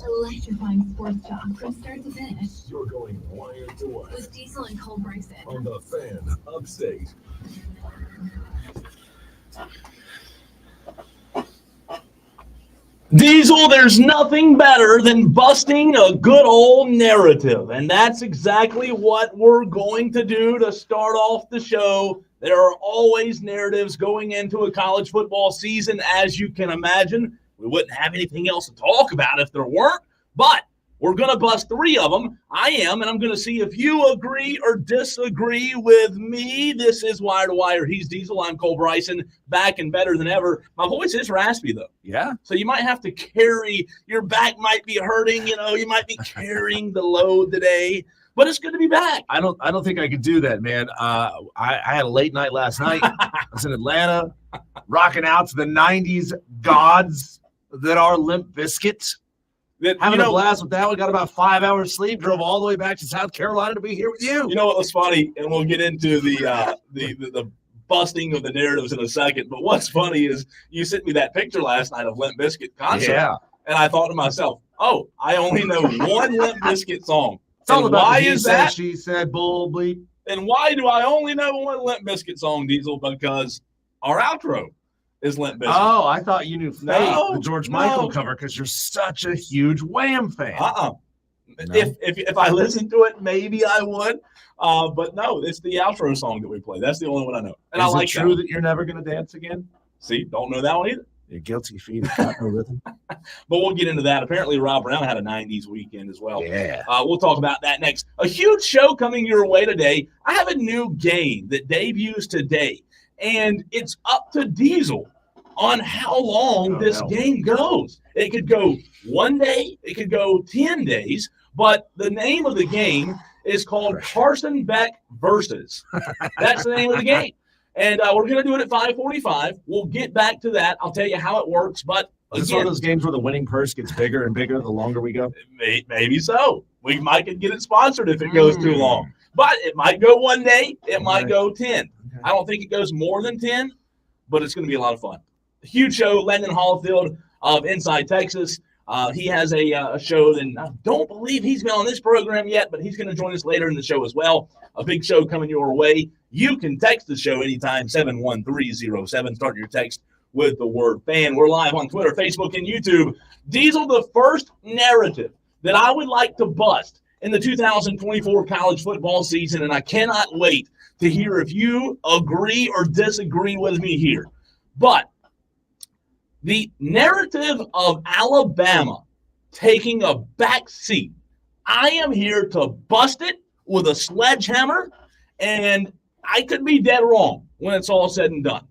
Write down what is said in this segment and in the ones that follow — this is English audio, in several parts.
Electrifying sports talk from start to finish. You're going wired to wire With Diesel and Cole Bryson. on the Fan Upstate. Diesel, there's nothing better than busting a good old narrative, and that's exactly what we're going to do to start off the show. There are always narratives going into a college football season, as you can imagine. We wouldn't have anything else to talk about if there weren't, but we're going to bust 3 of them. I am, and I'm going to see if you agree or disagree with me. This is Wire to Wire. He's Diesel. I'm Cole Bryson, back and better than ever. My voice is raspy, though. Yeah. So you might have to carry, your back might be hurting, you might be carrying the load today, but it's good to be back. I don't think I could do that, man. I had a late night last night. I was in Atlanta, rocking out to the 90s gods that are Limp Bizkit. Having a blast with that. We got about 5 hours sleep, drove all the way back to South Carolina to be here with you. You know what was funny, and we'll get into the busting of the narratives in a second, but what's funny is you sent me that picture last night of Limp Bizkit concert, and I thought to myself, oh, I only know one Limp Bizkit song. It's all about why he is said, that? She said, bull bleep. And why do I only know one Limp Bizkit song, Diesel? Because our outro is Limp Bizkit. Oh, I thought you knew Faith, the George No. Michael cover, because you're such a huge Wham fan. No. No? If I listened to it, maybe I would. But no, it's the outro song that we play. That's the only one I know. And Is I like it true that that you're never going to dance again? See, don't know that one either. Your guilty feet have got no rhythm. But we'll get into that. Apparently, Rob Brown had a 90s weekend as well. Yeah. We'll talk about that next. A huge show coming your way today. I have a new game that debuts today, and it's up to Diesel on how long this game goes. It could go 1 day. It could go 10 days. But the name of the game is called Carson Beck Versus. That's the name of the game. And we're going to do it at 5:45. We'll get back to that. I'll tell you how it works. But Is this one of those games where the winning purse gets bigger and bigger the longer we go? Maybe so. We might get it sponsored if it goes too long. But it might go 1 day. It might go 10. Okay. I don't think it goes more than 10, but it's going to be a lot of fun. Huge show, Landon Hallfield of Inside Texas. He has a show, and I don't believe he's been on this program yet, but he's going to join us later in the show as well. A big show coming your way. You can text the show anytime, 71307. Start your text with the word fan. We're live on Twitter, Facebook, and YouTube. Diesel, the first narrative that I would like to bust in the 2024 college football season, and I cannot wait to hear if you agree or disagree with me here. But the narrative of Alabama taking a back seat, I am here to bust it with a sledgehammer, and I could be dead wrong when it's all said and done.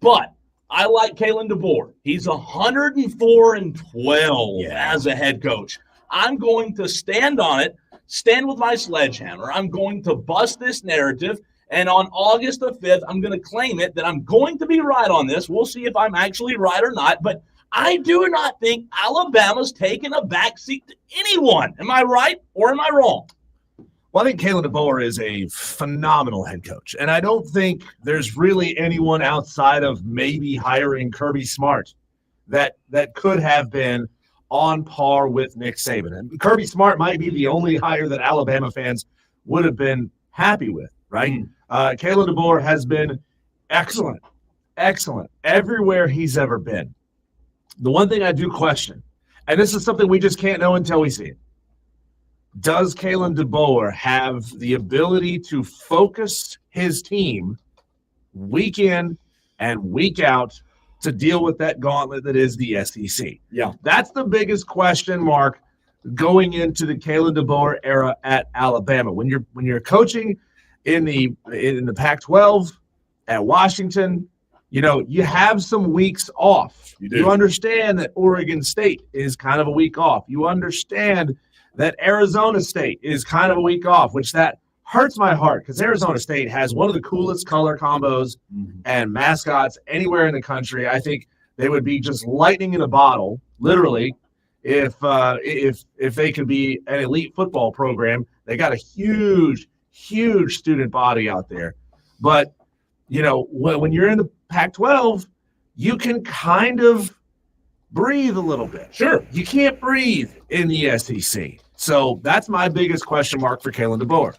But I like Kalen DeBoer. He's 104-12 as a head coach. I'm going to stand on it, stand with my sledgehammer. I'm going to bust this narrative. And on August the 5th, I'm going to claim it that I'm going to be right on this. We'll see if I'm actually right or not. But I do not think Alabama's taken a backseat to anyone. Am I right or am I wrong? Well, I think Kalen DeBoer is a phenomenal head coach. And I don't think there's really anyone outside of maybe hiring Kirby Smart that could have been on par with Nick Saban. And Kirby Smart might be the only hire that Alabama fans would have been happy with, right? Kalen DeBoer has been excellent everywhere he's ever been. The one thing I do question, and this is something we just can't know until we see it, does Kalen DeBoer have the ability to focus his team week in and week out to deal with that gauntlet that is the SEC? Yeah. That's the biggest question mark going into the Kalen DeBoer era at Alabama. When you're coaching in the Pac-12 at Washington, you have some weeks off. You understand that Oregon State is kind of a week off. You understand that Arizona State is kind of a week off, which that hurts my heart because Arizona State has one of the coolest color combos and mascots anywhere in the country. I think they would be just lightning in a bottle, literally, if they could be an elite football program. They got a huge student body out there. But, when you're in the Pac-12, you can kind of breathe a little bit. Sure. You can't breathe in the SEC. So that's my biggest question mark for Kalen DeBoer.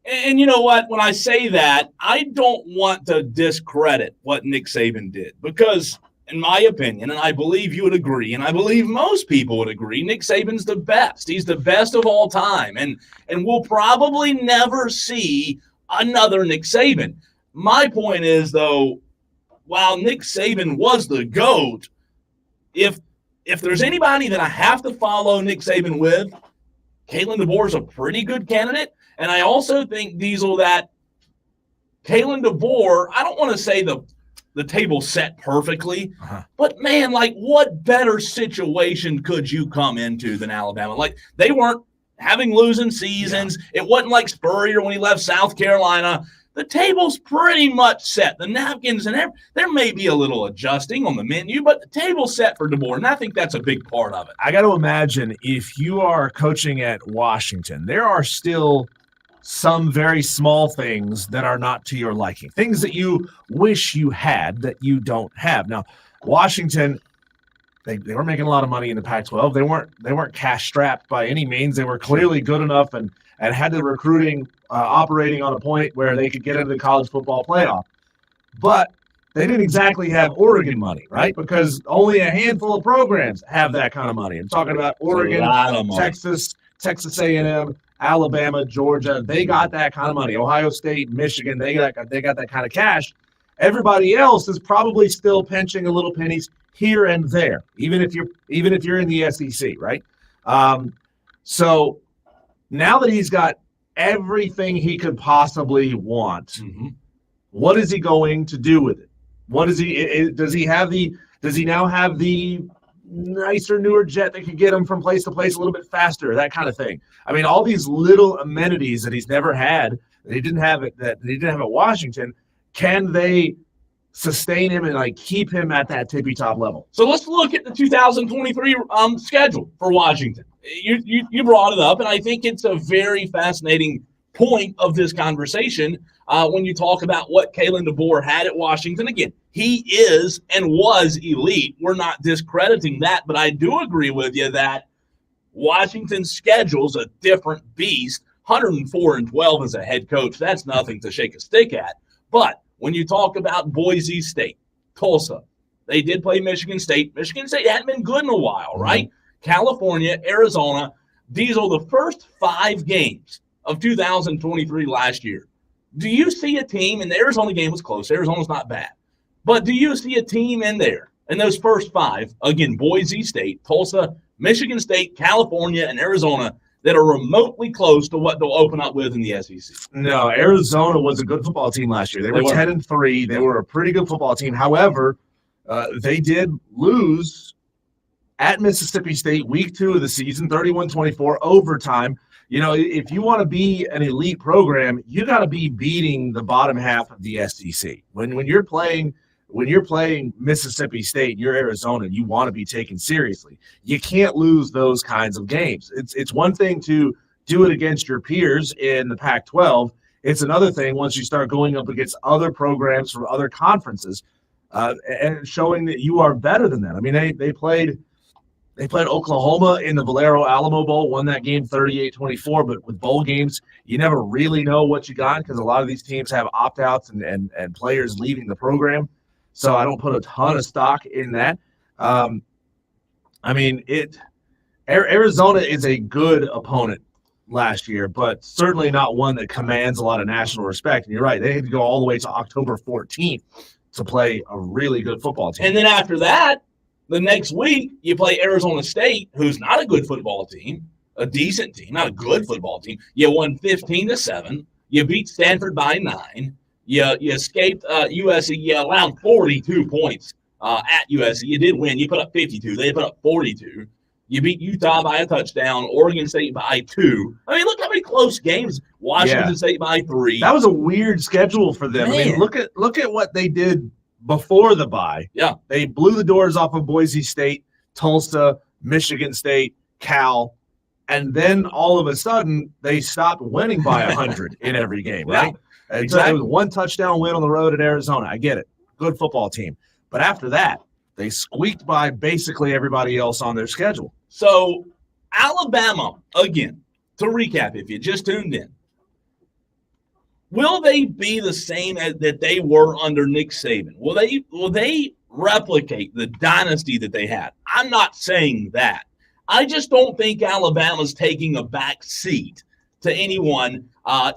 And you know what? When I say that, I don't want to discredit what Nick Saban did because, in my opinion, and I believe you would agree, and I believe most people would agree, Nick Saban's the best. He's the best of all time, and we'll probably never see another Nick Saban. My point is, though, while Nick Saban was the GOAT, if there's anybody that I have to follow Nick Saban with, Kalen DeBoer is a pretty good candidate. And I also think, Diesel, that Kalen DeBoer, I don't want to say the table set perfectly, but man, like what better situation could you come into than Alabama? Like they weren't having losing seasons. Yeah. It wasn't like Spurrier when he left South Carolina. The table's pretty much set. The napkins and there may be a little adjusting on the menu, but the table's set for DeBoer, and I think that's a big part of it. I got to imagine if you are coaching at Washington, there are still some very small things that are not to your liking, things that you wish you had that you don't have. Now, Washington, they were making a lot of money in the Pac-12. They weren't cash strapped by any means. They were clearly good enough and had the recruiting operating on a point where they could get into the college football playoff. But they didn't exactly have Oregon money, right? Because only a handful of programs have that kind of money. I'm talking about Oregon, Texas A&M, Alabama, Georgia. They got that kind of money. Ohio State, Michigan, they got that kind of cash. Everybody else is probably still pinching a little pennies here and there, even if you're in the SEC, right? So now that he's got everything he could possibly want, what is he going to do with it? Does he now have the nicer, newer jet that could get him from place to place a little bit faster, that kind of thing? I mean, all these little amenities that he's never had, that he didn't have at Washington, can they sustain him and like keep him at that tippy top level? So let's look at the 2023 schedule for Washington. You brought it up, and I think it's a very fascinating point of this conversation when you talk about what Kalen DeBoer had at Washington. Again, he is and was elite. We're not discrediting that, but I do agree with you that Washington's schedule's a different beast. 104-12 as a head coach, that's nothing to shake a stick at. But when you talk about Boise State, Tulsa, they did play Michigan State. Michigan State hadn't been good in a while, right? California, Arizona, Diesel, the first 5 games of 2023 last year. Do you see a team, and the Arizona game was close, Arizona's not bad, but do you see a team in there in those first 5, again, Boise State, Tulsa, Michigan State, California, and Arizona, that are remotely close to what they'll open up with in the SEC? No, Arizona was a good football team last year. They were 10-3. They were a pretty good football team. However, they did lose at Mississippi State week 2 of the season, 31-24, overtime. You know, if you want to be an elite program, you got to be beating the bottom half of the SEC. When you're playing Mississippi State, you're Arizona, and you want to be taken seriously, you can't lose those kinds of games. It's one thing to do it against your peers in the Pac-12. It's another thing once you start going up against other programs from other conferences and showing that you are better than them. I mean, they played Oklahoma in the Valero Alamo Bowl, won that game 38-24, but with bowl games, you never really know what you got because a lot of these teams have opt-outs and players leaving the program. So I don't put a ton of stock in that. Arizona is a good opponent last year, but certainly not one that commands a lot of national respect. And you're right, they had to go all the way to October 14th to play a really good football team. And then after that, the next week, you play Arizona State, who's not a good football team, a decent team, not a good football team. You won 15-7. You beat Stanford by 9. You escaped USC. You allowed 42 points at USC. You did win. You put up 52. They put up 42. You beat Utah by a touchdown. Oregon State by 2. I mean, look how many close games. Washington State by 3. That was a weird schedule for them. Man. I mean, look at what they did before the bye. Yeah. They blew the doors off of Boise State, Tulsa, Michigan State, Cal, and then all of a sudden they stopped winning by 100 in every game, right? Yeah, exactly. So it was one touchdown win on the road at Arizona. I get it. Good football team. But after that, They squeaked by basically everybody else on their schedule. So Alabama, again, to recap, if you just tuned in, will they be the same as that they were under Nick Saban? Will they replicate the dynasty that they had? I'm not saying that. I just don't think Alabama's taking a back seat to anyone,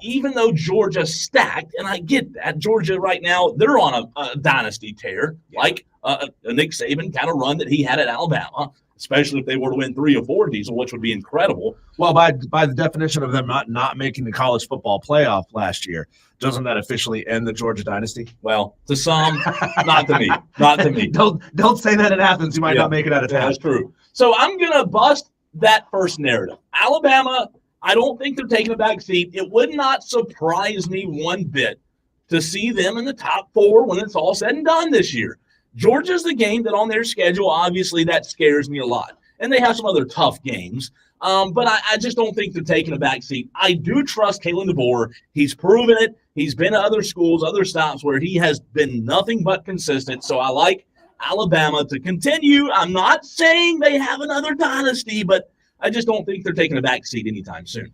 even though Georgia's stacked, and I get that. Georgia right now, they're on a dynasty tear, like a Nick Saban kind of run that he had at Alabama, especially if they were to win 3 or 4 Diesel, which would be incredible. Well, by the definition of them not making the college football playoff last year, doesn't that officially end the Georgia dynasty? Well, to some, not to me. Not to me. Don't say that in Athens. You might not make it out of town. That's true. So I'm going to bust that first narrative. Alabama, I don't think they're taking a back seat. It would not surprise me one bit to see them in the top 4 when it's all said and done this year. Georgia's the game that on their schedule, obviously, that scares me a lot. And they have some other tough games. But I just don't think they're taking a back seat. I do trust Kalen DeBoer. He's proven it. He's been to other schools, other stops where he has been nothing but consistent. So I like Alabama to continue. I'm not saying they have another dynasty, but I just don't think they're taking a back seat anytime soon.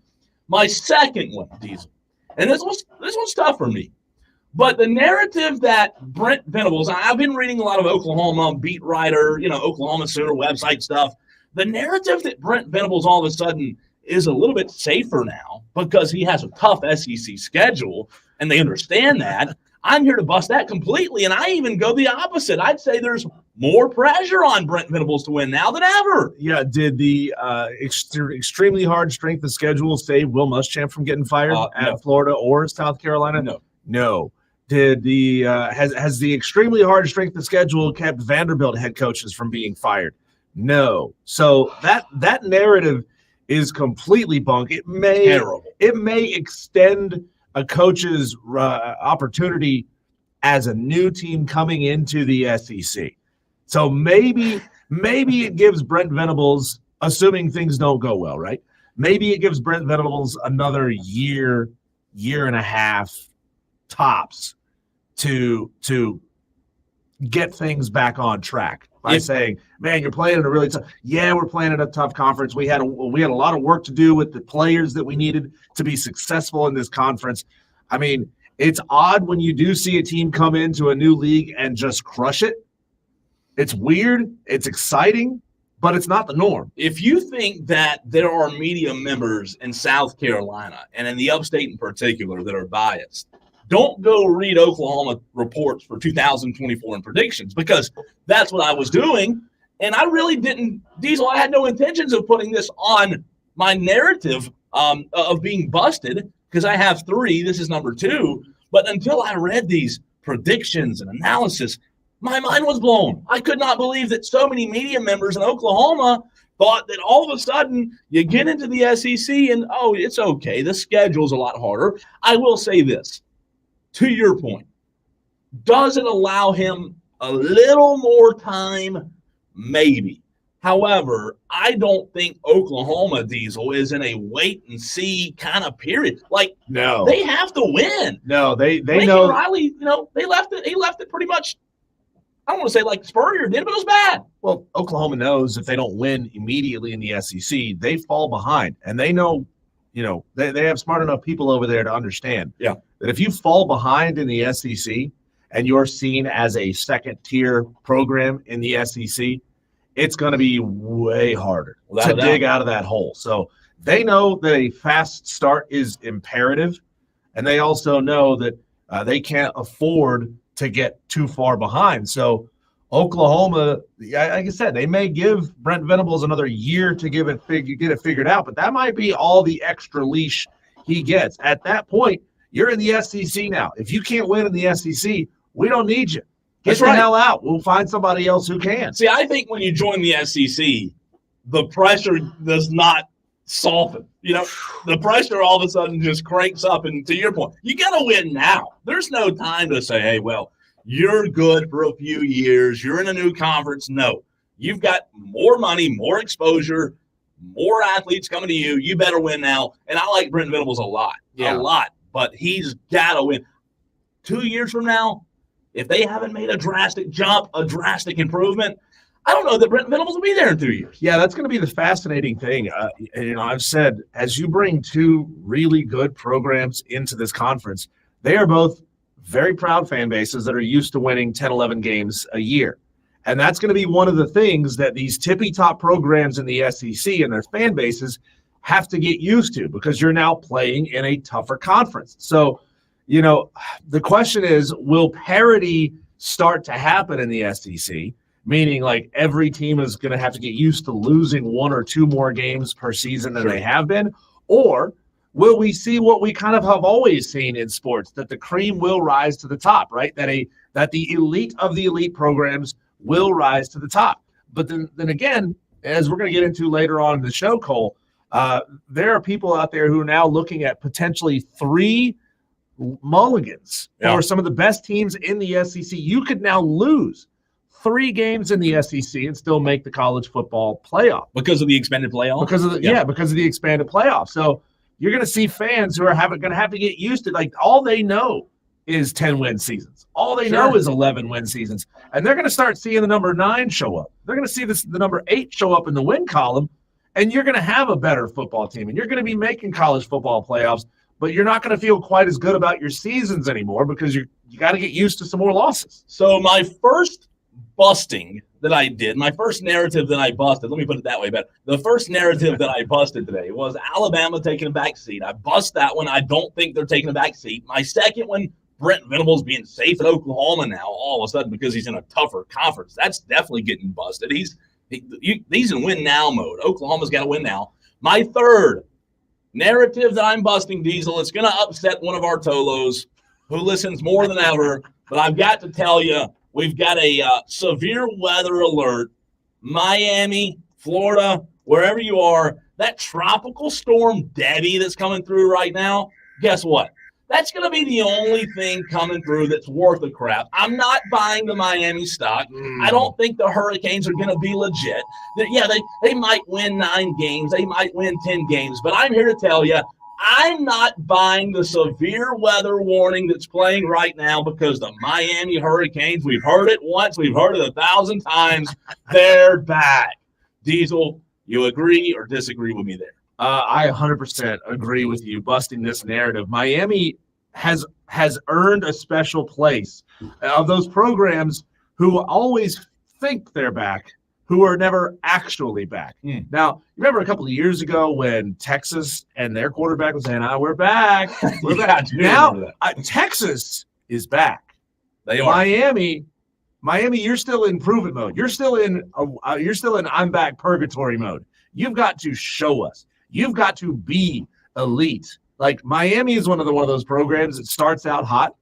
My second one, Diesel, and this one's tough for me. But the narrative that Brent Venables, I've been reading a lot of Oklahoma beat writer, Oklahoma Sooner website stuff. The narrative that Brent Venables all of a sudden is a little bit safer now because he has a tough SEC schedule and they understand that. I'm here to bust that completely, and I even go the opposite. I'd say there's more pressure on Brent Venables to win now than ever. Yeah, did the extremely hard strength of schedule save Will Muschamp from getting fired at Florida or South Carolina? No. Did the has the extremely hard strength of schedule kept Vanderbilt head coaches from being fired? No. So that narrative is completely bunk. It may extend a coach's opportunity as a new team coming into the SEC. So maybe it gives Brent Venables, assuming things don't go well, right? Maybe it gives Brent Venables another year and a half tops to get things back on track by saying, man, you're playing in a really tough. Yeah, we're playing in a tough conference. We had a lot of work to do with the players that we needed to be successful in this conference. I mean, it's odd when you do see a team come into a new league and just crush it. It's weird. It's exciting, but it's not the norm. If you think that there are media members in South Carolina and in the upstate in particular that are biased, don't go read Oklahoma reports for 2024 and predictions, because that's what I was doing. And I really didn't, Diesel, I had no intentions of putting this on my narrative of being busted, because I have 3. This is number 2. But until I read these predictions and analysis, my mind was blown. I could not believe that so many media members in Oklahoma thought that all of a sudden you get into the SEC and, oh, it's okay. The schedule's a lot harder. I will say this. To your point, does it allow him a little more time? Maybe. However, I don't think Oklahoma, Diesel, is in a wait-and-see kind of period. Like, no, they have to win. No, they Lincoln know. Riley, they left it. He left it pretty much. I don't want to say like Spurrier did, but it was bad. Well, Oklahoma knows if they don't win immediately in the SEC, they fall behind, and they know. They have smart enough people over there to understand that if you fall behind in the SEC and you're seen as a second-tier program in the SEC, it's going to be way harder to dig out of that hole. So they know that a fast start is imperative, and they also know that they can't afford to get too far behind. So Oklahoma, like I said, they may give Brent Venables another year to get it figured out, but that might be all the extra leash he gets. At that point, you're in the SEC now. If you can't win in the SEC, we don't need you. Get the hell out. We'll find somebody else who can. See, I think when you join the SEC, the pressure does not soften. The pressure all of a sudden just cranks up. And to your point, you got to win now. There's no time to say, hey, well, you're good for a few years. You're in a new conference. No, you've got more money, more exposure, more athletes coming to you. You better win now. And I like Brent Venables a lot, but he's got to win. 2 years from now, if they haven't made a drastic jump, a drastic improvement, I don't know that Brent Venables will be there in 2 years. Yeah, that's going to be the fascinating thing. I've said, as you bring two really good programs into this conference, they are both very proud fan bases that are used to winning 10, 11 games a year. And that's going to be one of the things that these tippy-top programs in the SEC and their fan bases have to get used to, because you're now playing in a tougher conference. So, the question is, will parity start to happen in the SEC? Meaning, like, every team is going to have to get used to losing one or two more games per season than they have been? Or will we see what we kind of have always seen in sports, that the cream will rise to the top, right? That the elite of the elite programs will rise to the top. But then again, as we're going to get into later on in the show, Cole, there are people out there who are now looking at potentially 3 mulligans for some of the best teams in the SEC. You could now lose 3 games in the SEC and still make the college football playoff because of the expanded playoff. Because of the expanded playoff. So you're going to see fans who are going to have to get used to, like, all they know is 10-win seasons. All they know is 11-win seasons, and they're going to start seeing the number 9 show up. They're going to see the number 8 show up in the win column, and you're going to have a better football team, and you're going to be making college football playoffs. But you're not going to feel quite as good about your seasons anymore because you got to get used to some more losses. So my first busting that I did, my first narrative that I busted, let me put it that way, but the first narrative that I busted today was Alabama taking a back seat. I bust that one. I don't think they're taking a back seat. My second one, Brent Venables being safe at Oklahoma now all of a sudden because he's in a tougher conference. That's definitely getting busted. He's in win now mode. Oklahoma's got to win now. My third narrative that I'm busting, Diesel, it's going to upset one of our Tolos who listens more than ever, but I've got to tell you, we've got a severe weather alert. Miami, Florida, wherever you are, that tropical storm Debbie that's coming through right now, guess what? That's going to be the only thing coming through that's worth a crap. I'm not buying the Miami stock. I don't think the Hurricanes are going to be legit. They might win 9 games. They might win 10 games. But I'm here to tell you, I'm not buying the severe weather warning that's playing right now because the Miami Hurricanes, we've heard it once, we've heard it 1,000 times, they're back. Diesel, you agree or disagree with me there? I 100% agree with you, busting this narrative. Miami has earned a special place of those programs who always think they're back, who are never actually back. Now, you remember a couple of years ago when Texas and their quarterback was saying, we're back. We're back. Now, Texas is back. They are. Miami, you're still in prove-it mode. You're still in I'm back purgatory mode. You've got to show us. You've got to be elite. Like, Miami is one of those programs that starts out hot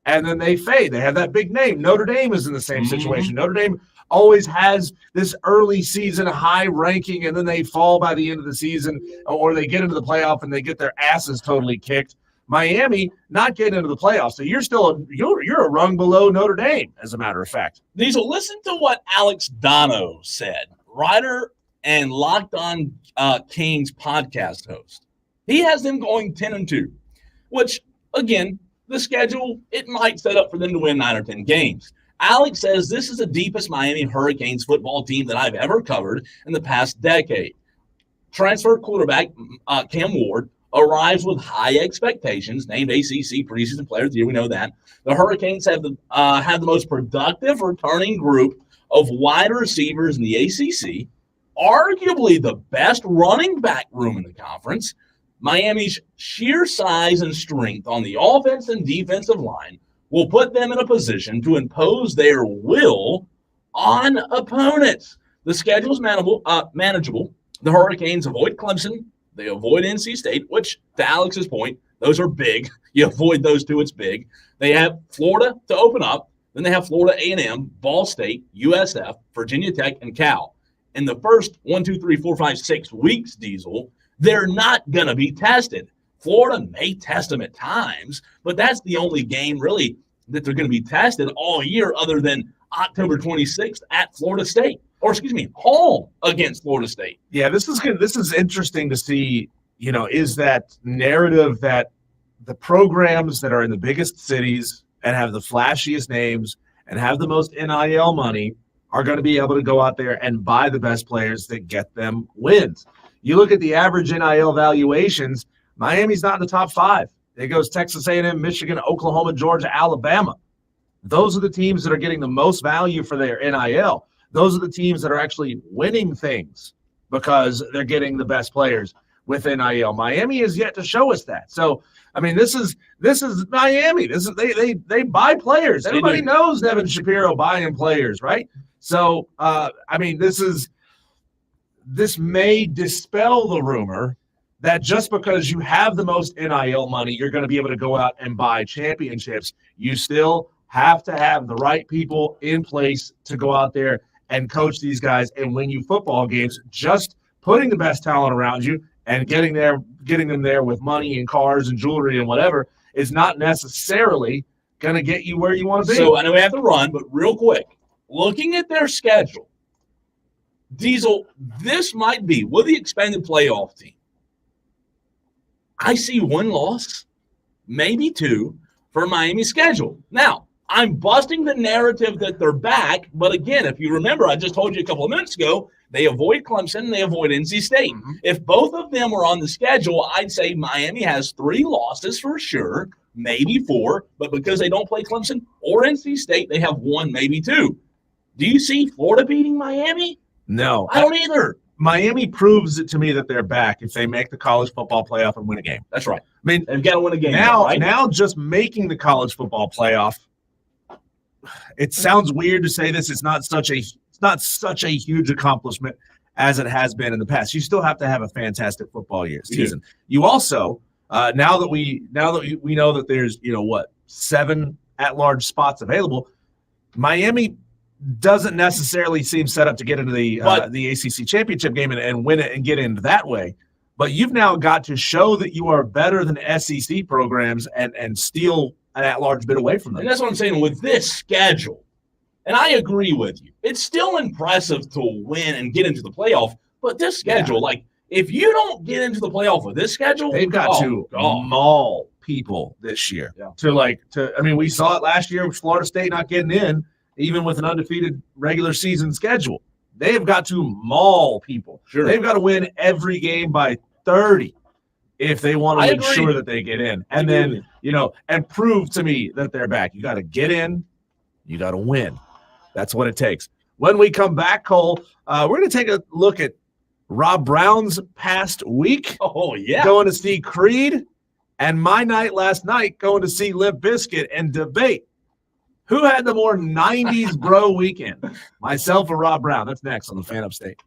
and then they fade. They have that big name. Notre Dame is in the same situation. Notre Dame always has this early season high ranking and then they fall by the end of the season, or they get into the playoff and they get their asses totally kicked. Miami not getting into the playoffs. So you're a rung below Notre Dame, as a matter of fact. Diesel, listen to what Alex Dono said, writer and Locked On Kings podcast host. He has them going 10-2, which, again, the schedule, it might set up for them to win 9 or 10 games. Alex says this is the deepest Miami Hurricanes football team that I've ever covered in the past decade. Transfer quarterback Cam Ward arrives with high expectations, named ACC preseason player of the year. We know that. The Hurricanes have the most productive returning group of wide receivers in the ACC, arguably the best running back room in the conference. Miami's sheer size and strength on the offense and defensive line will put them in a position to impose their will on opponents. The schedule is manageable. The Hurricanes avoid Clemson. They avoid NC State, which, to Alex's point, those are big. You avoid those two, it's big. They have Florida to open up. Then they have Florida A&M, Ball State, USF, Virginia Tech, and Cal. In the first 6 weeks, Diesel, they're not going to be tested. Florida may test them at times, but that's the only game really that they're going to be tested all year other than October 26th at Florida State. Home against Florida State. Yeah, this is good. This is interesting to see, is that narrative that the programs that are in the biggest cities and have the flashiest names and have the most NIL money are going to be able to go out there and buy the best players that get them wins. You look at the average NIL valuations, Miami's not in the top 5. It goes Texas A&M, Michigan, Oklahoma, Georgia, Alabama. Those are the teams that are getting the most value for their NIL. Those are the teams that are actually winning things because they're getting the best players with NIL. Miami has yet to show us that. So, I mean, this is Miami. This is they buy players. Everybody knows Devin Shapiro buying players, right? So, I mean, this may dispel the rumor that just because you have the most NIL money, you're going to be able to go out and buy championships. You still have to have the right people in place to go out there and coach these guys and win you football games. Just putting the best talent around you and getting them there with money and cars and jewelry and whatever is not necessarily going to get you where you want to be. So I know we have to run, but real quick, looking at their schedule, Diesel, this might be with the expanded playoff team. I see 1 loss, maybe 2 for Miami's schedule. Now, I'm busting the narrative that they're back, but again, if you remember, I just told you a couple of minutes ago, they avoid Clemson, they avoid NC State. Mm-hmm. If both of them were on the schedule, I'd say Miami has 3 losses for sure, maybe 4, but because they don't play Clemson or NC State, they have 1, maybe 2. Do you see Florida beating Miami? No. I don't either. Miami proves it to me that they're back if they make the college football playoff and win a game. That's right. I mean, They've got to win a game. now, right? now just making the college football playoff, it sounds weird to say this. It's not such a huge accomplishment as it has been in the past. You still have to have a fantastic football season. You also, now that we know that there's 7 at-large spots available, Miami doesn't necessarily seem set up to get into the ACC championship game and win it and get into that way. But you've now got to show that you are better than SEC programs and steal an at-large bid away from them. And that's what I'm saying with this schedule. And I agree with you. It's still impressive to win and get into the playoff, but this schedule, like if you don't get into the playoff with this schedule, they've got to maul people this year. I mean, we saw it last year with Florida State not getting in, even with an undefeated regular season schedule. They have got to maul people. Sure. They've got to win every game by 30 if they want to make sure that they get in. And then, and prove to me that they're back. You got to get in. You got to win. That's what it takes. When we come back, Cole, we're going to take a look at Rob Brown's past week. Oh, yeah. Going to see Creed. And my night last night going to see Limp Bizkit and debate who had the more 90s bro weekend, myself or Rob Brown. That's next on the Fan Upstate.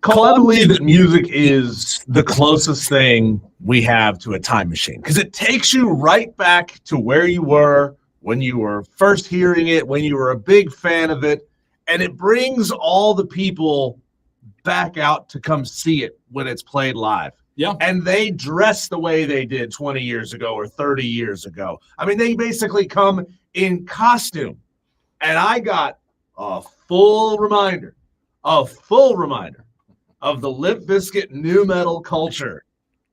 Cole, I believe that music is the closest thing we have to a time machine because it takes you right back to where you were when you were first hearing it, when you were a big fan of it, and it brings all the people back out to come see it when it's played live. Yeah. And they dress the way they did 20 years ago or 30 years ago. I mean, they basically come in costume. And I got a full reminder of the Limp Bizkit new metal culture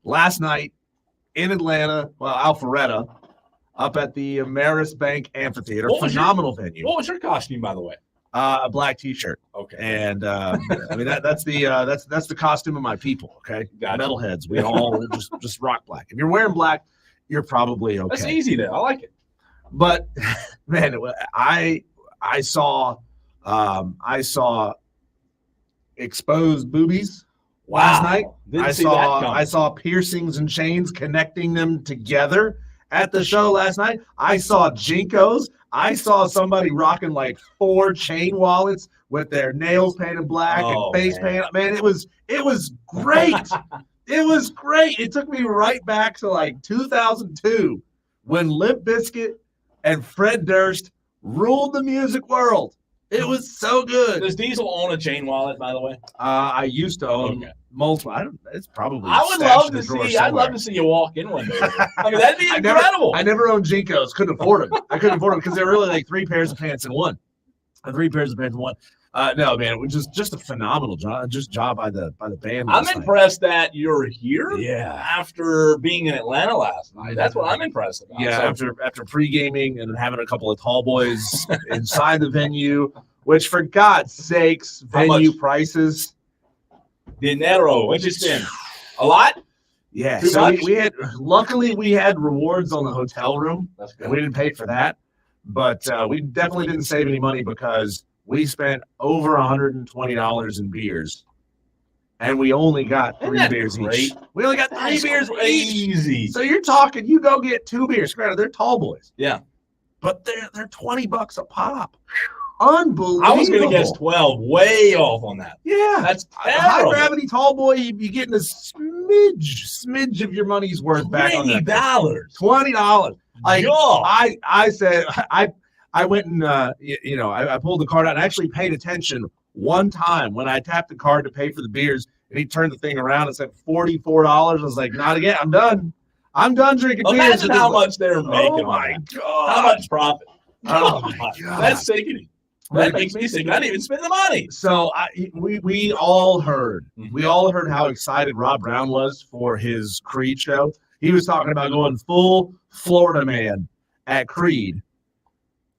last night in Atlanta, Alpharetta, up at the Ameris Bank Amphitheater. Phenomenal venue. What was your costume, by the way? A black T-shirt. Okay. And I mean that's the costume of my people. Okay, Gotcha. Metalheads. We all just rock black. If you're wearing black, you're probably okay. That's easy though. I like it. But man, I saw exposed boobies last night. I saw piercings and chains connecting them together at the show last night. I saw Jinkos. I saw somebody rocking like 4 chain wallets with their nails painted black and face paint. Man, it was great. It was great. It took me right back to like 2002 when Limp Bizkit and Fred Durst ruled the music world. It was so good. Does Diesel own a chain wallet, by the way? I used to own multiple. It's probably. I'd love to see you walk in one day. I mean, that'd be incredible. I never owned Jinkos. Couldn't afford them. I couldn't afford them because they're really like 3 pairs of pants in one. 3 pairs of pants in one. No, man, it was just a phenomenal job by the band. I'm impressed that you're here. Yeah. After being in Atlanta last night, that's what I'm impressed about. Yeah, so, after pre-gaming and having a couple of tall boys inside the venue, which for God's sakes, venue prices. Dinero, what'd you spend? A lot? Yeah. Too So much? luckily we had rewards on the hotel room. That's good. And we didn't pay for that, but we definitely didn't save any money because we spent over $120 in beers, and we only got 3 beers each. We only got 3 beers each. Easy. So you're talking, you go get 2 beers. Granted, they're tall boys. Yeah. But they're $20 a pop. Unbelievable. I was going to guess 12. Way off on that. Yeah. That's a high gravity tall boy, you getting a smidge of your money's worth back on that. $20. $20. Like, God. I said, I went and, I pulled the card out and actually paid attention one time when I tapped the card to pay for the beers, and he turned the thing around and said $44. I was like, not again. I'm done. I'm done drinking beers. Imagine how much they're making. Oh, my God. How much profit? Oh, my God. That's sickening. That makes me sick. I didn't even spend the money. So we all heard. We all heard how excited Rob Brown was for his Creed show. He was talking about going full Florida man at Creed.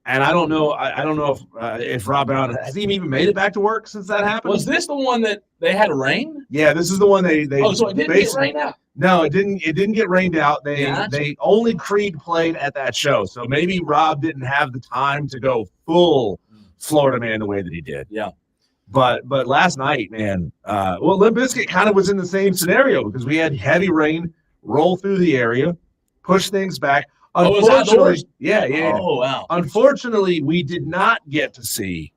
And I don't know. I don't know if Rob Brown has he even made it back to work since that happened. Was this the one that they had rain? Yeah, this is the one they. So it didn't get rained out. No, it didn't. It didn't get rained out. They only Creed played at that show, so maybe Rob didn't have the time to go full Florida man the way that he did. Yeah. But last night, man. Limp Bizkit kind of was in the same scenario because we had heavy rain roll through the area, push things back. Unfortunately, yeah. Oh, wow. Unfortunately, we did not get to see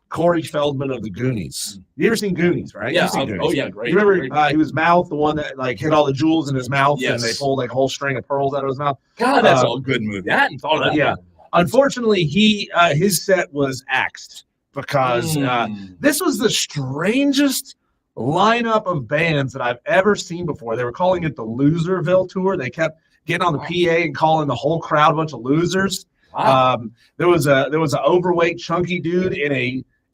Corey Feldman of the Goonies. You ever seen Goonies, right? Yeah. Goonies. Great. You remember he was Mouth, the one that like hit all the jewels in his mouth, Yes. and they pulled like a whole string of pearls out of his mouth. God, that's a good movie. I hadn't thought of that. Yeah. Unfortunately, his set was axed because this was the strangest lineup of bands that I've ever seen before. They were calling it the Loserville Tour. They kept getting on the PA and calling the whole crowd a bunch of losers. Wow. There was an overweight, chunky dude in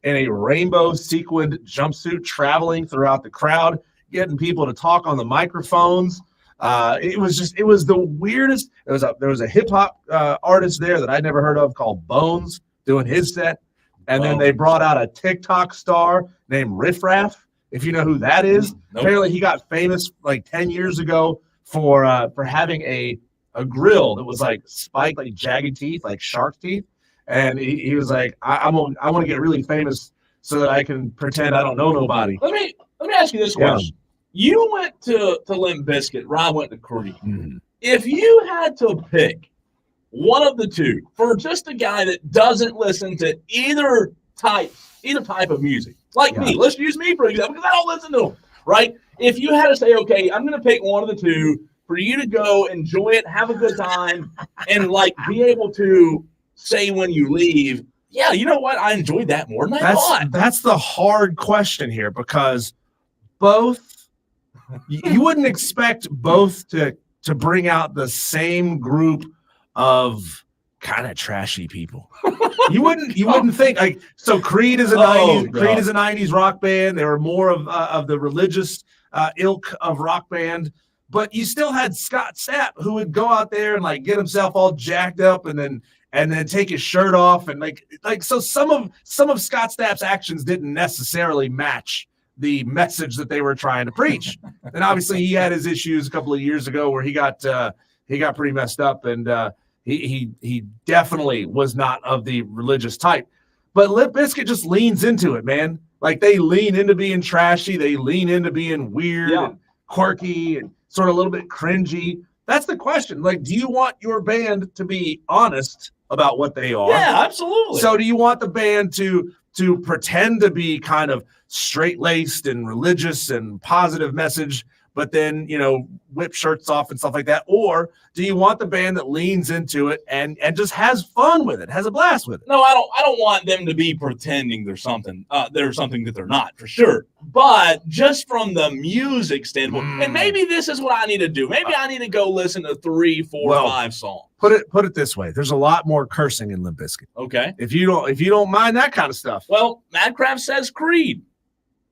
a rainbow sequined jumpsuit traveling throughout the crowd, getting people to talk on the microphones. It was the weirdest. There was a hip hop artist there that I'd never heard of called Bones doing his set, and then they brought out a TikTok star named Riff Raff. If you know who that is, Nope. Apparently he got famous like 10 years ago for having a grill that was like spiked, like jagged teeth, like shark teeth. And he was like, I want to get really famous so that I can pretend I don't know nobody. Let me ask you this question. You went to Limp Bizkit, Rob went to Creed. Mm-hmm. If you had to pick one of the two for just a guy that doesn't listen to either type of music, Like me. Let's use me for example, because I don't listen to them, right? If you had to say, okay, I'm going to pick one of the two for you to go enjoy it, have a good time, and like be able to say when you leave, yeah, you know what? I enjoyed that more than I thought. That's the hard question here, because both, you wouldn't expect both to bring out the same group of kind of trashy people. You wouldn't think, like, so Creed is a 90s rock band. They were more of the religious ilk of rock band, but you still had Scott Stapp, who would go out there and like get himself all jacked up and then take his shirt off, and like so some of Scott Stapp's actions didn't necessarily match the message that they were trying to preach. And obviously he had his issues a couple of years ago where he got pretty messed up, and he definitely was not of the religious type. But Limp Bizkit just leans into it, man. Like, they lean into being trashy, they lean into being weird and quirky and sort of a little bit cringy. That's the question. Like, do you want your band to be honest about what they are? Yeah, absolutely. So do you want the band to pretend to be kind of straight-laced and religious and positive message, but then, whip shirts off and stuff like that? Or do you want the band that leans into it and just has fun with it, has a blast with it? No, I don't want them to be pretending there's something that they're not, for sure. But just from the music standpoint, and maybe this is what I need to do. Maybe I need to go listen to 3, 4, 5 songs. Put it this way: there's a lot more cursing in Limp Bizkit. Okay. If you don't mind that kind of stuff. Well, Madcraft says Creed.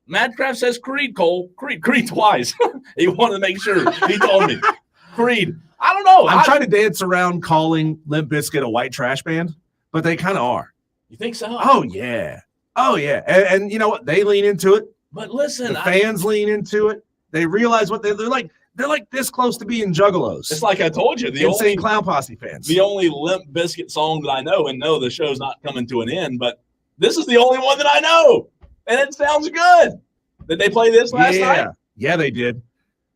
Madcraft says Creed, Cole. Creed twice. He wanted to make sure. He told me. Creed. I don't know. I'm trying to dance around calling Limp Bizkit a white trash band, but they kind of are. You think so? Oh, yeah. And you know what? They lean into it. But listen. The fans lean into it. They realize what they're like. They're like this close to being juggalos. It's like I told you. The Insane Clown Posse fans. The only Limp Bizkit song that I know, and no, the show's not coming to an end, but this is the only one that I know. And it sounds good. Did they play this last night? Yeah, they did.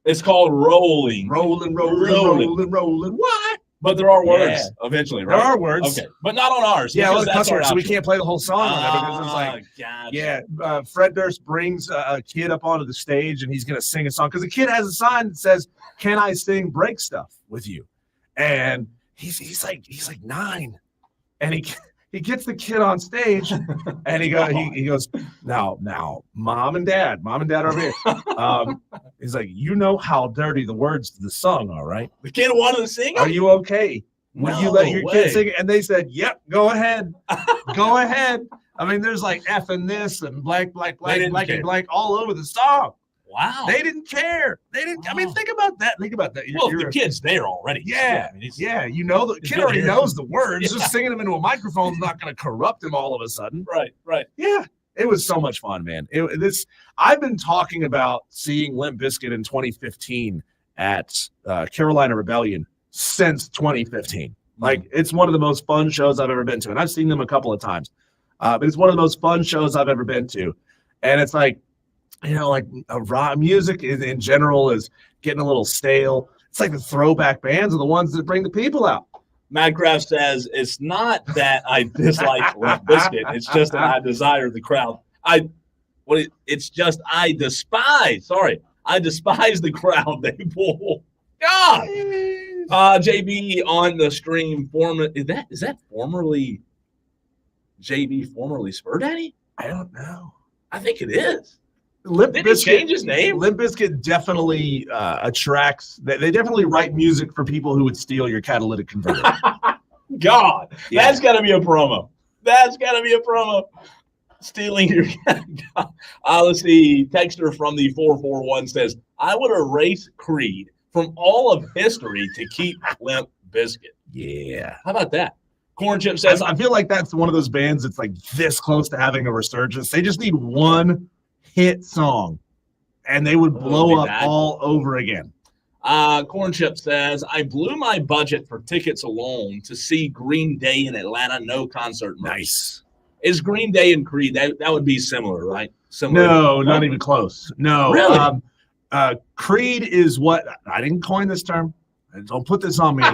It's called Rolling. Rolling. What? But there are words eventually, right? There are words. Okay. But not on ours. Yeah, well, that's so we can't play the whole song on it because it's like, gotcha. Fred Durst brings a kid up onto the stage and he's going to sing a song because the kid has a sign that says, "Can I sing break stuff with you?" And he's like 9, and he gets the kid on stage, and he goes, now, mom and dad over here. He's like, you know how dirty the words to the song are, right? The kid wanted to sing it? Are you okay? Would you let your kid sing it? And they said, yep, go ahead. Go ahead. I mean, there's like F and this and blank all over the song. Wow. They didn't care. They didn't. Wow. I mean, think about that. The kid's there already. Yeah. I mean, the kid already knows the words. Yeah. Just singing them into a microphone is not going to corrupt him all of a sudden. Right. Yeah. It was so much fun, man. I've been talking about seeing Limp Bizkit in 2015 at Carolina Rebellion since 2015. Like, it's one of the most fun shows I've ever been to. And I've seen them a couple of times. But it's one of the most fun shows I've ever been to. And it's like, like rock music in general is getting a little stale. It's like the throwback bands are the ones that bring the people out. Madcraft says it's not that I dislike Limp Bizkit. It's just that I desire the crowd. I despise the crowd they pull. God. JB on the stream. Is that formerly JB, formerly Spur Daddy? I don't know. I think it is. Limp Did Bizkit he change his name? Limp Bizkit definitely attracts. They definitely write music for people who would steal your catalytic converter. God, that's got to be a promo. Stealing your. Let's see. Texter from the 441 says, "I would erase Creed from all of history to keep Limp Bizkit." Yeah. How about that? Corn Chip says, I feel like that's one of those bands that's like this close to having a resurgence. They just need one hit song and they would blow up all over again. Corn Chip says, "I blew my budget for tickets alone to see Green Day in Atlanta. No concert merch." Nice. Is Green Day and Creed, that would be similar, right? Similar. No, not even close. No. Really? Creed is what, I didn't coin this term. Don't put this on me.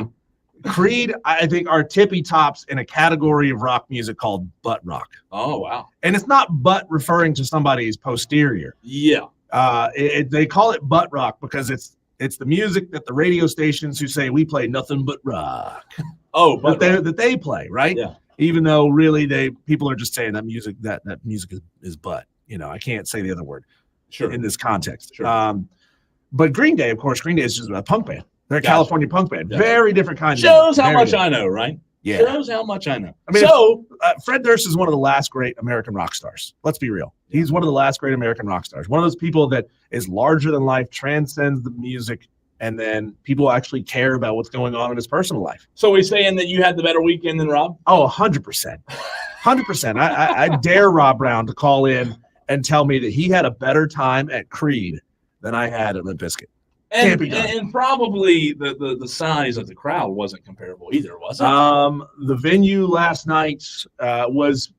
Creed, I think, are tippy tops in a category of rock music called butt rock. Oh, wow. And it's not butt referring to somebody's posterior. Yeah. They call it butt rock because it's the music that the radio stations who say we play nothing but rock. Oh, but that they play, right? Yeah. Even though really people are just saying that music is butt. I can't say the other word in this context. Sure. But Green Day, of course, Green Day is just a punk band. They're a California punk band. Yeah. Very different kind of Shows how much I know, right? Yeah. Shows how much I know. I mean, so Fred Durst is one of the last great American rock stars. Let's be real. He's one of the last great American rock stars. One of those people that is larger than life, transcends the music, and then people actually care about what's going on in his personal life. So we're saying that you had the better weekend than Rob? Oh, 100%. 100%. I dare Rob Brown to call in and tell me that he had a better time at Creed than I had at Limp Bizkit. And probably the size of the crowd wasn't comparable either, was it? The venue last night was,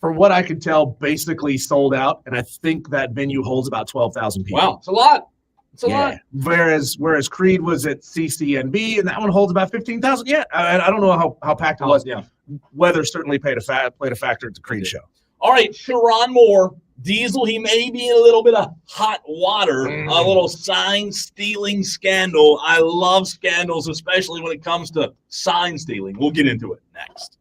for what I could tell, basically sold out, and I think that venue holds about 12,000 people. Wow, it's a lot. It's a lot. Whereas Creed was at CCNB, and that one holds about 15,000. Yeah, I don't know how packed it was. Yeah. Weather certainly played a factor at the Creed show. All right, Sharon Moore, Diesel, he may be in a little bit of hot water, a little sign stealing scandal. I love scandals, especially when it comes to sign stealing. We'll get into it next.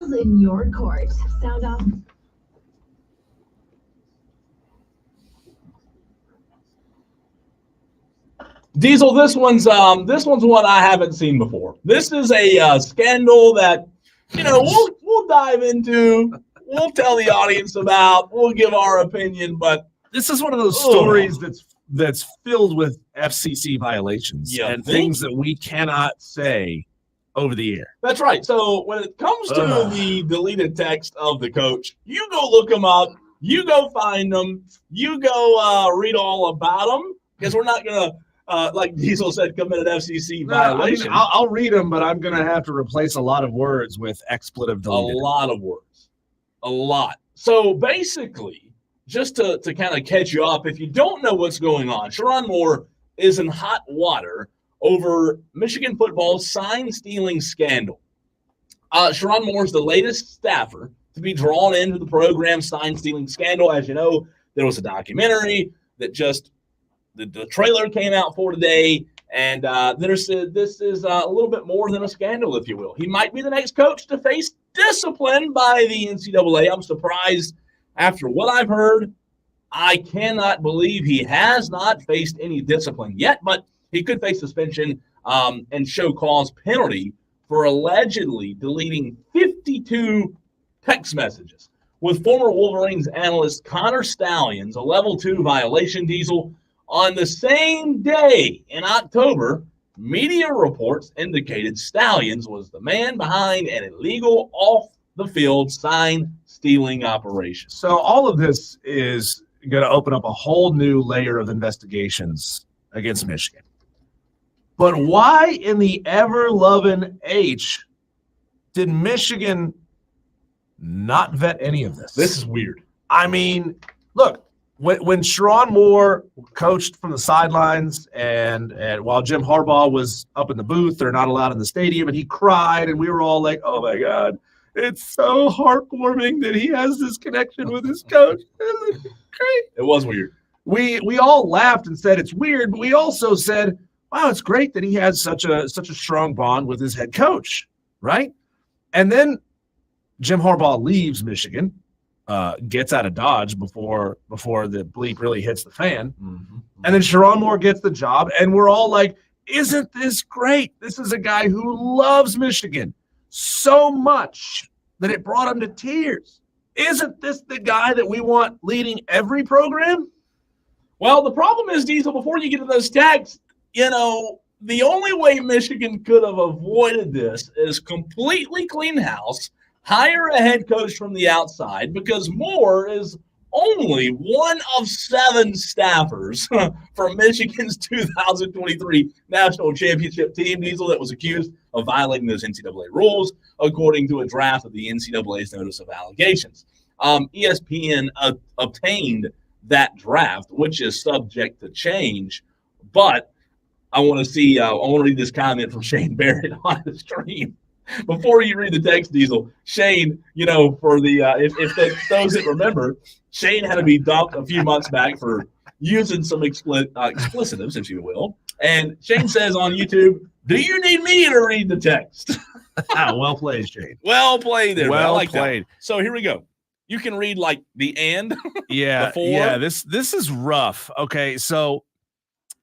Ball's in your court. Sound off. Diesel, this one's one I haven't seen before. This is a scandal that we'll dive into. We'll tell the audience about. We'll give our opinion, but this is one of those stories that's filled with FCC violations and things that we cannot say over the air. That's right. So when it comes to the deleted text of the coach, you go look them up. You go find them. You go read all about them, because we're not going to, like Diesel said, commit an FCC violation. I'll read them, but I'm going to have to replace a lot of words with expletive deleted. A lot of words. A lot. So basically, just to kind of catch you up, if you don't know what's going on, Sherrone Moore is in hot water over Michigan football's sign-stealing scandal. Sherrone Moore is the latest staffer to be drawn into the program's sign-stealing scandal. As you know, there was a documentary that just the trailer came out for today, and this is a little bit more than a scandal, if you will. He might be the next coach to face discipline by the NCAA. I'm surprised after what I've heard. I cannot believe he has not faced any discipline yet, but he could face suspension and show cause penalty for allegedly deleting 52 text messages with former Wolverines analyst Connor Stalions, a level 2 violation. Diesel. On the same day in October, media reports indicated Stalions was the man behind an illegal off-the-field sign-stealing operation. So all of this is going to open up a whole new layer of investigations against Michigan. But why in the ever-loving H did Michigan not vet any of this? This is weird. I mean, look. When Sherrone Moore coached from the sidelines and while Jim Harbaugh was up in the booth, they're not allowed in the stadium, and he cried, and we were all like, oh, my God, it's so heartwarming that he has this connection with his coach. Great. It was weird. We all laughed and said it's weird, but we also said, wow, it's great that he has such a strong bond with his head coach, right? And then Jim Harbaugh leaves Michigan. Gets out of Dodge before the bleep really hits the fan. Mm-hmm. And then Sherrone Moore gets the job, and we're all like, isn't this great? This is a guy who loves Michigan so much that it brought him to tears. Isn't this the guy that we want leading every program? Well, the problem is, Diesel, before you get to those texts, the only way Michigan could have avoided this is completely clean house, hire a head coach from the outside, because Moore is only one of 7 staffers from Michigan's 2023 national championship team, Diesel, that was accused of violating those NCAA rules, according to a draft of the NCAA's notice of allegations. ESPN obtained that draft, which is subject to change, but I want to read this comment from Shane Barrett on the stream. Before you read the text, Diesel, Shane, for the if those that remember, Shane had to be dumped a few months back for using some explicitives, if you will. And Shane says on YouTube, "Do you need me to read the text?" Well played, Shane. Well played there. Well like played. That. So here we go. You can read like the and. Yeah, before. Yeah. This is rough. Okay, so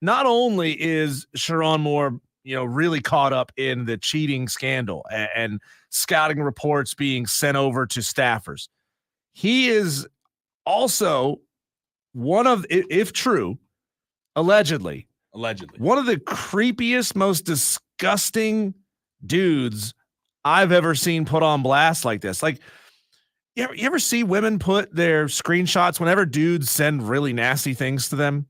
not only is Sherrone Moore really caught up in the cheating scandal and scouting reports being sent over to staffers, he is also one of, if true, allegedly, one of the creepiest, most disgusting dudes I've ever seen put on blast like this. Like, you ever see women put their screenshots whenever dudes send really nasty things to them?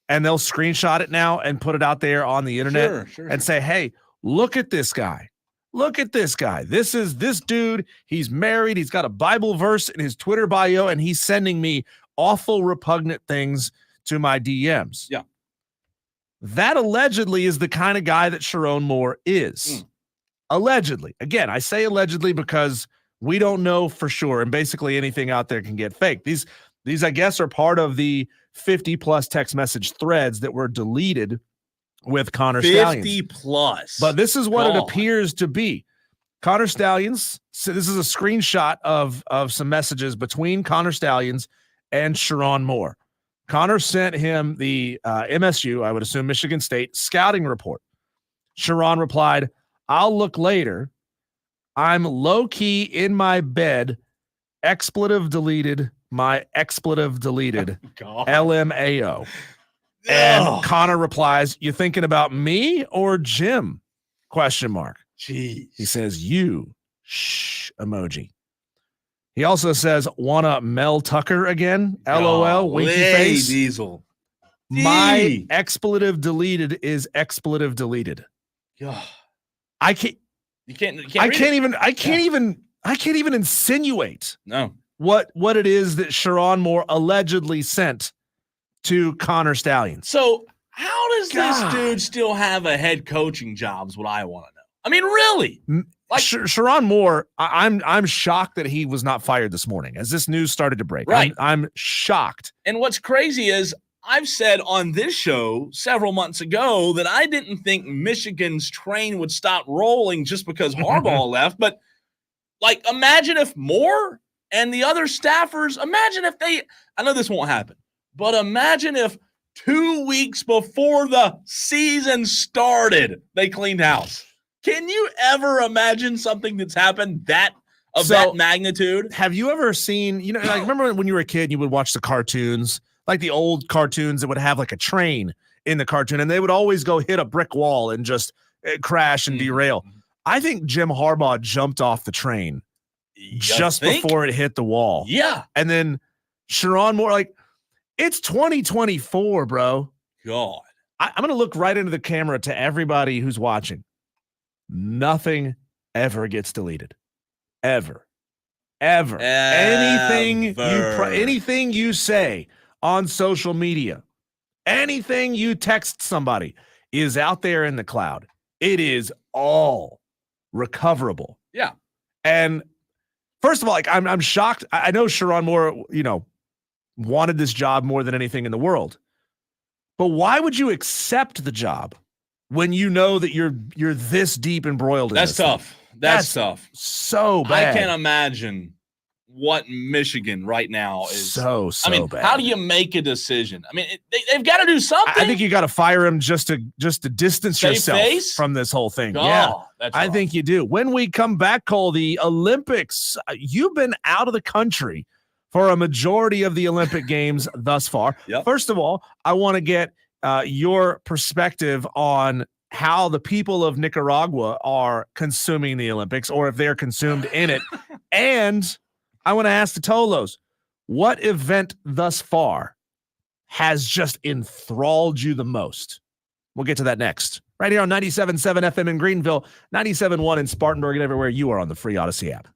And they'll screenshot it now and put it out there on the internet and say, hey, look at this guy. Look at this guy. This is this dude. He's married. He's got a Bible verse in his Twitter bio, and he's sending me awful, repugnant things to my DMs. Yeah. That allegedly is the kind of guy that Sherrone Moore is. Allegedly. Again, I say allegedly because we don't know for sure, and basically anything out there can get faked. These, I guess, are part of the 50-plus text message threads that were deleted with Connor Stalions. 50-plus. But this is what it appears to be. Connor Stallions. So this is a screenshot of some messages between Connor Stallions and Sharon Moore. Connor sent him the MSU, I would assume Michigan State, scouting report. Sharon replied, "I'll look later. I'm low-key in my bed. Expletive deleted. My expletive deleted. LMAO." And Connor replies, "You thinking about me or Jim?" Question mark. Jeez. He says, "You." Shh emoji. He also says, "Wanna Mel Tucker again?" LOL. Winky face. Diesel. My expletive deleted is expletive deleted. Yeah. I can't even insinuate No. what it is that Sharon Moore allegedly sent to Connor Stallions. So how does this dude still have a head coaching job is what I want to know. I mean, really? Like Sharon Moore, I'm shocked that he was not fired this morning as this news started to break. Right. I'm shocked. And what's crazy is I've said on this show several months ago that I didn't think Michigan's train would stop rolling just because Harbaugh left. But, like, imagine if Moore and the other staffers, imagine if I know this won't happen, but imagine if 2 weeks before the season started, they cleaned house. Can you ever imagine something that's happened that magnitude? Have you ever seen, like, remember when you were a kid, you would watch the cartoons, like the old cartoons that would have like a train in the cartoon, and they would always go hit a brick wall and just crash and derail. I think Jim Harbaugh jumped off the train just before it hit the wall. Yeah. And then Sharon Moore, like, it's 2024, bro. God. I'm going to look right into the camera to everybody who's watching. Nothing ever gets deleted. Ever. Anything you say on social media, anything you text somebody is out there in the cloud. It is all recoverable. Yeah. And first of all, like, I'm shocked. I know Sharon Moore, wanted this job more than anything in the world. But why would you accept the job when you know that you're this deep embroiled in That's this tough. thing? That's tough. So bad. I can't imagine what Michigan right now is. So bad. How do you make a decision? I mean, they've got to do something. I think you got to fire him just to distance yourself from this whole thing. Oh, yeah, that's I rough. think you do. When we come back, Cole, the Olympics, you've been out of the country for a majority of the Olympic Games thus far. Yep. First of all, I want to get your perspective on how the people of Nicaragua are consuming the Olympics, or if they're consumed in it. And I want to ask the Tolos, what event thus far has just enthralled you the most? We'll get to that next. Right here on 97.7 FM in Greenville, 97.1 in Spartanburg, and everywhere you are on the free Odyssey app.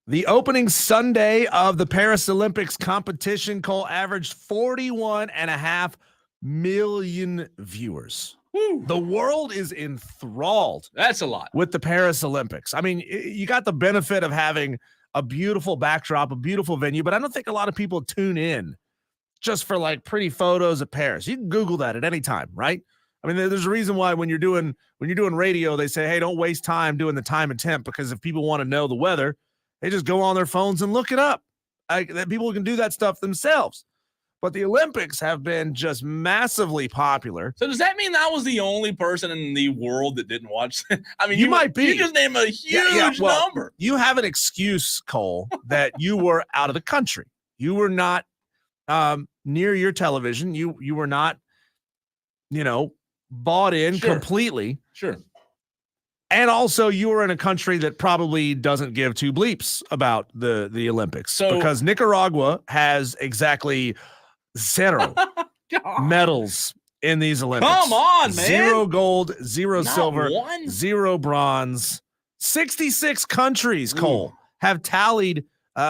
The opening Sunday of the Paris Olympics competition, Cole, averaged 41.5 million viewers. Woo. The world is enthralled. That's a lot. With the Paris Olympics. I mean, you got the benefit of having a beautiful backdrop, a beautiful venue, but I don't think a lot of people tune in just for like pretty photos of Paris. You can Google that at any time, right? I mean, there's a reason why when you're doing radio, they say, hey, don't waste time doing the time and temp, because if people want to know the weather, they just go on their phones and look it up. People can do that stuff themselves. But the Olympics have been just massively popular. So does that mean I was the only person in the world that didn't watch? I mean, you might be. You just named a huge number. You have an excuse, Cole, that you were out of the country. You were not near your television. You were not, bought in completely. Sure. And also, you were in a country that probably doesn't give two bleeps about the Olympics, because Nicaragua has exactly 0 medals in these Olympics. Come on, man. 0 gold, 0 Not silver, one. 0 bronze. 66 countries, Cole, have tallied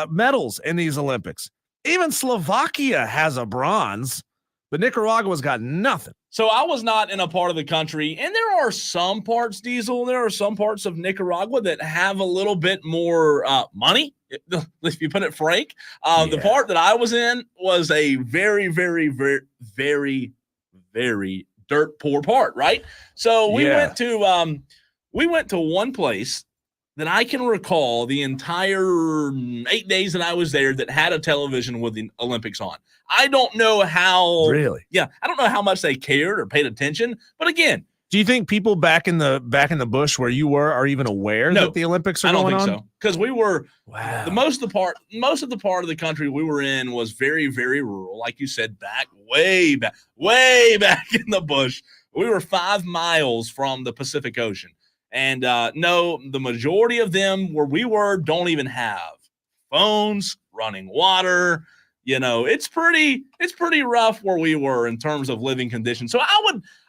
medals in these Olympics. Even Slovakia has a bronze, but Nicaragua's got nothing. So I was not in a part of the country, and there are some parts, Diesel, there are some parts of Nicaragua that have a little bit more money, if you put it frank. The part that I was in was a very, very, very, very, very dirt poor part, right? So we went to one place that I can recall the entire 8 days that I was there that had a television with the Olympics on. I don't know how. Really? Yeah, I don't know how much they cared or paid attention. But again, do you think people back in the bush where you were are even aware that the Olympics are going on? I don't think so, because we were most of the part of the country we were in was very, very rural, like you said, way back in the bush. We were 5 miles from the Pacific Ocean, and no, the majority of them where we were don't even have phones, running water. It's pretty rough where we were in terms of living conditions. So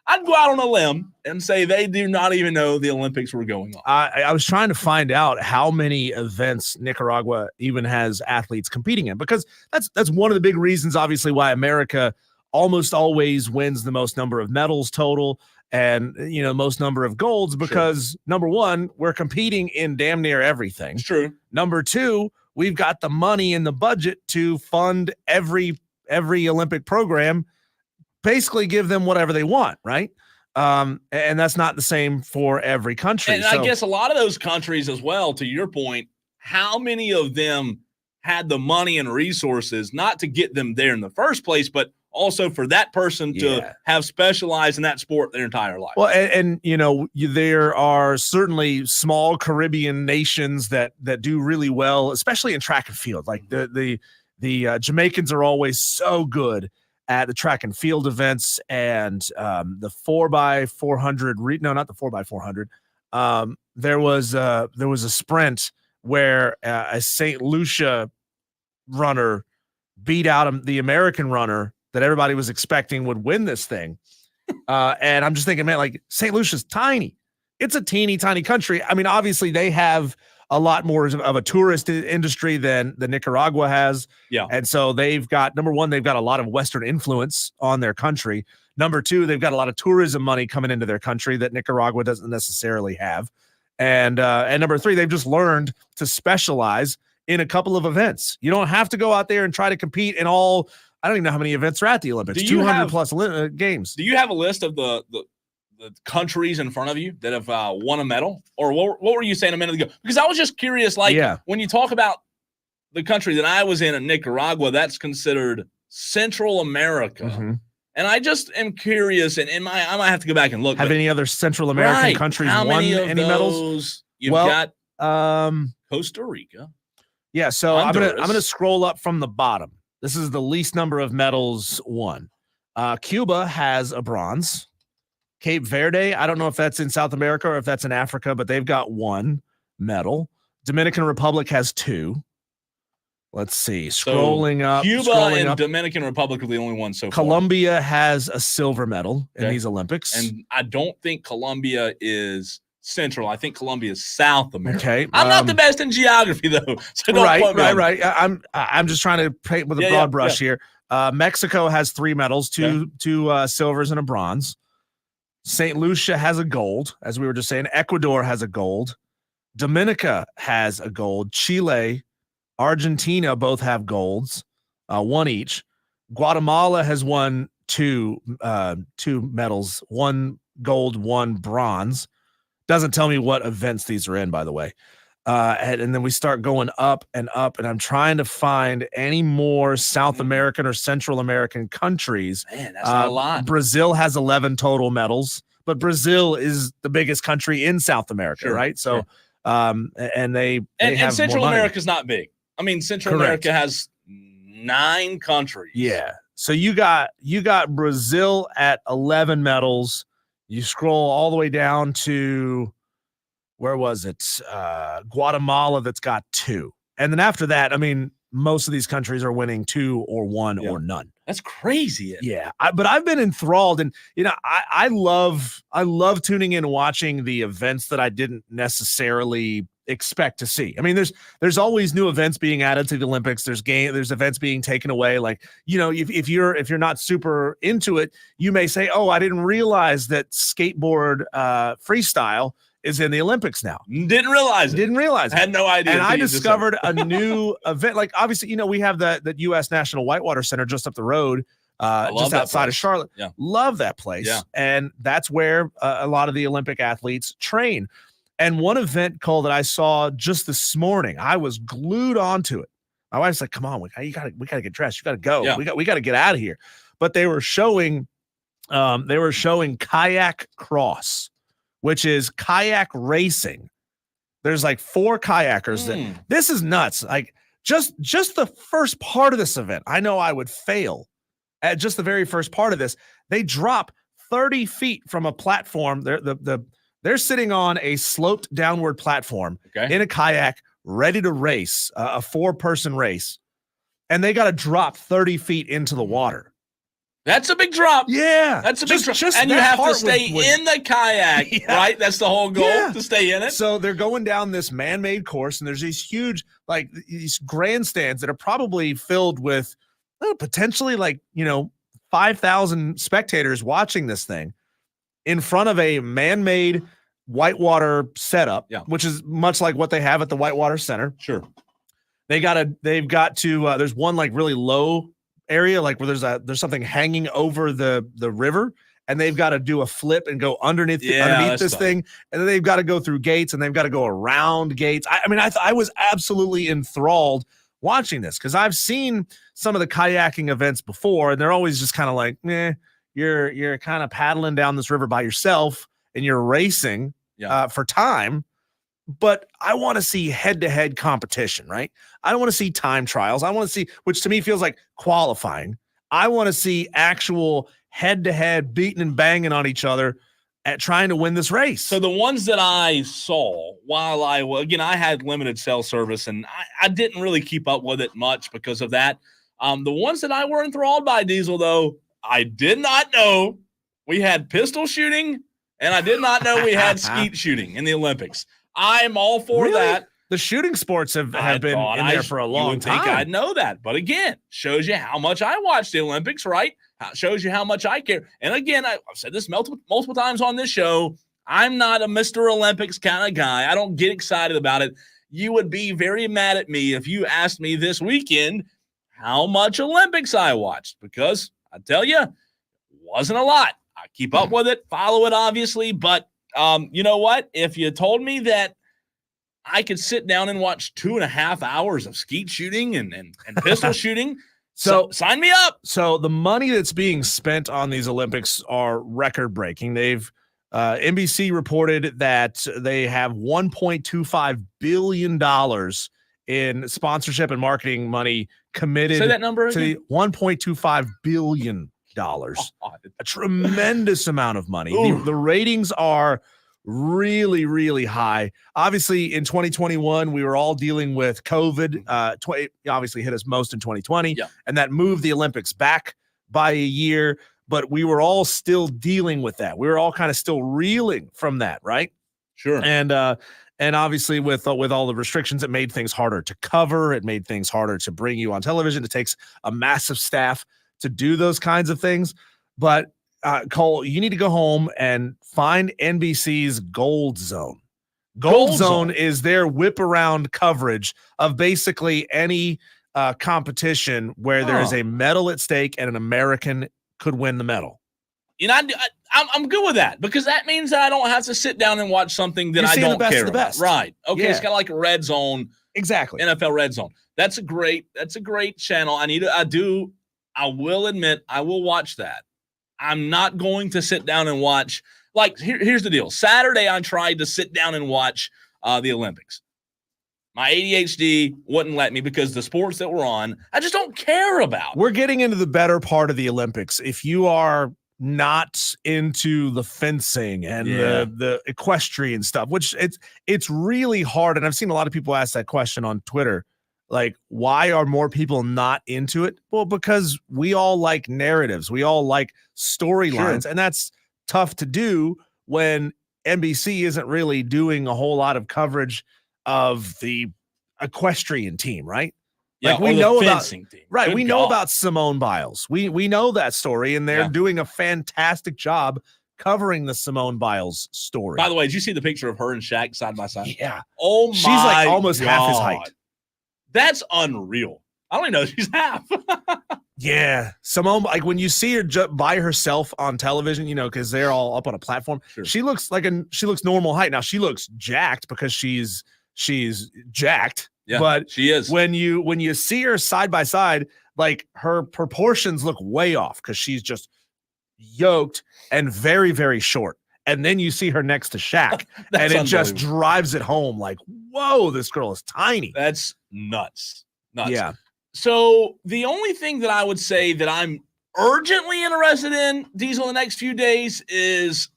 I'd go out on a limb and say they do not even know the Olympics were going on. I was trying to find out how many events Nicaragua even has athletes competing in, because that's one of the big reasons, obviously, why America almost always wins the most number of medals total and, most number of golds, because number one, we're competing in damn near everything. It's true. Number two, we've got the money in the budget to fund every Olympic program, basically give them whatever they want, right? And that's not the same for every country. And I guess a lot of those countries as well, to your point, how many of them had the money and resources not to get them there in the first place, but also for that person to have specialized in that sport their entire life. Well, and there are certainly small Caribbean nations that do really well, especially in track and field. Like the Jamaicans are always so good at the track and field events, and the 4x400. No, not the 4x400. There was a sprint where a St. Lucia runner beat out the American runner that everybody was expecting would win this thing. And I'm just thinking, man, like St. Lucia's tiny. It's a teeny tiny country. I mean, obviously they have a lot more of a tourist industry than the Nicaragua has. Yeah. And so they've got, number one, they've got a lot of Western influence on their country. Number two, they've got a lot of tourism money coming into their country that Nicaragua doesn't necessarily have. And number three, they've just learned to specialize in a couple of events. You don't have to go out there and try to compete in all. I don't even know how many events are at the Olympics. 200 plus games. Do you have a list of the countries in front of you that have won a medal? Or what were you saying a minute ago? Because I was just curious, when you talk about the country that I was in Nicaragua, that's considered Central America. Mm-hmm. And I just am curious, and I might have to go back and look. Have any other Central American countries won any medals? You've got Costa Rica. Yeah, so Honduras. I'm gonna scroll up from the bottom. This is the least number of medals won. Cuba has a bronze. Cape Verde, I don't know if that's in South America or if that's in Africa, but they've got 1 medal. Dominican Republic has 2. Let's see. Scrolling up. Cuba and Dominican Republic are the only ones so far. Colombia has a silver medal in these Olympics. And I don't think Colombia is Central. I think Colombia is South America. Okay, I'm not the best in geography though, so don't quote me on that. Right. I'm just trying to paint with a broad brush here. Mexico has 3 medals, two silvers and a bronze. St. Lucia has a gold, as we were just saying. Ecuador has a gold. Dominica has a gold. Chile, Argentina both have golds, 1 each. Guatemala has won 2 medals, 1 gold, 1 bronze. Doesn't tell me what events these are in, by the way. And then we start going up and up, and I'm trying to find any more South American or Central American countries. Man, that's not a lot. Brazil has 11 total medals, but Brazil is the biggest country in South America, right? So, and Central America is not big. I mean, Central America has 9 countries. Yeah. So you got Brazil at 11 medals. You scroll all the way down to, where was it? Guatemala, that's got 2. And then after that, I mean, most of these countries are winning 2 or 1 or none. That's crazy. Yeah. But I've been enthralled, and I love tuning in and watching the events that I didn't necessarily expect to see. I mean, there's always new events being added to the Olympics. There's events being taken away. Like, if you're not super into it, you may say, "Oh, I didn't realize that skateboard freestyle is in the Olympics now." Didn't realize it. Had no idea. And I discovered a new event. Like, obviously, we have the U.S. National Whitewater Center just up the road, just outside of Charlotte. Yeah. Love that place. Yeah. And that's where a lot of the Olympic athletes train. And one event, Cole, that I saw just this morning, I was glued onto it. My wife's like, "Come on, we gotta get dressed. You gotta go. Yeah. We gotta get out of here." But they were showing kayak cross, which is kayak racing. There's like 4 kayakers. This is nuts. Like, just the first part of this event, I know I would fail at just the very first part of this. They drop 30 feet from a platform. They're sitting on a sloped downward platform in a kayak, ready to race, a 4-person race, and they got to drop 30 feet into the water. That's a big drop. Yeah. That's a big drop. And you have to stay in the kayak, right? That's the whole goal, to stay in it. So they're going down this man-made course, and there's these huge, like, these grandstands that are probably filled with potentially 5,000 spectators watching this thing in front of a man-made whitewater setup, which is much like what they have at the Whitewater Center. Sure. They've got to there's one like really low area, like where there's something hanging over the river, and they've got to do a flip and go underneath this thing, and then they've got to go through gates, and they've got to go around gates. I was absolutely enthralled watching this, because I've seen some of the kayaking events before, and they're always just kind of like, you're kind of paddling down this river by yourself and you're racing for time. But I want to see head-to-head competition, right? I don't want to see time trials. I want to see, which to me feels like qualifying. I want to see actual head-to-head beating and banging on each other at trying to win this race. So the ones that I saw while I had limited cell service, and I didn't really keep up with it much because of that. The ones that I were enthralled by, Diesel, though, I did not know we had pistol shooting, and I did not know we had skeet shooting in the Olympics. I'm all for that. The shooting sports have been in there for a long time. You would think I'd know that. But again, shows you how much I watch the Olympics, right? Shows you how much I care. And again, I've said this multiple times on this show. I'm not a Mr. Olympics kind of guy. I don't get excited about it. You would be very mad at me if you asked me this weekend how much Olympics I watched, because I tell you, it wasn't a lot. I keep up with it, follow it, obviously. But you know what? If you told me that I could sit down and watch 2.5 hours of skeet shooting and pistol shooting, so sign me up. So the money that's being spent on these Olympics are record-breaking. They've NBC reported that they have $1.25 billion in sponsorship and marketing money committed. Say that number again. To $1.25 billion. A tremendous amount of money. The ratings are really, really high. Obviously, in 2021, we were all dealing with COVID. It obviously hit us most in 2020, and that moved the Olympics back by a year. But we were all still dealing with that. We were all kind of still reeling from that, right? Sure. And obviously with all the restrictions, it made things harder to cover. It made things harder to bring you on television. It takes a massive staff to do those kinds of things. But Cole, you need to go home and find NBC's Gold Zone. Gold Zone is their whip around coverage of basically any competition where there is a medal at stake and an American could win the medal. You know, I'm good with that because that means that I don't have to sit down and watch something that I don't care about. Right. Okay. Yeah. It's kind of like a Red Zone. Exactly. NFL Red Zone. That's a great channel. I will admit I will watch that. I'm not going to sit down and watch. Like, here's the deal. Saturday, I tried to sit down and watch the Olympics. My ADHD wouldn't let me because the sports that we're on, I just don't care about. We're getting into the better part of the Olympics. If you are not into the fencing and the equestrian stuff, which it's really hard. And I've seen a lot of people ask that question on Twitter. Like, why are more people not into it? Well, because we all like narratives. We all like storylines. Sure. And that's tough to do when NBC isn't really doing a whole lot of coverage of the equestrian team, right? Yeah, like we know about team. Right. Good we God. Know about Simone Biles. We know that story, and they're doing a fantastic job covering the Simone Biles story. By the way, did you see the picture of her and Shaq side by side? Yeah. Oh my! She's like almost half his height. That's unreal. I don't even know she's half. Yeah. Simone, like when you see her by herself on television, you know, because they're all up on a platform, she looks normal height. Now she looks jacked because she's jacked. Yeah, but she is. When you see her side by side, like her proportions look way off because she's just yoked and very, very short. And then you see her next to Shaq, and it just drives it home. Like, whoa, this girl is tiny. That's nuts. Yeah. So the only thing that I would say that I'm urgently interested in, Diesel, in the next few days is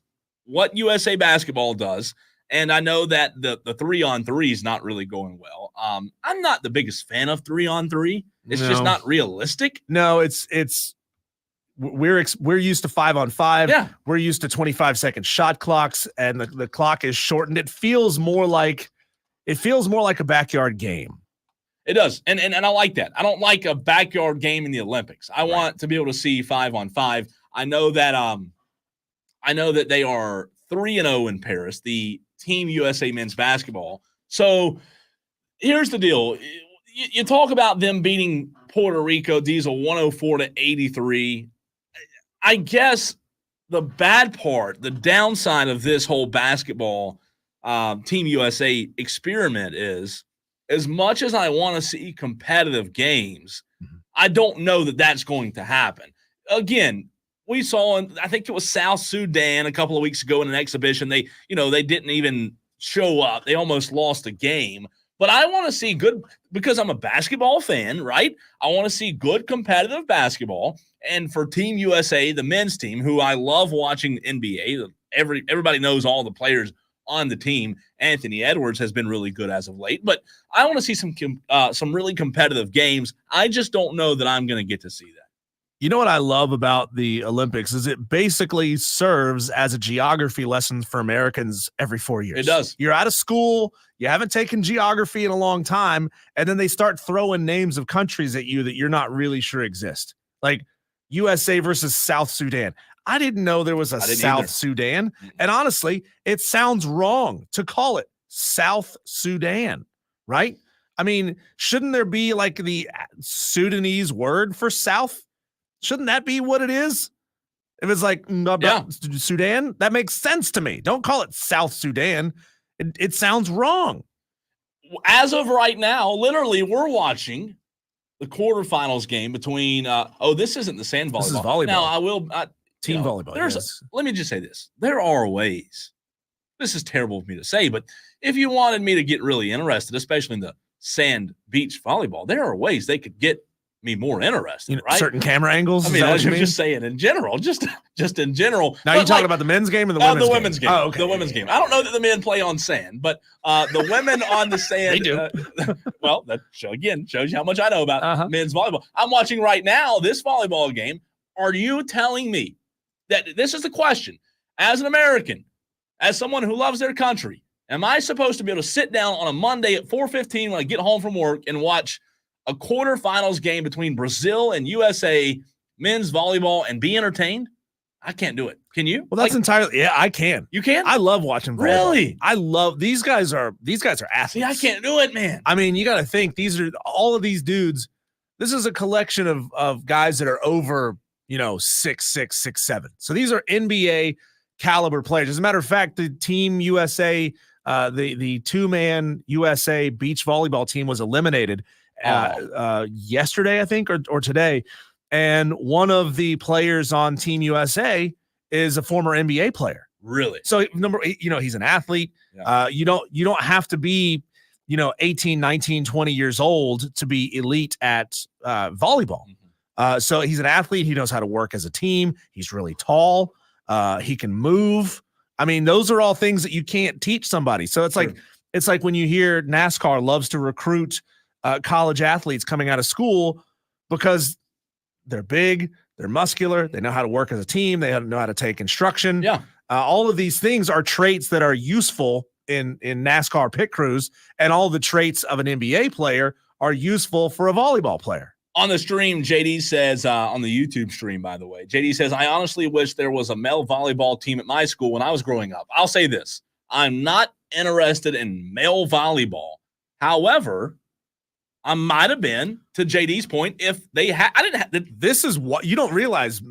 what USA basketball does. And I know that the 3-on-3 is not really going well. I'm not the biggest fan of 3-on-3. It's just not realistic. No, we're used to 5-on-5. Yeah. We're used to 25-second shot clocks, and the clock is shortened. It feels more like a backyard game. It does. And I like that. I don't like a backyard game in the Olympics. I want to be able to see 5-on-5. I know that they are 3-0 in Paris, the Team USA men's basketball. So here's the deal. You talk about them beating Puerto Rico, Diesel 104-83. I guess the bad part, the downside of this whole basketball Team USA experiment is, as much as I want to see competitive games, I don't know that that's going to happen. Again, we saw, I think it was South Sudan a couple of weeks ago in an exhibition. They didn't even show up. They almost lost a game. But I want to see good, because I'm a basketball fan, right? I want to see good competitive basketball. And for Team USA, the men's team, who I love watching NBA, everybody knows all the players on the team. Anthony Edwards has been really good as of late. But I want to see some really competitive games. I just don't know that I'm going to get to see that. You know what I love about the Olympics is it basically serves as a geography lesson for Americans every 4 years. It does. You're out of school, you haven't taken geography in a long time, and then they start throwing names of countries at you that you're not really sure exist. Like USA versus South Sudan. I didn't know there was a South Sudan. And honestly, it sounds wrong to call it South Sudan, right? I mean, shouldn't there be like the Sudanese word for South? Shouldn't that be what it is? If it's like Sudan, that makes sense to me. Don't call it South Sudan. It sounds wrong. As of right now, literally, we're watching the quarterfinals game between this isn't the sand volleyball. This is volleyball. Now, I will team volleyball. Let me just say this. There are ways. This is terrible of me to say, but if you wanted me to get really interested, especially in the sand beach volleyball, there are ways they could get me more interested, right? Certain camera angles. I mean, I'm just saying in general, just in general. Now you're talking about the men's game or the women's game? Oh, okay. The women's game. I don't know that the men play on sand, but the women on the sand. They do. Well, that shows you how much I know about men's volleyball. I'm watching right now this volleyball game. Are you telling me that this is the question? As an American, as someone who loves their country, Am I supposed to be able to sit down on a Monday at 4:15 when I get home from work and watch a quarterfinals game between Brazil and USA men's volleyball and be entertained? I can't do it. Can you? Well, that's entirely. Yeah, I can. You can? I love watching volleyball. Really? I love these guys are athletes. See, I can't do it, man. I mean, you got to think all of these dudes. This is a collection of guys that are over 6'6", 6'7". So these are NBA caliber players. As a matter of fact, the Team USA, the 2-man USA beach volleyball team was eliminated yesterday, I think, or today. And one of the players on Team USA is a former NBA player. Really? So he's an athlete. Yeah. You don't have to be 18, 19, 20 years old to be elite at volleyball. Mm-hmm. So he's an athlete. He knows how to work as a team. He's really tall. He can move. I mean, those are all things that you can't teach somebody. So it's like when you hear NASCAR loves to recruit college athletes coming out of school because they're big, they're muscular, they know how to work as a team, they know how to take instruction. Yeah. All of these things are traits that are useful in NASCAR pit crews, and all the traits of an NBA player are useful for a volleyball player. On the stream, JD says, on the YouTube stream, by the way, JD says, I honestly wish there was a male volleyball team at my school when I was growing up. I'll say this. I'm not interested in male volleyball. However, I might have been, to JD's point, if they had. I didn't have. This is what you don't realize.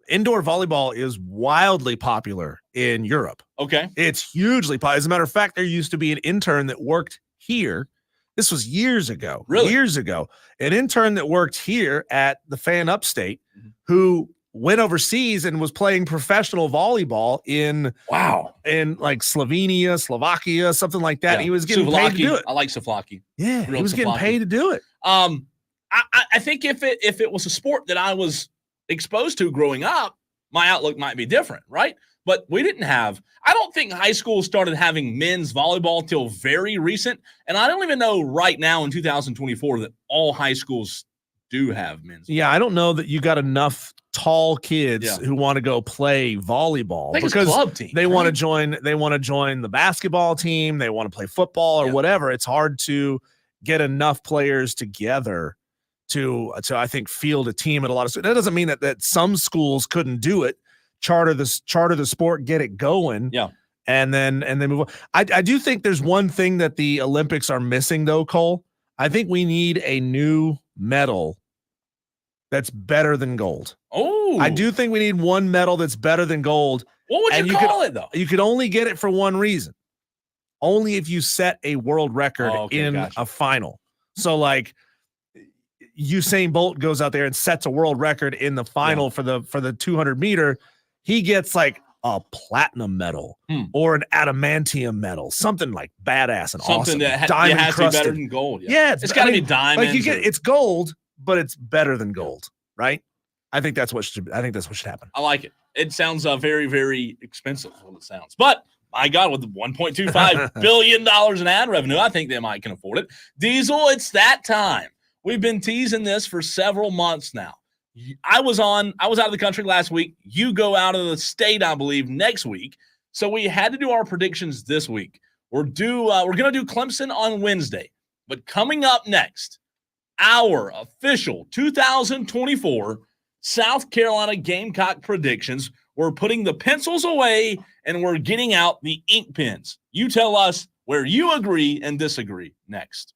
Indoor volleyball is wildly popular in Europe. Okay, it's hugely popular. As a matter of fact, there used to be an intern that worked here. This was years ago. Really, years ago, an intern that worked here at the Fan Upstate, who went overseas and was playing professional volleyball in like Slovenia, Slovakia, something like that. Yeah. He was getting paid to do it. I like Savlaki. Yeah, he was getting paid to do it. I think if it was a sport that I was exposed to growing up, my outlook might be different, right? But we didn't have. I don't think high school started having men's volleyball till very recent, and I don't even know right now in 2024 that all high schools do have men's. Yeah, I don't know that you got enough tall kids who want to go play volleyball because club team, they want to join. They want to join the basketball team. They want to play football or whatever. It's hard to get enough players together to I think field a team at a lot of. That doesn't mean that some schools couldn't do it. Charter the sport, get it going. Yeah. And then move on. I do think there's one thing that the Olympics are missing though, Cole. I think we need a new medal that's better than gold. Oh, I do think we need one medal that's better than gold. What would you call it though? You could only get it for one reason. Only if you set a world record in a final. So like Usain Bolt goes out there and sets a world record in the final for the 200 meter. He gets like a platinum medal or an adamantium medal, something like badass and something awesome. That diamond has crusted. To be better than gold. Yeah, it's got to be diamond. Like it's gold, but it's better than gold, right? I think that's what should happen. I like it. It sounds very, very expensive. What it sounds, but my God, with $1.25 billion in ad revenue, I think they might can afford it. Diesel, it's that time. We've been teasing this for several months now. I was out of the country last week. You go out of the state, I believe, next week. So we had to do our predictions this week. We're going to do Clemson on Wednesday. But coming up next, our official 2024 South Carolina Gamecock predictions. We're putting the pencils away and we're getting out the ink pens. You tell us where you agree and disagree next.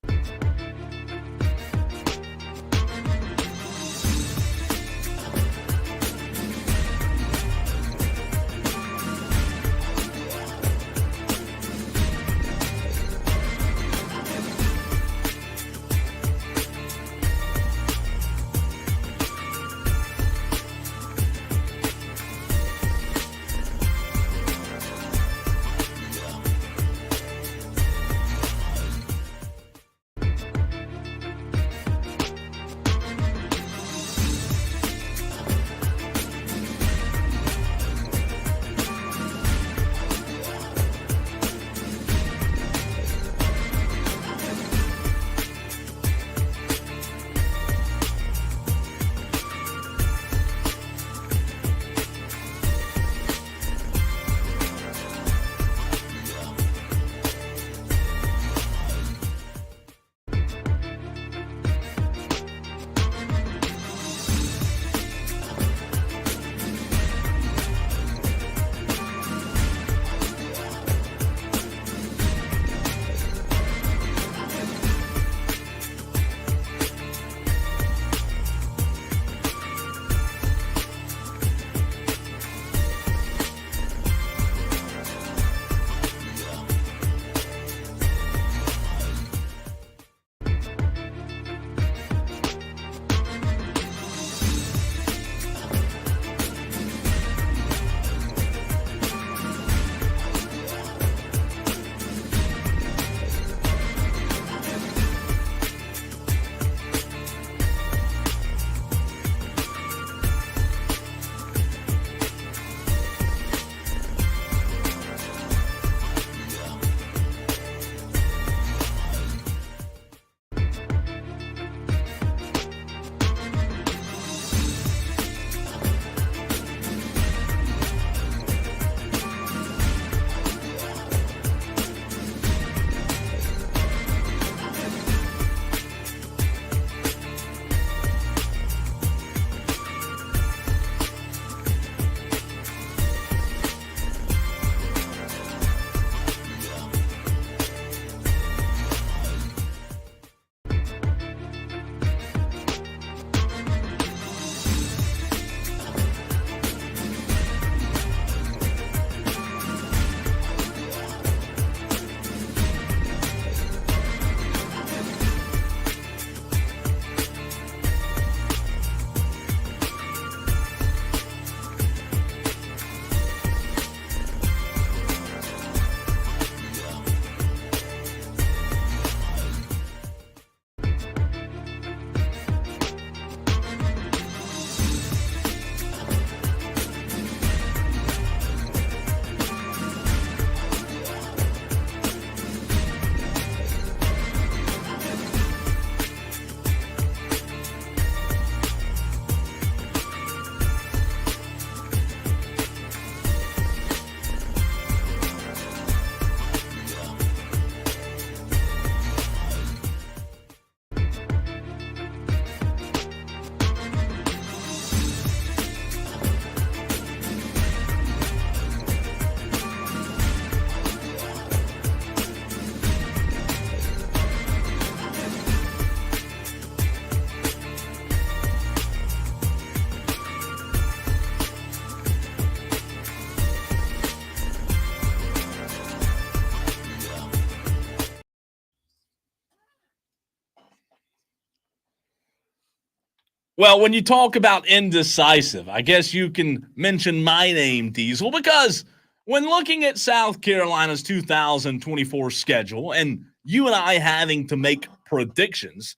Well, when you talk about indecisive, I guess you can mention my name, Diesel, because when looking at South Carolina's 2024 schedule and you and I having to make predictions,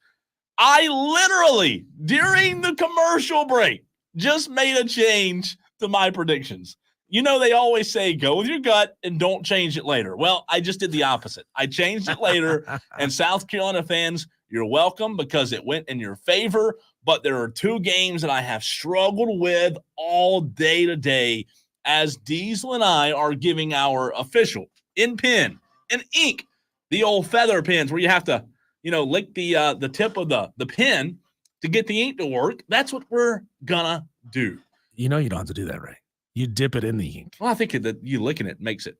I literally, during the commercial break, just made a change to my predictions. You know, they always say go with your gut and don't change it later. Well, I just did the opposite. I changed it later, and South Carolina fans, you're welcome because it went in your favor. But there are two games that I have struggled with all day today as Diesel and I are giving our official in pen and ink, the old feather pens where you have to, lick the tip of the pen to get the ink to work. That's what we're gonna do. You don't have to do that, right? You dip it in the ink. Well, I think that you licking it makes it.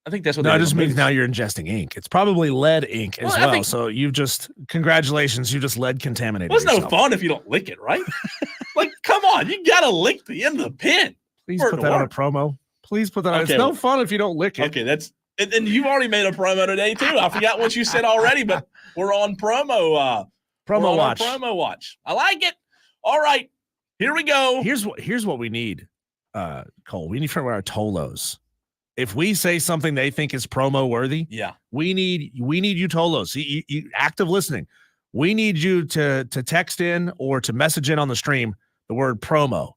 I think that's what. No, it just means now you're ingesting ink. It's probably lead ink as well. So congratulations, you just lead contaminated. Well, it's no fun if you don't lick it, right? Like, come on, you gotta lick the end of the pen. Please put that on a promo. Please put that on. Okay, it's no fun if you don't lick it. Okay, and you've already made a promo today too. I forgot what you said already, but we're on promo. Promo watch. Promo watch. I like it. All right, here we go. Here's what we need, Cole. We need from our Tolos. If we say something they think is promo worthy, we need you Tolos. You active listening. We need you to text in or to message in on the stream the word promo.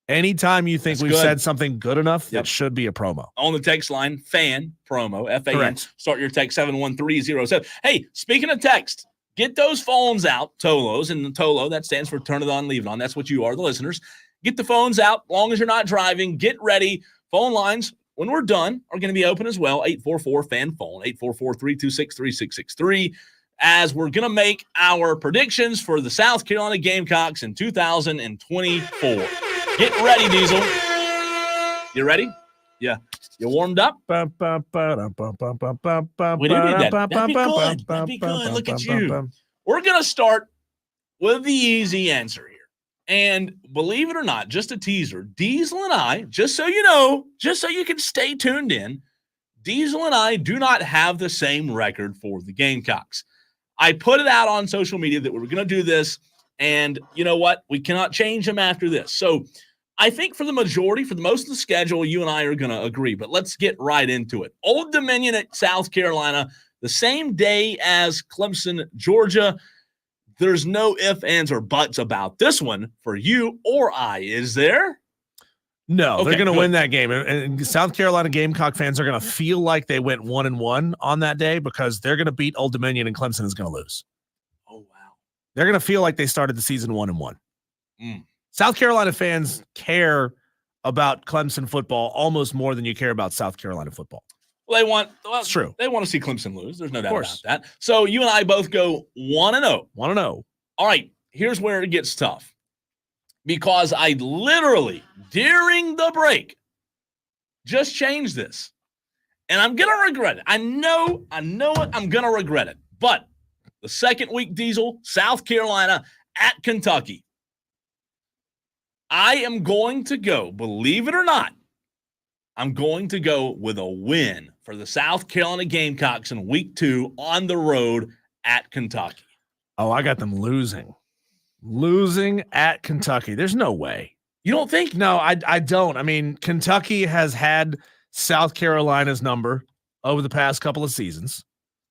Anytime you think we've said something good enough, that should be a promo. On the text line, fan promo, FAN. Correct. Start your text 71307. Hey, speaking of text, get those phones out, Tolos, and the Tolo, that stands for turn it on, leave it on. That's what you are, the listeners. Get the phones out, long as you're not driving. Get ready. Phone lines, when we're done, are going to be open as well. 844-FAN-PHONE, 844-326-3663, as we're going to make our predictions for the South Carolina Gamecocks in 2024. Get ready, Diesel. You ready? Yeah. You warmed up? We do need that. That'd be good. That'd be good. Look at you. We're going to start with the easy answer here. And believe it or not, just a teaser, Diesel and I, just so you know, just so you can stay tuned in, Diesel and I do not have the same record for the Gamecocks. I put it out on social media that we were going to do this, and you know what? We cannot change them after this. So I think for the majority, for the most of the schedule, you and I are going to agree, but let's get right into it. Old Dominion at South Carolina, the same day as Clemson, Georgia. There's no ifs, ands, or buts about this one for you or I, is there? No, okay, they're going to win that game. And South Carolina Gamecock fans are going to feel like they went 1-1 on that day because they're going to beat Old Dominion and Clemson is going to lose. Oh, wow. They're going to feel like they started the season 1-1. South Carolina fans care about Clemson football almost more than you care about South Carolina football. Well, it's true. They want to see Clemson lose. There's no doubt about that. So you and I both go 1-0. 1-0. All right, here's where it gets tough. Because I literally, during the break, just changed this. And I'm going to regret it. I know it. I'm going to regret it. But the second week, Diesel, South Carolina at Kentucky. I am going to go, believe it or not, I'm going to go with a win for the South Carolina Gamecocks in week 2 on the road at Kentucky. Oh, I got them losing. Losing at Kentucky. There's no way. You don't think? No, I don't. I mean, Kentucky has had South Carolina's number over the past couple of seasons.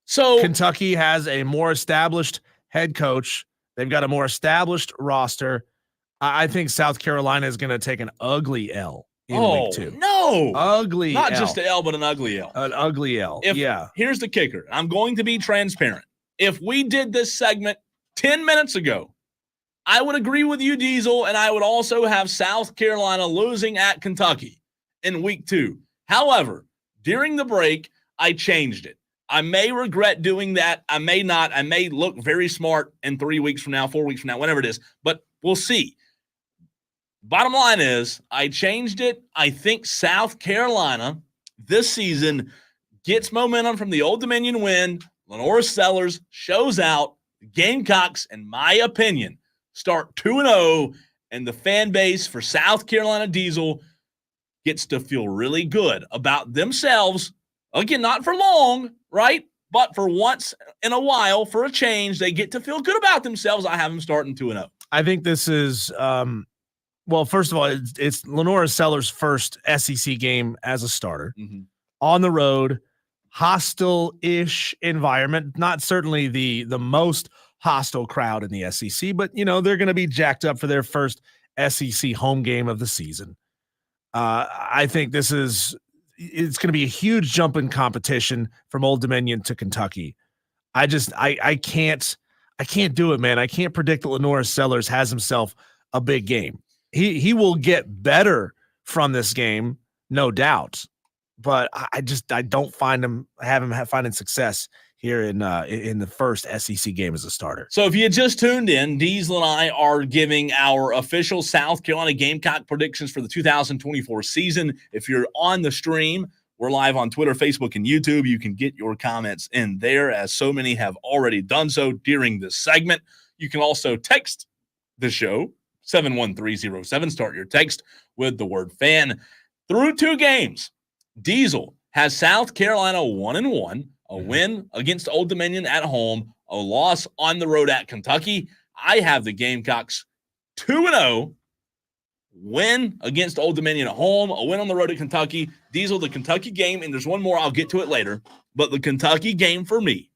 So Kentucky has a more established head coach. They've got a more established roster. I think South Carolina is going to take an ugly L in week 2. No. Ugly Not L. Just an L, but an ugly L. An ugly L. Here's the kicker. I'm going to be transparent. If we did this segment 10 minutes ago, I would agree with you, Diesel, and I would also have South Carolina losing at Kentucky in week 2. However, during the break, I changed it. I may regret doing that. I may not. I may look very smart in 3 weeks from now, 4 weeks from now, whenever it is, but we'll see. Bottom line is, I changed it. I think South Carolina this season gets momentum from the Old Dominion win. Lenora Sellers shows out. The Gamecocks, in my opinion, start 2-0, and the fan base for South Carolina Diesel gets to feel really good about themselves. Again, not for long, right? But for once in a while, for a change, they get to feel good about themselves. I have them starting 2-0. I think this is well, first of all, it's Lenora Sellers' first SEC game as a starter on the road, hostile-ish environment. Not certainly the most hostile crowd in the SEC, but they're going to be jacked up for their first SEC home game of the season. I think it's going to be a huge jump in competition from Old Dominion to Kentucky. I can't do it, man. I can't predict that Lenora Sellers has himself a big game. He will get better from this game, no doubt. But I don't find him finding success here in the first SEC game as a starter. So if you just tuned in, Diesel and I are giving our official South Carolina Gamecock predictions for the 2024 season. If you're on the stream, we're live on Twitter, Facebook, and YouTube. You can get your comments in there, as so many have already done so during this segment. You can also text the show, 71307. Start your text with the word fan. Through 2 games, Diesel has South Carolina 1-1, a win against Old Dominion at home, a loss on the road at Kentucky. I have the Gamecocks 2-0, win against Old Dominion at home, a win on the road at Kentucky. Diesel, the Kentucky game, and there's one more, I'll get to it later, but the Kentucky game for me,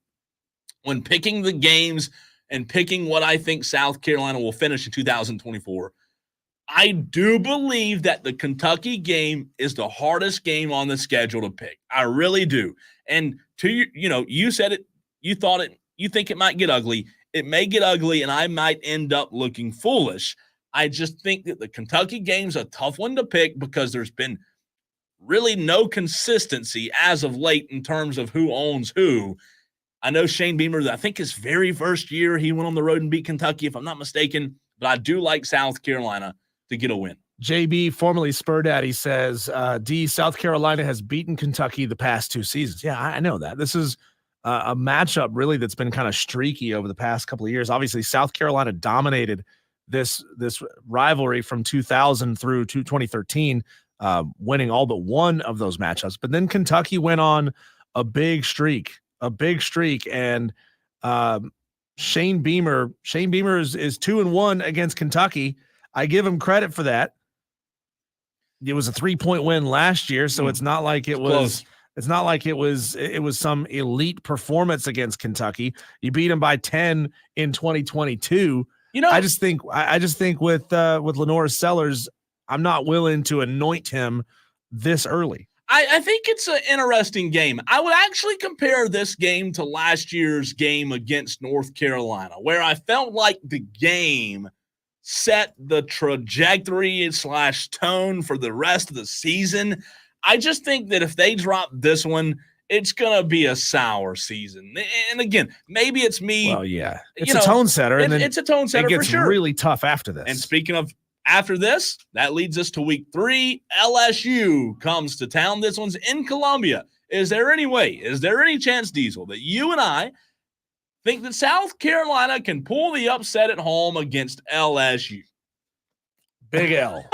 when picking the games and picking what I think South Carolina will finish in 2024, I do believe that the Kentucky game is the hardest game on the schedule to pick. I really do. And you said it, you think it might get ugly. It may get ugly, and I might end up looking foolish. I just think that the Kentucky game's a tough one to pick because there's been really no consistency as of late in terms of who owns who. I know Shane Beamer, I think his very first year, he went on the road and beat Kentucky, if I'm not mistaken. But I do like South Carolina to get a win. JB, formerly Spur Daddy, says, South Carolina has beaten Kentucky the past 2 seasons. Yeah, I know that. This is a matchup really that's been kind of streaky over the past couple of years. Obviously, South Carolina dominated this rivalry from 2000 through to 2013, winning all but one of those matchups. But then Kentucky went on a big streak, and Shane Beamer is 2-1 against Kentucky. I give him credit for that. It was a 3-point win last year, so it's not like it was close. It's not like it was some elite performance against Kentucky. You beat them by 10 in 2022. I just think with Lenora Sellers, I'm not willing to anoint him this early. I think it's an interesting game. I would actually compare this game to last year's game against North Carolina, where I felt like the game set the trajectory / tone for the rest of the season. I just think that if they drop this one, it's going to be a sour season. And again, maybe it's me. Well, yeah. It's a tone setter. And then it's a tone setter for sure. It gets really tough after this. And speaking of after this, that leads us to week 3. LSU comes to town. This one's in Columbia. Is there any chance, Diesel, that you and I think that South Carolina can pull the upset at home against LSU? Big L.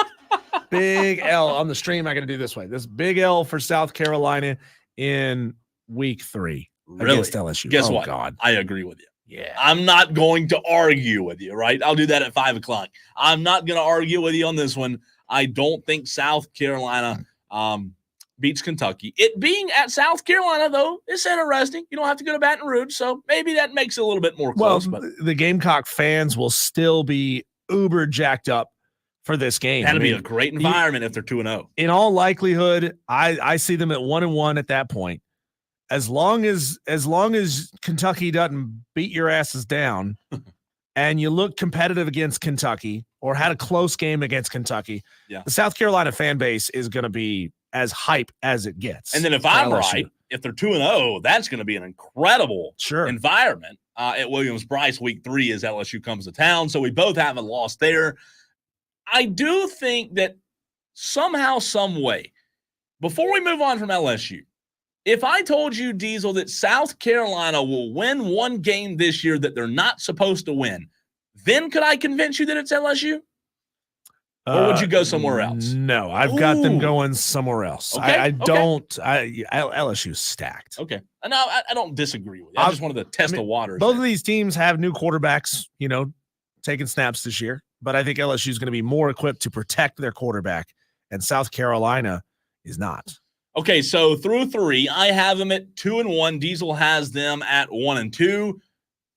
Big L on the stream. I got to do this way. This big L for South Carolina in week 3 against LSU. Guess what? God. I agree with you. Yeah. I'm not going to argue with you, right? I'll do that at 5 o'clock. I'm not going to argue with you on this one. I don't think South Carolina beats Kentucky. It being at South Carolina, though, is interesting. You don't have to go to Baton Rouge, so maybe that makes it a little bit more close. Well, the Gamecock fans will still be uber jacked up for this game. That'll be a great environment if they're 2-0. In all likelihood, I see them at 1-1 at that point. As long as Kentucky doesn't beat your asses down and you look competitive against Kentucky or had a close game against Kentucky, the South Carolina fan base is going to be as hype as it gets. And then if I'm right, if they're 2-0, that's going to be an incredible environment at Williams-Brice week 3 as LSU comes to town. So we both haven't lost there. I do think that somehow, some way, before we move on from LSU, if I told you, Diesel, that South Carolina will win one game this year that they're not supposed to win, then could I convince you that it's LSU? Or would you go somewhere else? No, I've got them going somewhere else. Okay, LSU's stacked. Okay. No, I don't disagree with you. I just wanted to test the waters. Both of these teams have new quarterbacks, taking snaps this year, but I think LSU is going to be more equipped to protect their quarterback, and South Carolina is not. Okay, so through 3, I have them at 2-1. Diesel has them at 1-2.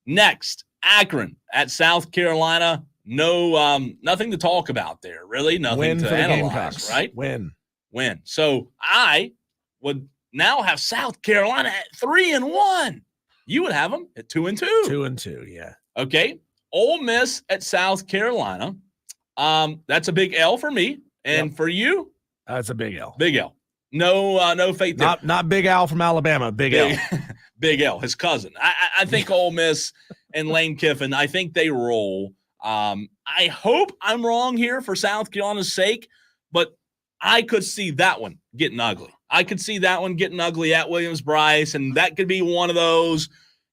Next, Akron at South Carolina. No, nothing to talk about there, really. Nothing Win to for the analyze, Gamecocks. right? Win. So I would now have South Carolina at 3-1. You would have them at 2-2. 2-2, yeah. Okay. Ole Miss at South Carolina. That's a big L for me, and for you, That's a big L. big L. No faith there. Not Big Al from Alabama. Big L. Big L, his cousin. I think Ole Miss and Lane Kiffin, I think they roll. I hope I'm wrong here for South Carolina's sake, but I could see that one getting ugly. I could see that one getting ugly at Williams-Brice, and that could be one of those,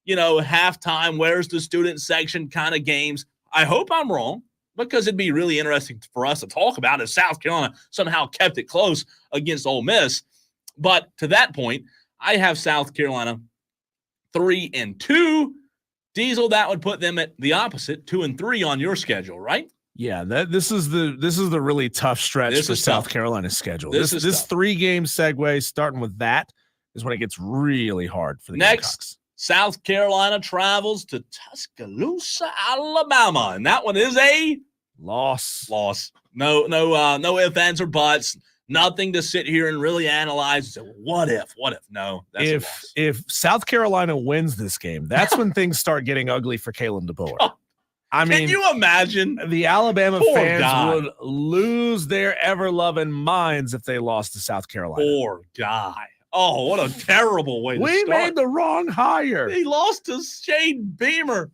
halftime, where's the student section kind of games. I hope I'm wrong, because it'd be really interesting for us to talk about if South Carolina somehow kept it close against Ole Miss. But to that point, I have South Carolina 3-2. Diesel, that would put them at the opposite, 2-3 on your schedule, right? Yeah, this is the really tough stretch for South Carolina's schedule. This 3-game segue, starting with that, is when it gets really hard for the Gamecocks. South Carolina travels to Tuscaloosa, Alabama, and that one is a loss. No ifs, ands, or buts. Nothing to sit here and really analyze. So what if? No, that's a loss. If South Carolina wins this game, that's when things start getting ugly for Kalen DeBoer. Can you imagine? The Alabama fans would lose their ever-loving minds if they lost to South Carolina. Poor guy. Oh, what a terrible way to start. We made the wrong hire. He lost to Shane Beamer.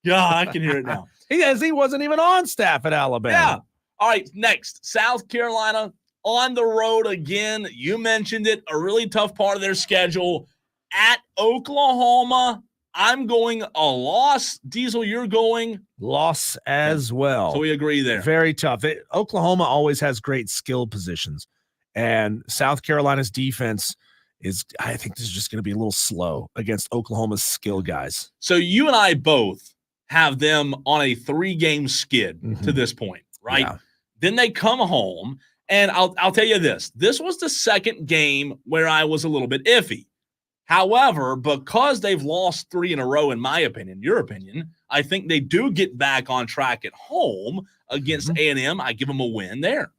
God, I can hear it now. He wasn't even on staff at Alabama. Yeah. All right, next, South Carolina on the road again. You mentioned it, a really tough part of their schedule. At Oklahoma, I'm going a loss. Diesel, you're going loss as well. So we agree there. Very tough. Oklahoma always has great skill positions, and South Carolina's defense I think this is just going to be a little slow against Oklahoma's skill guys. So you and I both have them on a 3-game skid to this point, right? Yeah. Then they come home, and I'll tell you this. This was the second game where I was a little bit iffy. However, because they've lost 3 in a row, in my opinion, your opinion, I think they do get back on track at home against A&M. I give them a win there.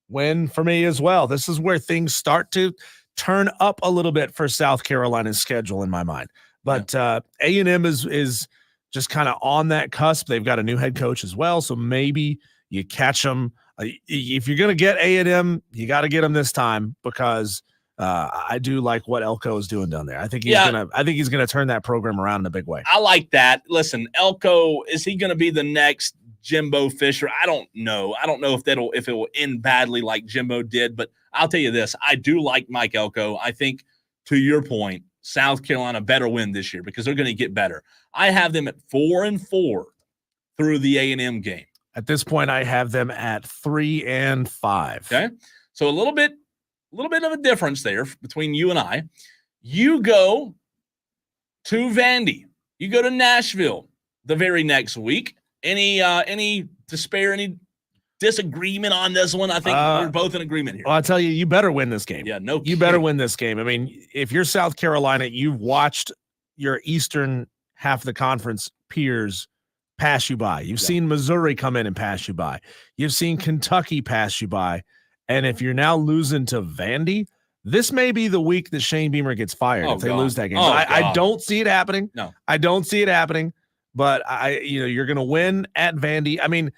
Win for me as well. This is where things start to turn up a little bit for South Carolina's schedule in my mind. But A&M is just kind of on that cusp. They've got a new head coach as well, so maybe you catch them. If you're going to get A&M, you got to get them this time, because I do like what Elko is doing down there. I think he's gonna turn that program around in a big way. I like that. Listen, Elko, is he going to be the next Jimbo Fisher? I don't know. I don't know if it will end badly like Jimbo did, but I'll tell you this. I do like Mike Elko. I think, to your point, South Carolina better win this year because they're going to get better. I have them at 4-4 through the A&M game. At this point, I have them at 3-5. Okay. So a little bit of a difference there between you and I. You go to Vandy. You go to Nashville the very next week. Any despair, any disagreement on this one? I think we're both in agreement here. Well, I'll tell you, you better win this game. Yeah, no kidding. You better win this game. I mean, if you're South Carolina, you've watched your eastern half of the conference peers pass you by. You've seen Missouri come in and pass you by. You've seen Kentucky pass you by. And if you're now losing to Vandy, this may be the week that Shane Beamer gets fired if they lose that game. I don't see it happening. No, I don't see it happening. But you're going to win at Vandy. I mean,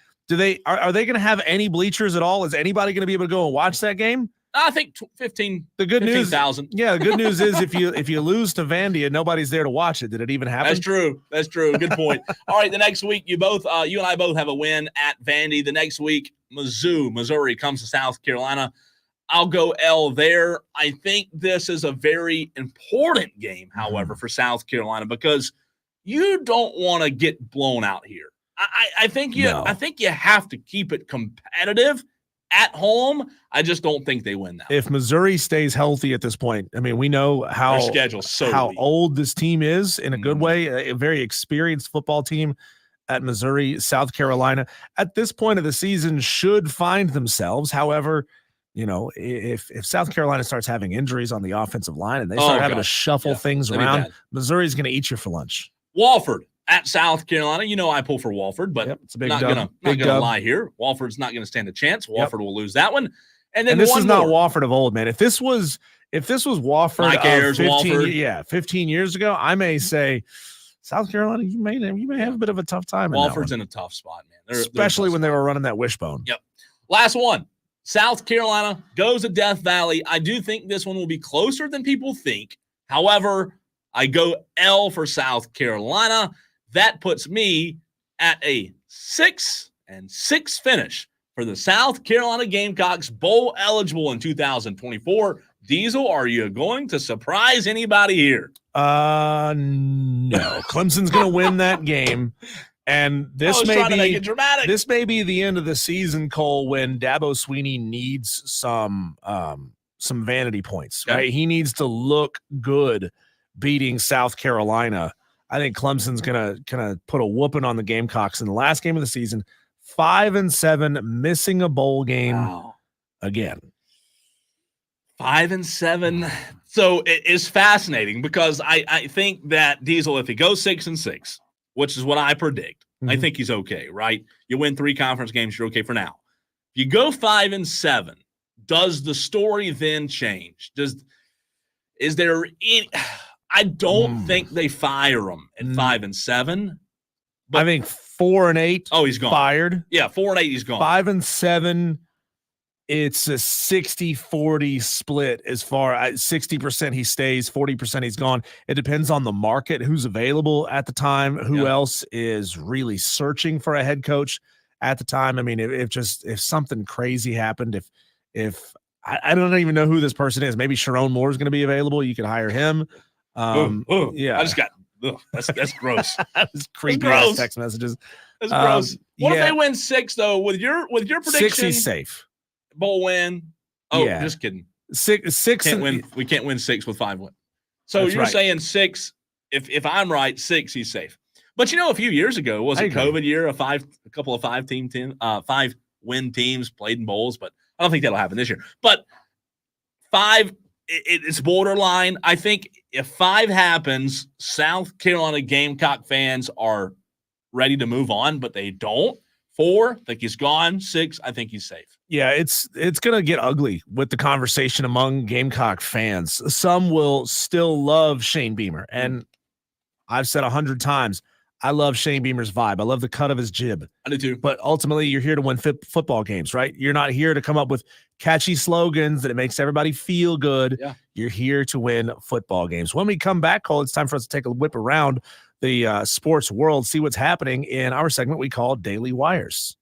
are they going to have any bleachers at all? Is anybody going to be able to go and watch that game? I think 15. The good 15,000. Yeah, the good news is if you lose to Vandy and nobody's there to watch it, did it even happen? That's true. Good point. All right, the next week you and I both have a win at Vandy. The next week, Missouri comes to South Carolina. I'll go L there. I think this is a very important game, however, for South Carolina, because you don't want to get blown out here. I think you have to keep it competitive at home. I just don't think they win that. If Missouri stays healthy at this point, I mean, we know how their schedule's so how weak. Old this team is in a good way, a very experienced football team. at Missouri. South Carolina at this point of the season should find themselves. However, if South Carolina starts having injuries on the offensive line and they start having to shuffle things around, Missouri's going to eat you for lunch. Wofford at South Carolina. I pull for Wofford, but it's a big not gonna lie here. Wofford's not gonna stand a chance. Wofford will lose that one. And then this is not Wofford of old, man. If this was Wofford Mike Ayers, 15 years ago, I may say South Carolina, you may have a bit of a tough time. Wofford's in a tough spot, man. Especially when they were running that wishbone. Yep. Last one. South Carolina goes to Death Valley. I do think this one will be closer than people think. However, I go L for South Carolina. That puts me at a 6-6 finish for the South Carolina Gamecocks, bowl eligible in 2024. Diesel, are you going to surprise anybody here? No. Clemson's going to win that game. And this may be the end of the season, Cole, when Dabo Swinney needs some vanity points, right? He needs to look good beating South Carolina. I think Clemson's gonna put a whooping on the Gamecocks in the last game of the season. 5-7, missing a bowl game again. 5-7. So it is fascinating because I think that Diesel, if he goes 6-6, which is what I predict, I think he's okay, right? You win 3 conference games, you're okay for now. If you go 5-7, does the story then change? Is there any? I don't think they fire him at 5-7. But I think 4-8. Oh, he's gone. Fired. Yeah, 4-8. He's gone. 5-7. It's a 60-40 split as far as 60% he stays, 40% he's gone. It depends on the market, who's available at the time, who else is really searching for a head coach at the time. I mean, if something crazy happened, if I don't even know who this person is, maybe Sharon Moore is going to be available. You could hire him. Yeah, I just got that's gross. That was creepy ass text messages. That's gross. What if they win 6 though? With your prediction, 6 he's safe. Bowl win. Oh, just kidding. 6 can't win. We can't win 6 with 5 wins. So you're saying 6? If I'm right, 6 he's safe. But a few years ago was a COVID year. A couple of 5-win teams played in bowls, but I don't think that'll happen this year. But 5. It's borderline. I think if 5 happens, South Carolina Gamecock fans are ready to move on, but they don't. 4, I think he's gone. 6, I think he's safe. Yeah, it's going to get ugly with the conversation among Gamecock fans. Some will still love Shane Beamer, and I've said 100 times, I love Shane Beamer's vibe. I love the cut of his jib. I do too. But ultimately, you're here to win football games, right? You're not here to come up with catchy slogans that it makes everybody feel good. Yeah. You're here to win football games. When we come back, Cole, it's time for us to take a whip around the sports world, see what's happening in our segment we call Daily Wires.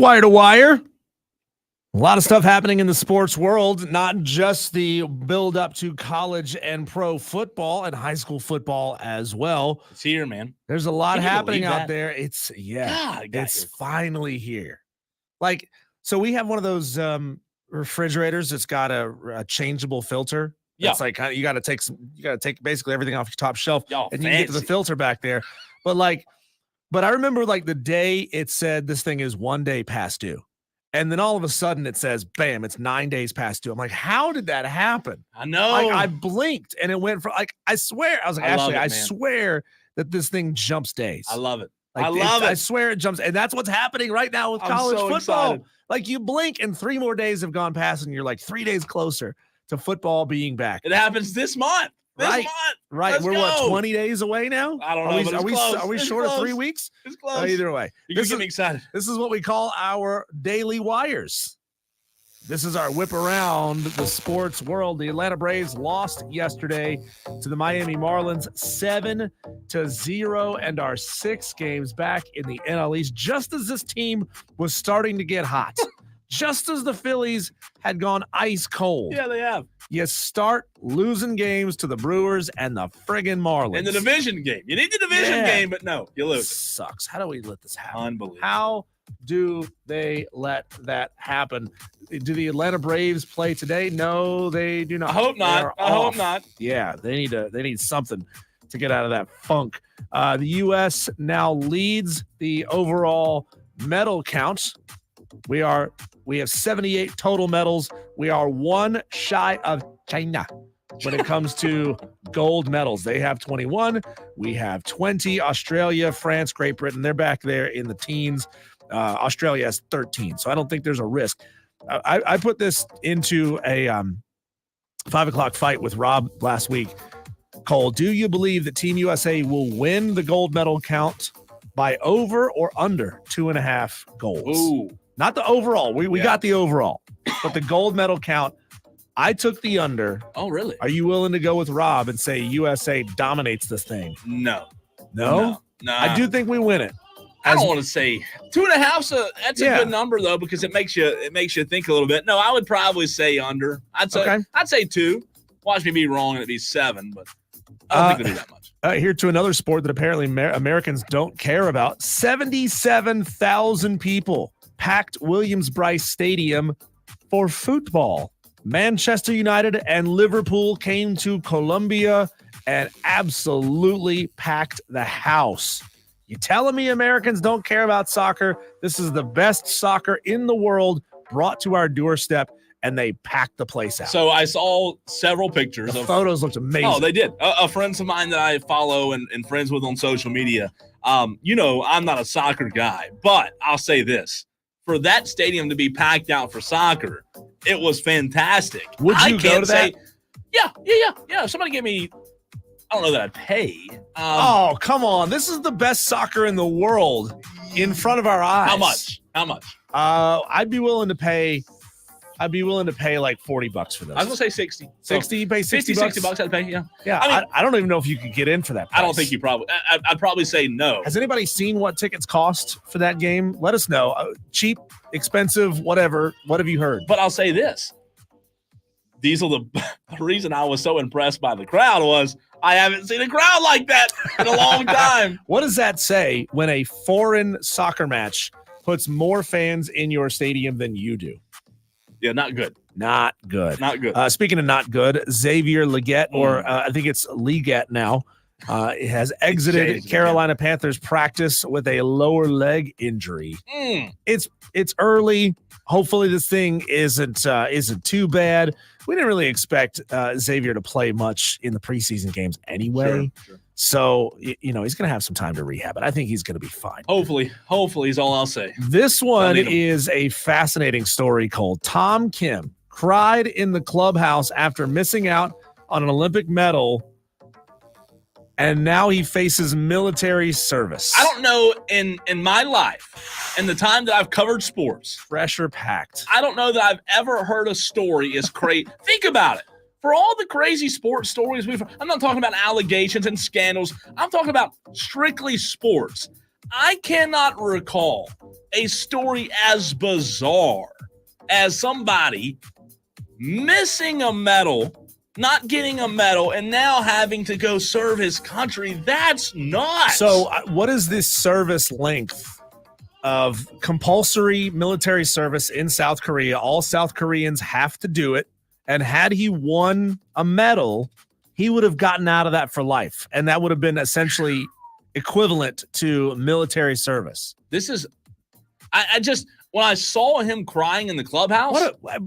Wire to Wire. A lot of stuff happening in the sports world, not just the build up to college and pro football and high school football as well. It's here, man. There's a lot Can you happening believe out that? there. It's God, it got it's here. finally here. Like, so we have one of those refrigerators that's got a changeable filter. Yeah. It's like you got to take basically everything off your top shelf, Y'all and you can get to the fancy. filter back there. But I remember like the day it said this thing is 1 day past due. And then all of a sudden it says, bam, it's 9 days past due. I'm like, how did that happen? I know. Like, I blinked and it went from I swear, I was like, I love Ashley, it, I man. swear that this thing jumps days. I love it. Like, I love I it. swear it jumps. And that's what's happening right now with I'm college so football. excited. Like, you blink and 3 more days have gone past and you're like 3 days closer to football being back. It happens this month. This Right. month. Right. Let's We're what, go. 20 days away now? I don't know, but it's close. Are we It's short of 3 close. weeks? It's close. Either way. You're going This to is, get me excited. this is what we call our daily wires. This is our whip around the sports world. The Atlanta Braves lost yesterday to the Miami Marlins 7-0 and are 6 games back in the NL East just as this team was starting to get hot. Just as the Phillies had gone ice cold. Yeah, they have. You start losing games to the Brewers and the friggin' Marlins. In the division game. You need the division Yeah. game, but no, you This lose. sucks. How do we let this happen? Unbelievable. How do they let that happen? Do the Atlanta Braves play today? No, they do not. I hope not. They're I hope off. not. Yeah, they need something to get out of that funk. The U.S. now leads the overall medal count. We have 78 total medals. We are 1 shy of China when it comes to gold medals. They have 21. We have 20. Australia, France, Great Britain, they're back there in the teens. Australia has 13. So I don't think there's a risk. I put this into a 5 o'clock fight with Rob last week. Cole, do you believe that Team USA will win the gold medal count by over or under 2.5 golds? Ooh. Not the overall. We Yeah. got the overall, but the gold medal count. I took the under. Oh, really? Are you willing to go with Rob and say USA dominates this thing? No. No? No. I do think we win it. I don't want to say 2.5. That's a Yeah. good number though, because it makes you think a little bit. No, I would probably say under. I'd say 2. Watch me be wrong and it'd be 7, but I don't think it'll do that much. Here to another sport that apparently Americans don't care about. 77,000 people packed Williams-Brice Stadium for football. Manchester United and Liverpool came to Colombia and absolutely packed the house. You telling me Americans don't care about soccer? This is the best soccer in the world brought to our doorstep, and they packed the place out. So I saw several pictures the of photos looked amazing. Oh, they did. A friends of mine that I follow and friends with on social media. I'm not a soccer guy, but I'll say this. For that stadium to be packed out for soccer, it was fantastic. Would you go to that? Yeah. If somebody gave me, I don't know that I'd pay. Oh, come on. This is the best soccer in the world in front of our eyes. How much? I'd be willing to pay like $40 for this. I was going to say 60. 60, you pay 60 60 bucks I'd pay, yeah. Yeah, I mean- I don't even know if you could get in for that price. I don't think you probably, I'd probably say no. Has anybody seen what tickets cost for that game? Let us know. Cheap, expensive, whatever. What have you heard? But I'll say this. Diesel, the reason I was so impressed by the crowd was I haven't seen a crowd like that in a long time. What does that say when a foreign soccer match puts more fans in your stadium than you do? Yeah, not good. Not good. Not good. Speaking of not good, Xavier Leggett, or I think it's Leggett now, has exited James Carolina Panthers practice with a lower leg injury. It's early. Hopefully this thing isn't too bad. We didn't really expect Xavier to play much in the preseason games anyway. Sure. So, he's going to have some time to rehab it. I think he's going to be fine. Hopefully is all I'll say. This one need him. is a fascinating story called Tom Kim cried in the clubhouse after missing out on an Olympic medal, and now he faces military service. I don't know in my life, in the time that I've covered sports, Pressure packed. I don't know that I've ever heard a story as crazy. Think about it. For all the crazy sports stories I'm not talking about allegations and scandals. I'm talking about strictly sports. I cannot recall a story as bizarre as somebody missing a medal, not getting a medal, and now having to go serve his country. That's nuts. So what is this service length of compulsory military service in South Korea? All South Koreans have to do it. And had he won a medal, he would have gotten out of that for life. And that would have been essentially equivalent to military service. This is, I just, when I saw him crying in the clubhouse.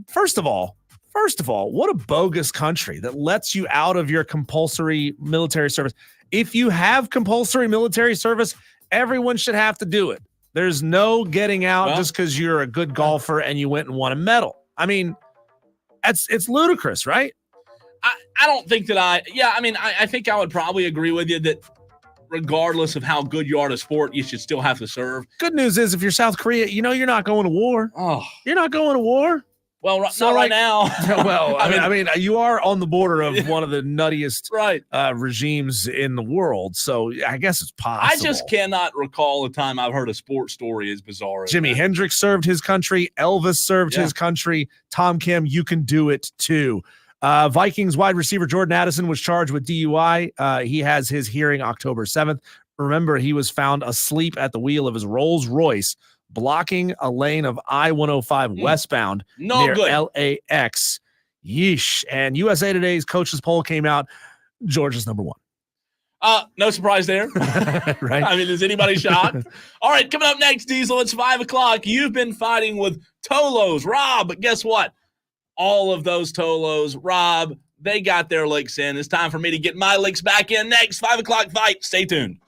First of all, what a bogus country that lets you out of your compulsory military service. If you have compulsory military service, everyone should have to do it. There's no getting out just because you're a good golfer and you went and won a medal. I mean, it's ludicrous, right? I don't think that I think I would probably agree with you that regardless of how good you are at a sport, you should still have to serve. Good news is if you're South Korea, you're not going to war. Oh, you're not going to war. Well, not right now. Well, I mean, you are on the border of one of the nuttiest regimes in the world, so I guess it's possible. I just cannot recall a time I've heard a sports story as bizarre as Jimi that. Hendrix served his country. Elvis served his country. Tom Kim, you can do it too. Vikings wide receiver Jordan Addison was charged with DUI. He has his hearing October 7th. Remember, he was found asleep at the wheel of his Rolls Royce, blocking a lane of I-105 westbound near LAX. Yeesh. And USA Today's coaches poll came out. Georgia's number one. No surprise there. Right? I mean, is anybody shocked? All right, coming up next, Diesel, it's 5 o'clock. You've been fighting with Tolos. Rob, but guess what? All of those Tolos, Rob, they got their licks in. It's time for me to get my licks back in next. 5 o'clock fight. Stay tuned.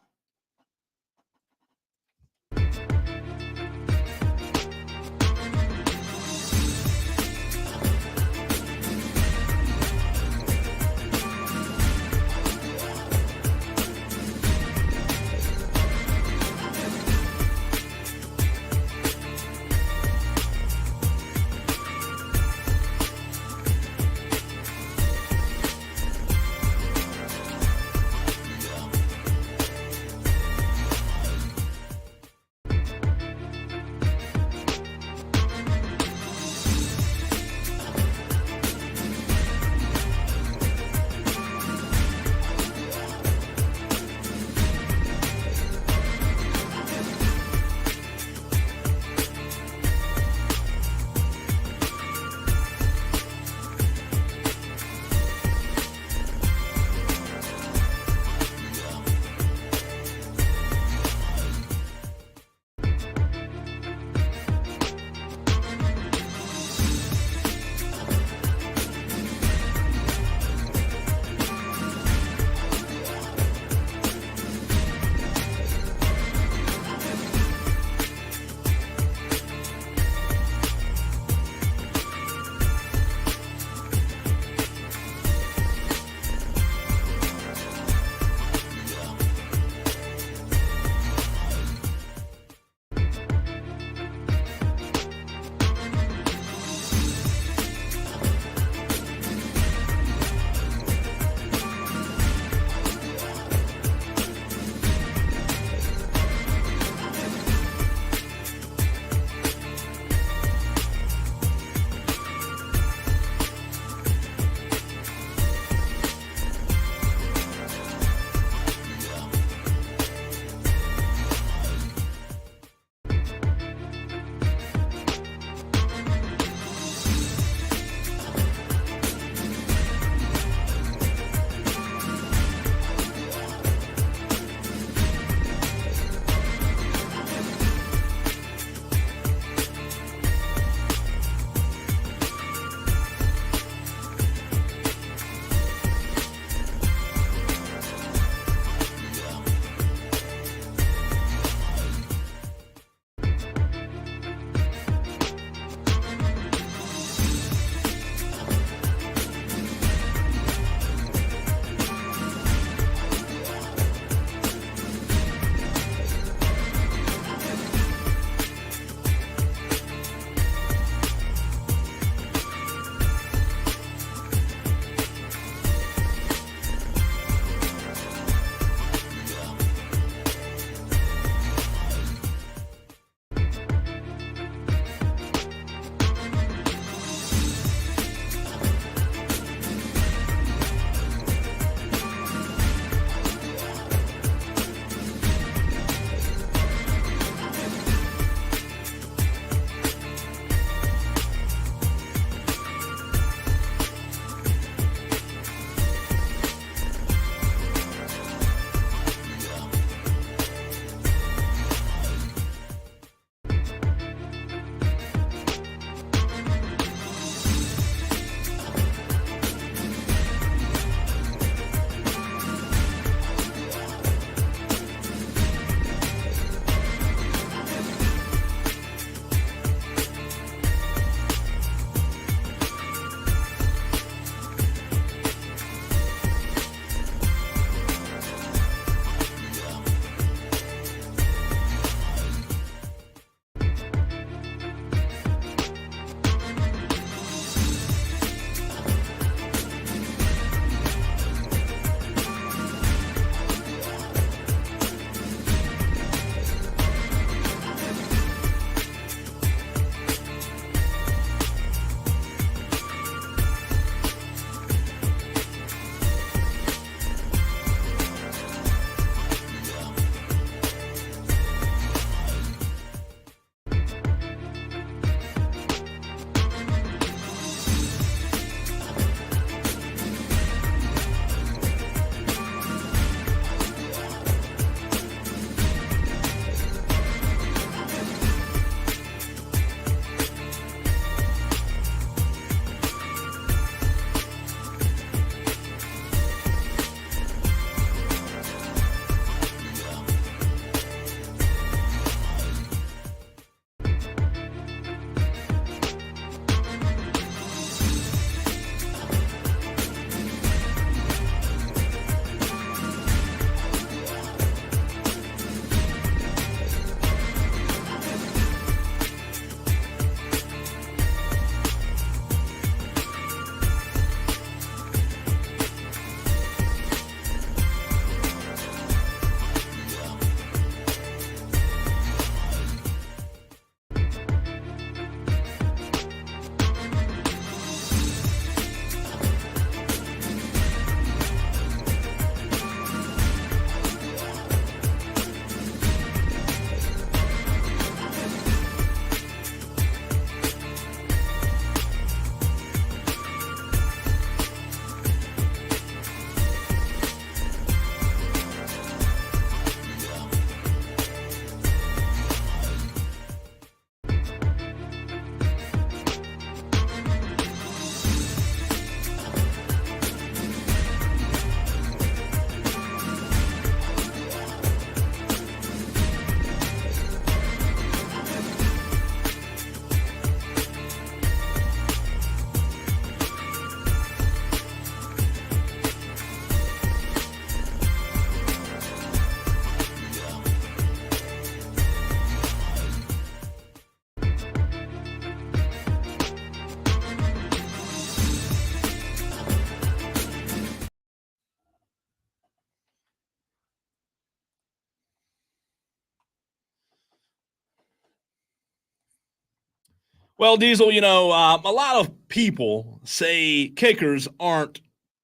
Well, Diesel, a lot of people say kickers aren't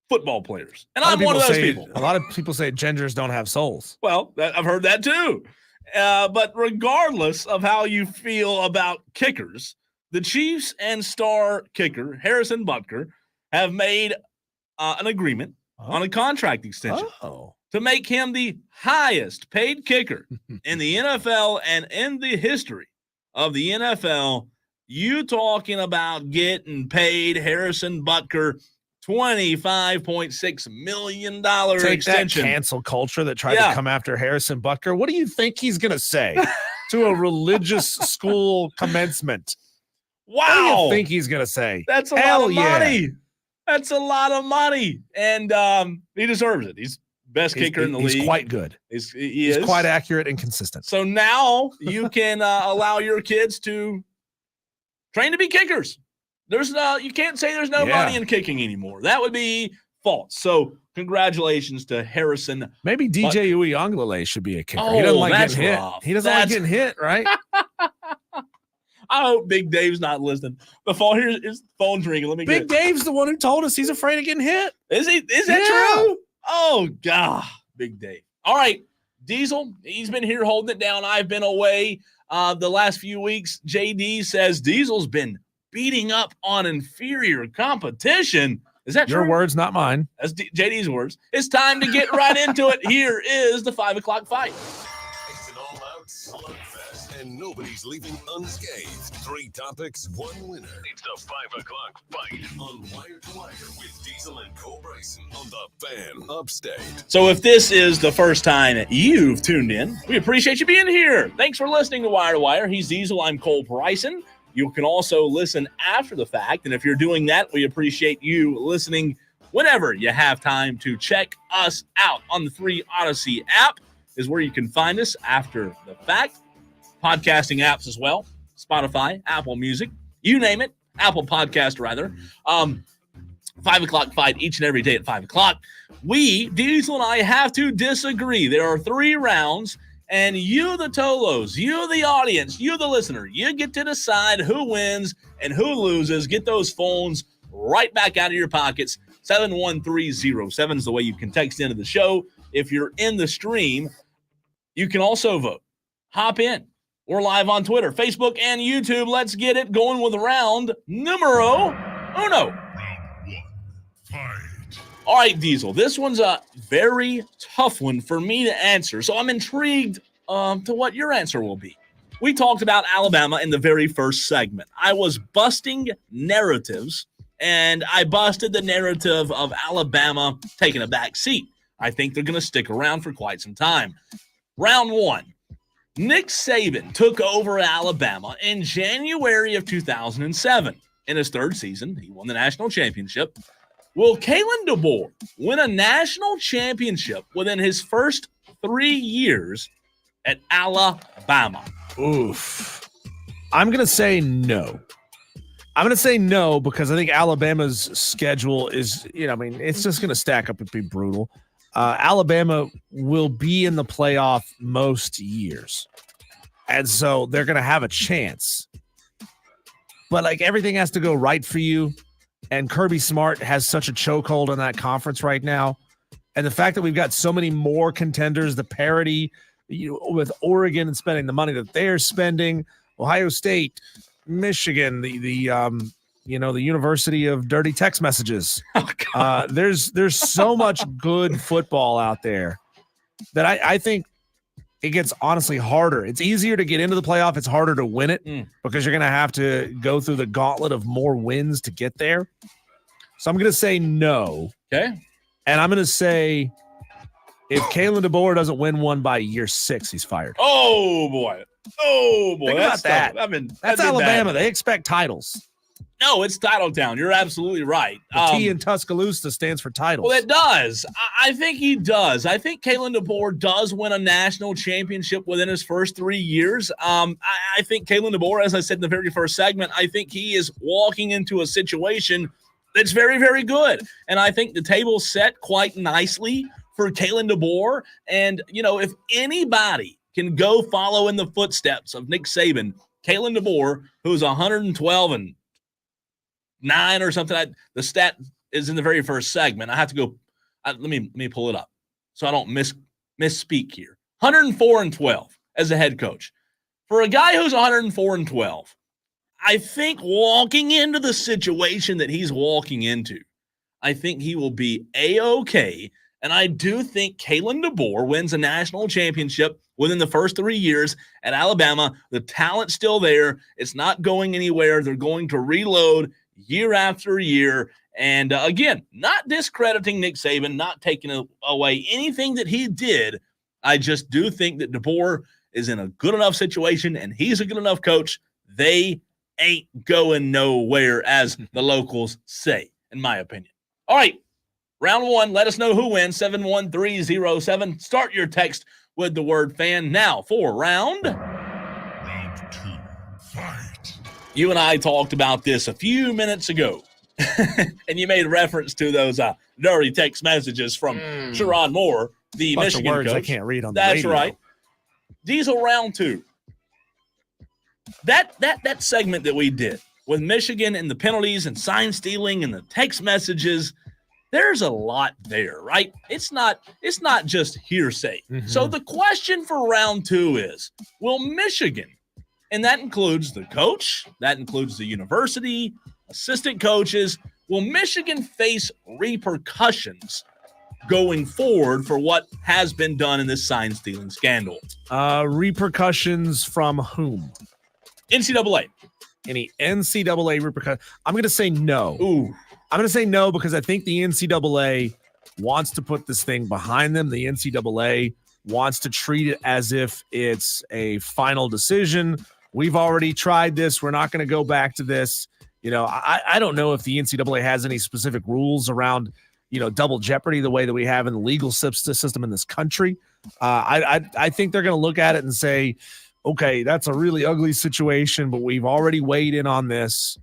football players. And I'm one of those people. A lot of people say gingers don't have souls. Well, I've heard that too. But regardless of how you feel about kickers, the Chiefs and star kicker, Harrison Butker, have made an agreement on a contract extension to make him the highest paid kicker in the NFL and in the history of the NFL. You talking about getting paid Harrison Butker $25.6 million Take extension. That cancel culture that tried to come after Harrison Butker. What do you think he's going to say to a religious school commencement? Wow. What do you think he's going to say? That's a lot of money. That's a lot of money. And he deserves it. He's best kicker in the league. He's quite good. He's quite accurate and consistent. So now you can allow your kids to train to be kickers. You can't say there's no money in kicking anymore. That would be false. So congratulations to Harrison. Maybe DJ Uiagalelei should be a kicker. Oh, he doesn't like getting hit. Rough. He doesn't like getting hit, right? I hope Big Dave's not listening. The phone here is phone's ringing. Let me Big Dave's the one who told us he's afraid of getting hit. Is he? Is that true? Oh God, Big Dave. All right, Diesel. He's been here holding it down. I've been away the last few weeks. JD says Diesel's been beating up on inferior competition. Is that your true? words, not mine? That's JD's words. It's time to get right into it. Here is the 5 o'clock fight. It's an all-out slugfest, and nobody's leaving unscathed. 3 topics, 1 winner. It's the 5 o'clock fight on Wire to Wire with Diesel and Cole Bryson on the Fan Upstate. So if this is the first time you've tuned in, we appreciate you being here. Thanks for listening to Wire to Wire. He's Diesel. I'm Cole Bryson. You can also listen after the fact, and if you're doing that, we appreciate you listening whenever you have time to check us out on the 3 Odyssey app is where you can find us after the fact. Podcasting apps as well, Spotify, Apple Music, you name it, Apple Podcast rather. 5 o'clock fight each and every day at 5 o'clock. We, Diesel and I, have to disagree. There are 3 rounds. And you, the Tolos, you, the audience, you, the listener, you get to decide who wins and who loses. Get those phones right back out of your pockets. 71307 is the way you can text into the show. If you're in the stream, you can also vote. Hop in. We're live on Twitter, Facebook, and YouTube. Let's get it going with round numero uno. Round 1, fight. All right, Diesel, this one's a very tough one for me to answer, so I'm intrigued to what your answer will be. We talked about Alabama in the very first segment. I was busting narratives, and I busted the narrative of Alabama taking a back seat. I think they're going to stick around for quite some time. Round 1, Nick Saban took over Alabama in January of 2007. In his 3rd season, he won the national championship. Will Kalen DeBoer win a national championship within his first 3 years at Alabama? Oof. I'm going to say no. I'm going to say no because I think Alabama's schedule is, it's just going to stack up and be brutal. Alabama will be in the playoff most years. And so they're going to have a chance. But everything has to go right for you. And Kirby Smart has such a chokehold on that conference right now. And the fact that we've got so many more contenders, the parity with Oregon and spending the money that they're spending, Ohio State, Michigan, the University of Dirty Text Messages. There's so much good football out there that I think it gets honestly harder. It's easier to get into the playoff. It's harder to win it because you're going to have to go through the gauntlet of more wins to get there. So I'm going to say no. Okay. And I'm going to say if Kalen DeBoer doesn't win one by year 6, he's fired. Oh, boy. Think about that. That's Alabama. Bad. They expect titles. No, it's Title Town. You're absolutely right. The T in Tuscaloosa stands for titles. Well, it does. I think he does. I think Kalen DeBoer does win a national championship within his first 3 years. I think Kalen DeBoer, as I said in the very first segment, I think he is walking into a situation that's very, very good. And I think the table's set quite nicely for Kalen DeBoer. And, if anybody can go follow in the footsteps of Nick Saban, Kalen DeBoer, who's 112 and 9 or something. The stat is in the very first segment. I have to go. Let me pull it up so I don't misspeak here. 104 and 12 as a head coach. For a guy who's 104 and 12, I think walking into the situation that he's walking into, I think he will be A-okay. And I do think Kalen DeBoer wins a national championship within the first 3 years at Alabama. The talent's still there. It's not going anywhere. They're going to reload year after year. And again, not discrediting Nick Saban, not taking away anything that he did. I just do think that DeBoer is in a good enough situation and he's a good enough coach. They ain't going nowhere, as the locals say, in my opinion. All right, round one. Let us know who wins. 71307. Start your text with the word fan. Now for round 2. Fight. You and I talked about this a few minutes ago, and you made reference to those dirty text messages from Sharon Moore, the Bunch Michigan of words coach. I can't read on the That's radio. right. Diesel round 2. That segment that we did with Michigan and the penalties and sign stealing and the text messages, there's a lot there, right? It's not just hearsay. Mm-hmm. So the question for round 2 is, will Michigan, and that includes the coach, that includes the university, assistant coaches, will Michigan face repercussions going forward for what has been done in this sign stealing scandal? Repercussions from whom? NCAA. Any NCAA repercussions? I'm going to say no. Ooh. I'm going to say no because I think the NCAA wants to put this thing behind them. The NCAA wants to treat it as if it's a final decision. We've already tried this. We're not going to go back to this. You know, I don't know if the NCAA has any specific rules around, you know, double jeopardy the way that we have in the legal system in this country. I think they're going to look at it and say, okay, that's a really ugly situation, but we've already weighed in on this.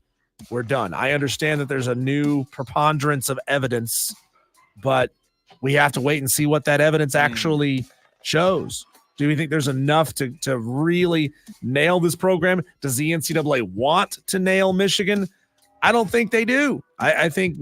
We're done. I understand that there's a new preponderance of evidence, but we have to wait and see what that evidence actually shows. Do we think there's enough to really nail this program? Does the NCAA want to nail Michigan? I don't think they do. I think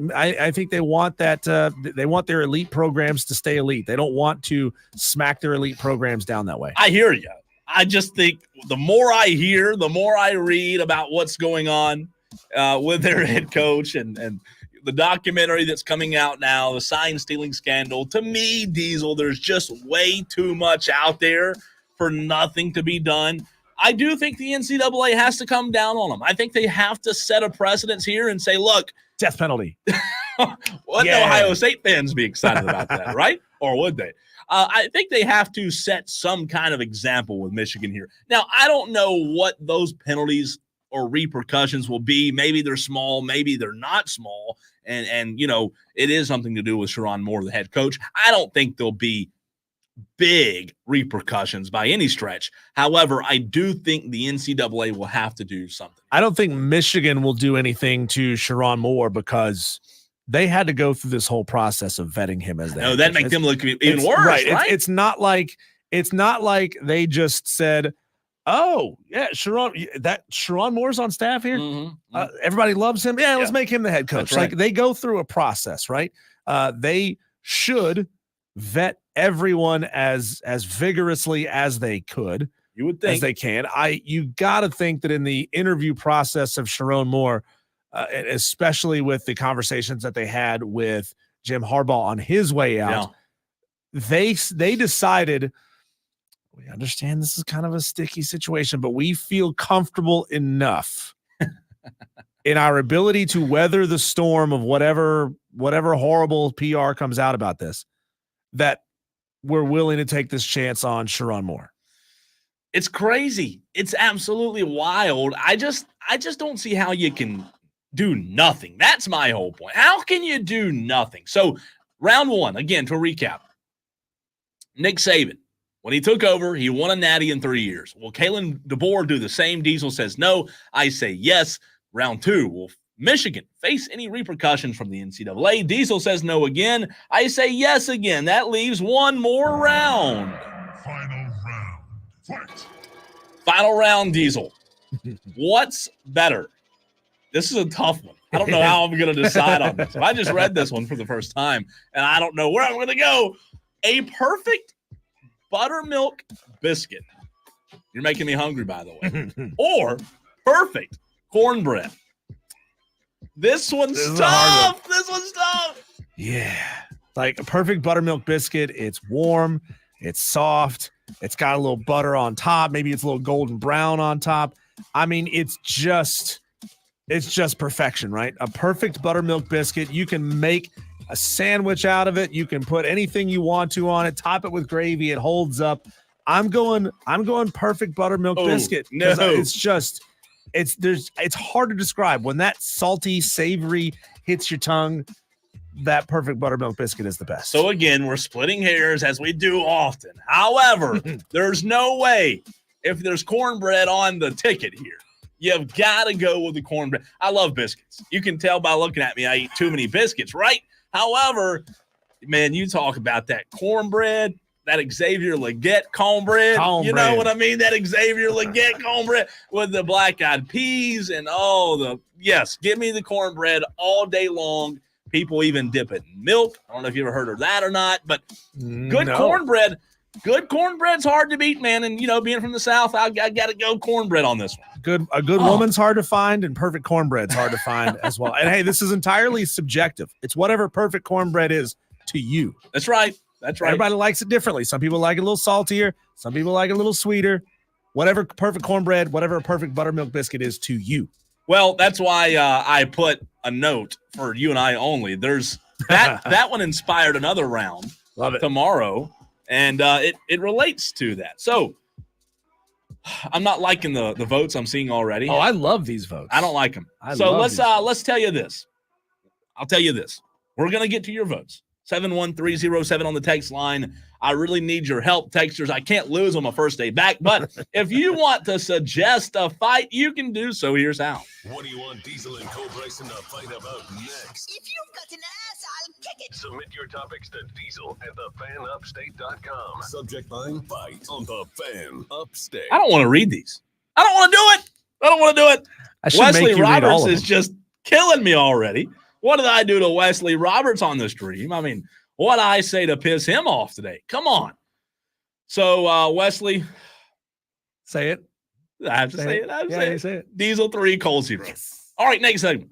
they want that. They want their elite programs to stay elite. They don't want to smack their elite programs down that way. I hear you. I just think the more I hear, the more I read about what's going on with their head coach and the documentary that's coming out now, the sign stealing scandal. To me, Diesel, there's just way too much out there for nothing to be done. I do think the NCAA has to come down on them. I think they have to set a precedence here and say, look, Death penalty. wouldn't Ohio State fans be excited about that, right? Or would they? I think they have to set some kind of example with Michigan here. Now, I don't know what those penalties or repercussions will be. Maybe they're small, maybe they're not small. And you know, it is something to do with Sharon Moore, the head coach. I don't think there'll be big repercussions by any stretch. However, I do think the NCAA will have to do something. I don't think Michigan will do anything to Sharon Moore because they had to go through this whole process of vetting him as that. No, that makes them look even worse, right? It's not like they just said, "Oh, yeah, Sharon Moore's on staff here. Mm-hmm. Everybody loves him. Yeah, let's make him the head coach." That's right. Like they go through a process, right? They should vet everyone as vigorously as they could. You would think as they can. You got to think that in the interview process of Sharon Moore, especially with the conversations that they had with Jim Harbaugh on his way out, they decided, we understand this is kind of a sticky situation, but we feel comfortable enough in our ability to weather the storm of whatever horrible PR comes out about this, that we're willing to take this chance on Sharon Moore. It's crazy. It's absolutely wild. I just don't see how you can do nothing. That's my whole point. How can you do nothing? So round one, again, to recap, Nick Saban, when he took over, he won a natty in 3 years. Will Kalen DeBoer do the same? Diesel says no. I say yes. Round two, will Michigan face any repercussions from the NCAA? Diesel says no again. I say yes again. That leaves one more round. Final round. Fight. Final round, Diesel. What's better? This is a tough one. I don't know how I'm going to decide on this. I just read this one for the first time, and I don't know where I'm going to go. A perfect buttermilk biscuit. You're making me hungry, by the way. Or perfect cornbread. This one's tough. This one's tough. Yeah. Like a perfect buttermilk biscuit. It's warm. It's soft. It's got a little butter on top. Maybe it's a little golden brown on top. I mean, it's just perfection, right? A perfect buttermilk biscuit. You can make a sandwich out of it. You can put anything you want to on it. Top it with gravy. It holds up. I'm going perfect buttermilk biscuit. No. It's hard to describe. When that salty, savory hits your tongue, that perfect buttermilk biscuit is the best. So again, we're splitting hairs as we do often. However, there's no way if there's cornbread on the ticket here. You've got to go with the cornbread. I love biscuits. You can tell by looking at me, I eat too many biscuits, right? However, man, you talk about that cornbread, that Xavier Leggett cornbread. You know what I mean? That Xavier Leggett cornbread with the black-eyed peas and yes, give me the cornbread all day long. People even dip it in milk. I don't know if you ever heard of that or not, but good cornbread. Good cornbread's hard to beat, man. And, being from the South, I got to go cornbread on this one. A good woman's hard to find, and perfect cornbread's hard to find as well. And, hey, this is entirely subjective. It's whatever perfect cornbread is to you. That's right. That's right. Everybody likes it differently. Some people like it a little saltier. Some people like it a little sweeter. Whatever perfect cornbread, whatever a perfect buttermilk biscuit is to you. Well, that's why I put a note for you and I only. There's that one inspired another round tomorrow, and it relates to that. So I'm not liking the votes I'm seeing already. Oh, I love these votes. I don't like them. Let's tell you this. I'll tell you this. We're gonna get to your votes. 71307 on the text line. I really need your help, texters. I can't lose on my first day back, but if you want to suggest a fight, you can do so. Here's how. What do you want Diesel and Co Bryson to fight about next? If you've got an ass, I'll kick it. Submit your topics to diesel@thefanupstate.com. Subject line, fight on the Fan Upstate. I don't want to read these. I don't want to do it. Wesley Roberts is just killing me already. What did I do to Wesley Roberts on the stream? I mean, what I say to piss him off today? Come on. So, Wesley. Say it. I have to say it. I have to say it. Say it. Diesel 3, Cole 0. Yes. All right, next segment.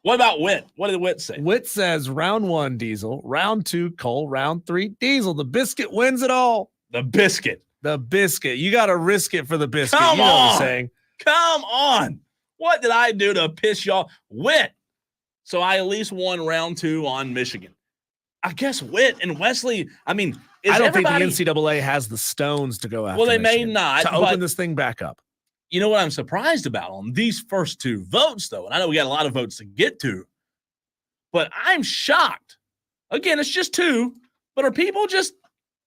What about Witt? What did Witt say? Witt says round 1, Diesel. Round 2, Cole. Round 3, Diesel. The biscuit wins it all. The biscuit. You got to risk it for the biscuit. Come you know on. what I'm saying? Come on. What did I do to piss y'all? Witt. So I at least won round 2 on Michigan. I guess Witt and Wesley, I mean, I don't think the NCAA has the stones to go after. Well, they Michigan may not. to open this thing back up. You know what I'm surprised about on these first 2 votes, though, and I know we got a lot of votes to get to, but I'm shocked. Again, it's just 2, but are people just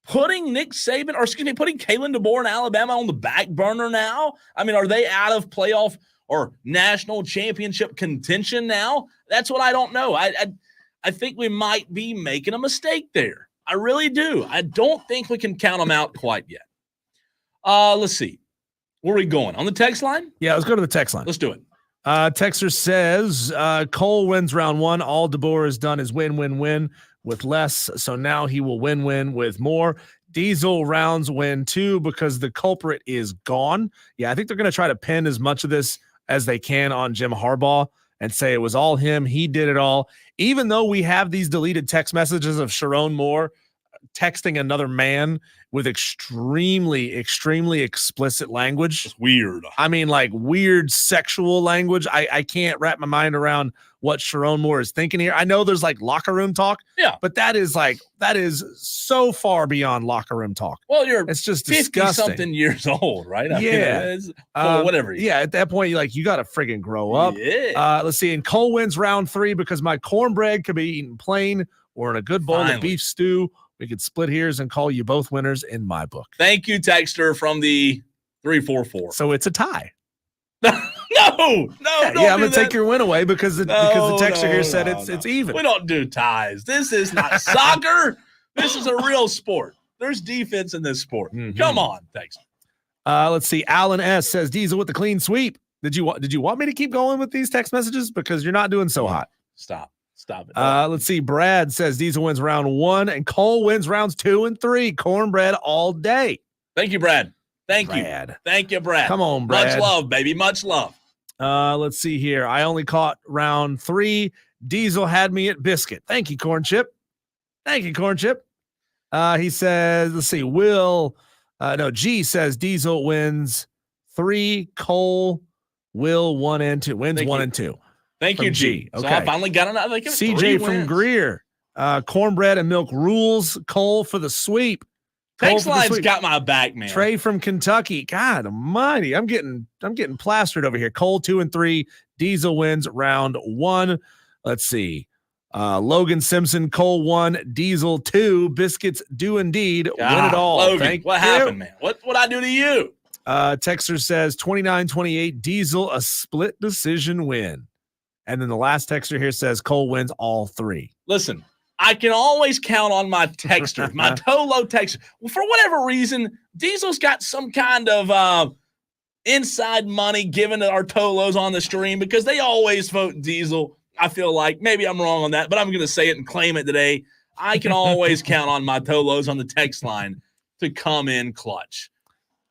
putting putting Kalen DeBoer in Alabama on the back burner now? I mean, are they out of playoff or national championship contention now? That's what I don't know. I think we might be making a mistake there. I really do. I don't think we can count them out quite yet. Let's see. Where are we going? On the text line? Yeah, let's go to the text line. Let's do it. Texter says Cole wins round 1. All DeBoer has done is win with less. So now he will win with more. Diesel rounds win 2 because the culprit is gone. Yeah, I think they're going to try to pin as much of this as they can on Jim Harbaugh and say it was all him. He did it all. Even though we have these deleted text messages of Sharon Moore texting another man with extremely explicit language. It's weird. I mean, like weird sexual language. I can't wrap my mind around what Sharon Moore is thinking here. I know there's like locker room talk. Yeah. But that is so far beyond locker room talk. Well, it's just disgusting. 50-something years old, right? I Yeah. mean, whatever. Yeah, at that point, you got to friggin' grow up. Yeah. Let's see. And Cole wins round 3 because my cornbread could be eaten plain or in a good bowl of beef stew. We could split hairs and call you both winners in my book. Thank you, texter from the 344. So it's a tie. No. I'm gonna take your win away because the texter here said it's even. We don't do ties. This is not soccer. This is a real sport. There's defense in this sport. Mm-hmm. Come on, texter. Let's see. Alan S says Diesel with the clean sweep. Did you want me to keep going with these text messages because you're not doing so hot? Stop it. Let's see. Brad says Diesel wins round 1 and Cole wins rounds 2 and 3. Cornbread all day. Thank you, Brad. Thank you, Brad. Come on, Brad. Much love, baby. Much love. Let's see here. I only caught round 3. Diesel had me at biscuit. Thank you, Corn Chip. He says, let's see. G says Diesel wins 3. Cole, Will 1 and 2. Wins 1 and 2. Thank you, G. Okay. So I finally got another. CJ from Greer. Cornbread and milk rules. Cole for the sweep. Text line's got my back, man. Trey from Kentucky. God almighty. I'm getting plastered over here. Cole 2 and 3. Diesel wins round 1. Let's see. Logan Simpson, Cole 1, Diesel 2. Biscuits do indeed win it all. Logan, what happened, man? What I do to you? Texter says 29-28. Diesel a split decision win. And then the last texter here says Cole wins all 3. Listen, I can always count on my texter, my Tolo texter. Well, for whatever reason, Diesel's got some kind of inside money given to our Tolos on the stream because they always vote Diesel. I feel like maybe I'm wrong on that, but I'm going to say it and claim it today. I can always count on my Tolos on the text line to come in clutch.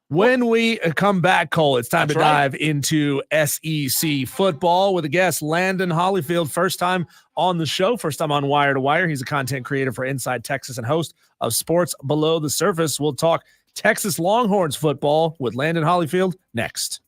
When we come back, Cole, it's time to dive into SEC football with a guest, Landon Holyfield. First time on the show, first time on Wire to Wire. He's a content creator for Inside Texas and host of Sports Below the Surface. We'll talk Texas Longhorns football with Landon Holyfield next.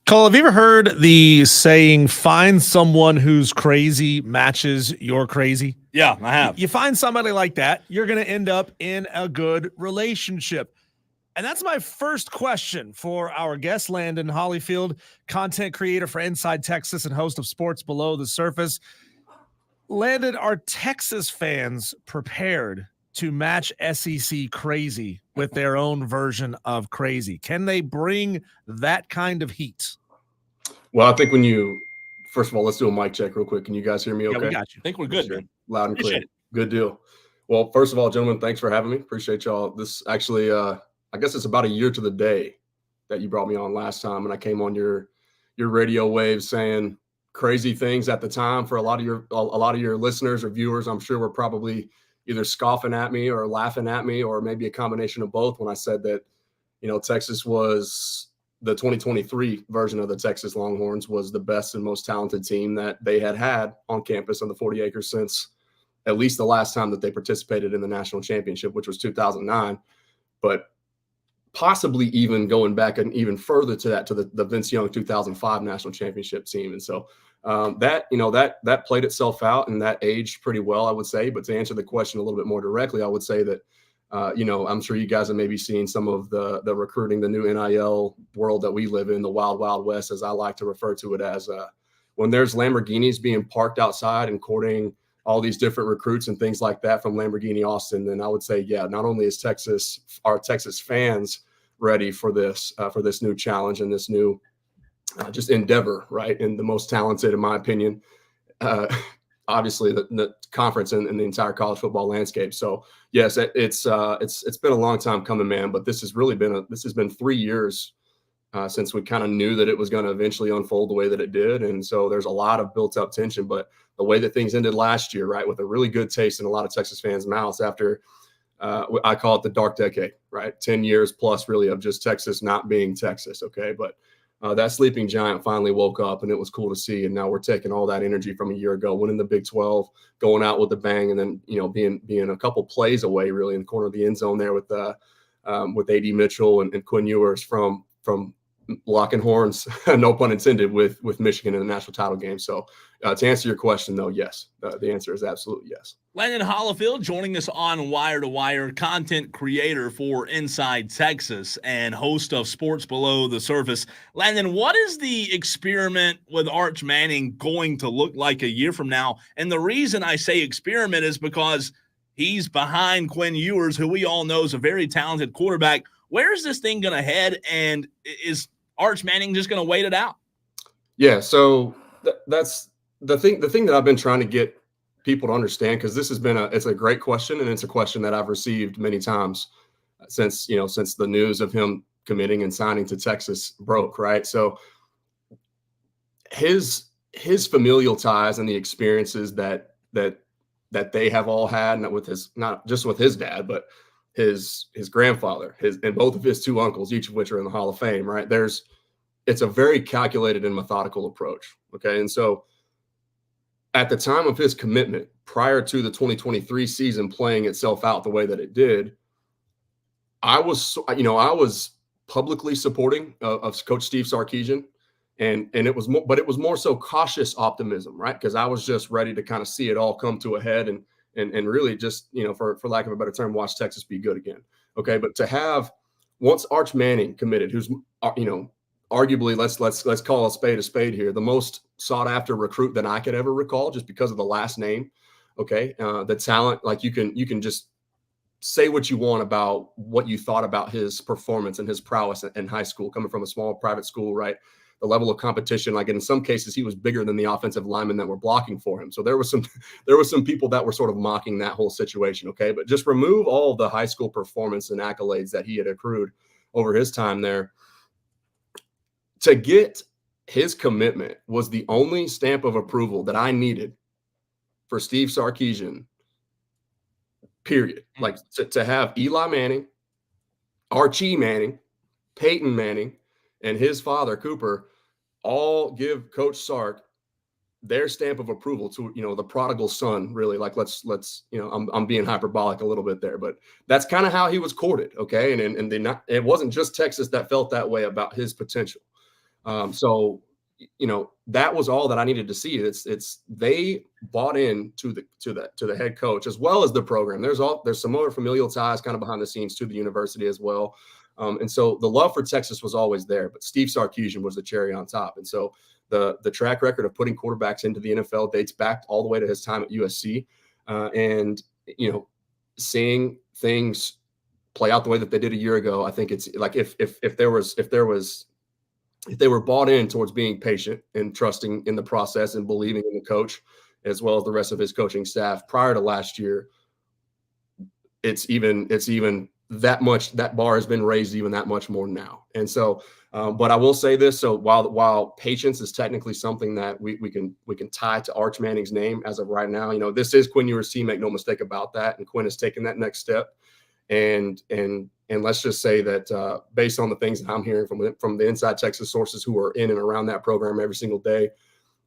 Cole, have you ever heard the saying, find someone who's crazy matches your crazy? Yeah, I have. You find somebody like that, you're going to end up in a good relationship. And that's my first question for our guest, Landon Hollyfield, content creator for Inside Texas and host of Sports Below the Surface. Landon, are Texas fans prepared to match SEC crazy with their own version of crazy? Can they bring that kind of heat? Well, I think first of all, let's do a mic check real quick. Can you guys hear me okay? Yeah, we got you. I think we're good, man. Loud and clear. Appreciate it. Good deal. Well, first of all, gentlemen, thanks for having me. Appreciate y'all. This actually, I guess it's about a year to the day that you brought me on last time, and I came on your radio waves saying crazy things at the time. For a lot of your listeners or viewers, I'm sure were probably either scoffing at me or laughing at me, or maybe a combination of both, when I said that, Texas was the 2023 version of the Texas Longhorns was the best and most talented team that they had on campus on the 40 acres since at least the last time that they participated in the national championship, which was 2009. But possibly even going back and even further to that, to the Vince Young 2005 national championship team. And so that played itself out, and that aged pretty well, I would say. But to answer the question a little bit more directly, I would say that, I'm sure you guys have maybe seen some of the recruiting, the new NIL world that we live in, the wild, wild west, as I like to refer to it as, when there's Lamborghinis being parked outside and courting all these different recruits and things like that from Lamborghini Austin, then I would say, yeah, not only is our Texas fans ready for this new challenge and this new just endeavor, right? And the most talented, in my opinion, obviously the conference and the entire college football landscape. So yes, it's been a long time coming, man. But this has been 3 years since we kind of knew that it was going to eventually unfold the way that it did. And so there's a lot of built up tension. But the way that things ended last year, right, with a really good taste in a lot of Texas fans' mouths after I call it the dark decade, right? 10 years plus really of just Texas not being Texas. Okay. But that sleeping giant finally woke up, and it was cool to see. And now we're taking all that energy from a year ago, winning the Big 12, going out with a bang, and then, being a couple plays away really in the corner of the end zone there with A.D. Mitchell and Quinn Ewers from locking horns, no pun intended, with Michigan in the national title game. So to answer your question, though, yes, the answer is absolutely yes. Landon Hollifield joining us on Wire to Wire, content creator for Inside Texas and host of Sports Below the Surface. Landon, what is the experiment with Arch Manning going to look like a year from now? And the reason I say experiment is because he's behind Quinn Ewers, who we all know is a very talented quarterback. Where is this thing going to head? And is Arch Manning just going to wait it out? Yeah, so that's the thing that I've been trying to get people to understand, because this has been it's a great question, and it's a question that I've received many times since the news of him committing and signing to Texas broke, right? So his familial ties and the experiences that they have all had, not just with his dad, but his grandfather, and both of his two uncles, each of which are in the Hall of Fame, right? It's a very calculated and methodical approach. Okay. And so at the time of his commitment, prior to the 2023 season playing itself out the way that it did, I was publicly supporting of Coach Steve Sarkisian, and it was more so cautious optimism, right? Because I was just ready to kind of see it all come to a head and really just, for lack of a better term, watch Texas be good again. Okay. But to have, once Arch Manning committed, who's, arguably, let's call a spade here, the most sought after recruit that I could ever recall, just because of the last name. Okay. The talent, like you can just say what you want about what you thought about his performance and his prowess in high school, coming from a small private school, right? The level of competition, like in some cases, he was bigger than the offensive linemen that were blocking for him. So there was some people that were sort of mocking that whole situation. Okay. But just remove all the high school performance and accolades that he had accrued over his time there. To get his commitment was the only stamp of approval that I needed for Steve Sarkisian, period. Like to have Eli Manning, Archie Manning, Peyton Manning, and his father, Cooper, all give Coach Sark their stamp of approval to, the prodigal son, really. Like, let's I'm being hyperbolic a little bit there, but that's kind of how he was courted. Okay. And it wasn't just Texas that felt that way about his potential. So, that was all that I needed to see. It's they bought in to the head coach as well as the program. There's some other familial ties kind of behind the scenes to the university as well. And so the love for Texas was always there, but Steve Sarkisian was the cherry on top. And so the track record of putting quarterbacks into the NFL dates back all the way to his time at USC. And seeing things play out the way that they did a year ago, I think it's like if they were bought in towards being patient and trusting in the process and believing in the coach as well as the rest of his coaching staff prior to last year, it's even that much, that bar has been raised even that much more now. And so, but I will say this. So while patience is technically something that we can tie to Arch Manning's name as of right now, this is Quinn Ewers' team, make no mistake about that. And Quinn has taken that next step. And let's just say that based on the things that I'm hearing from the inside Texas sources who are in and around that program every single day,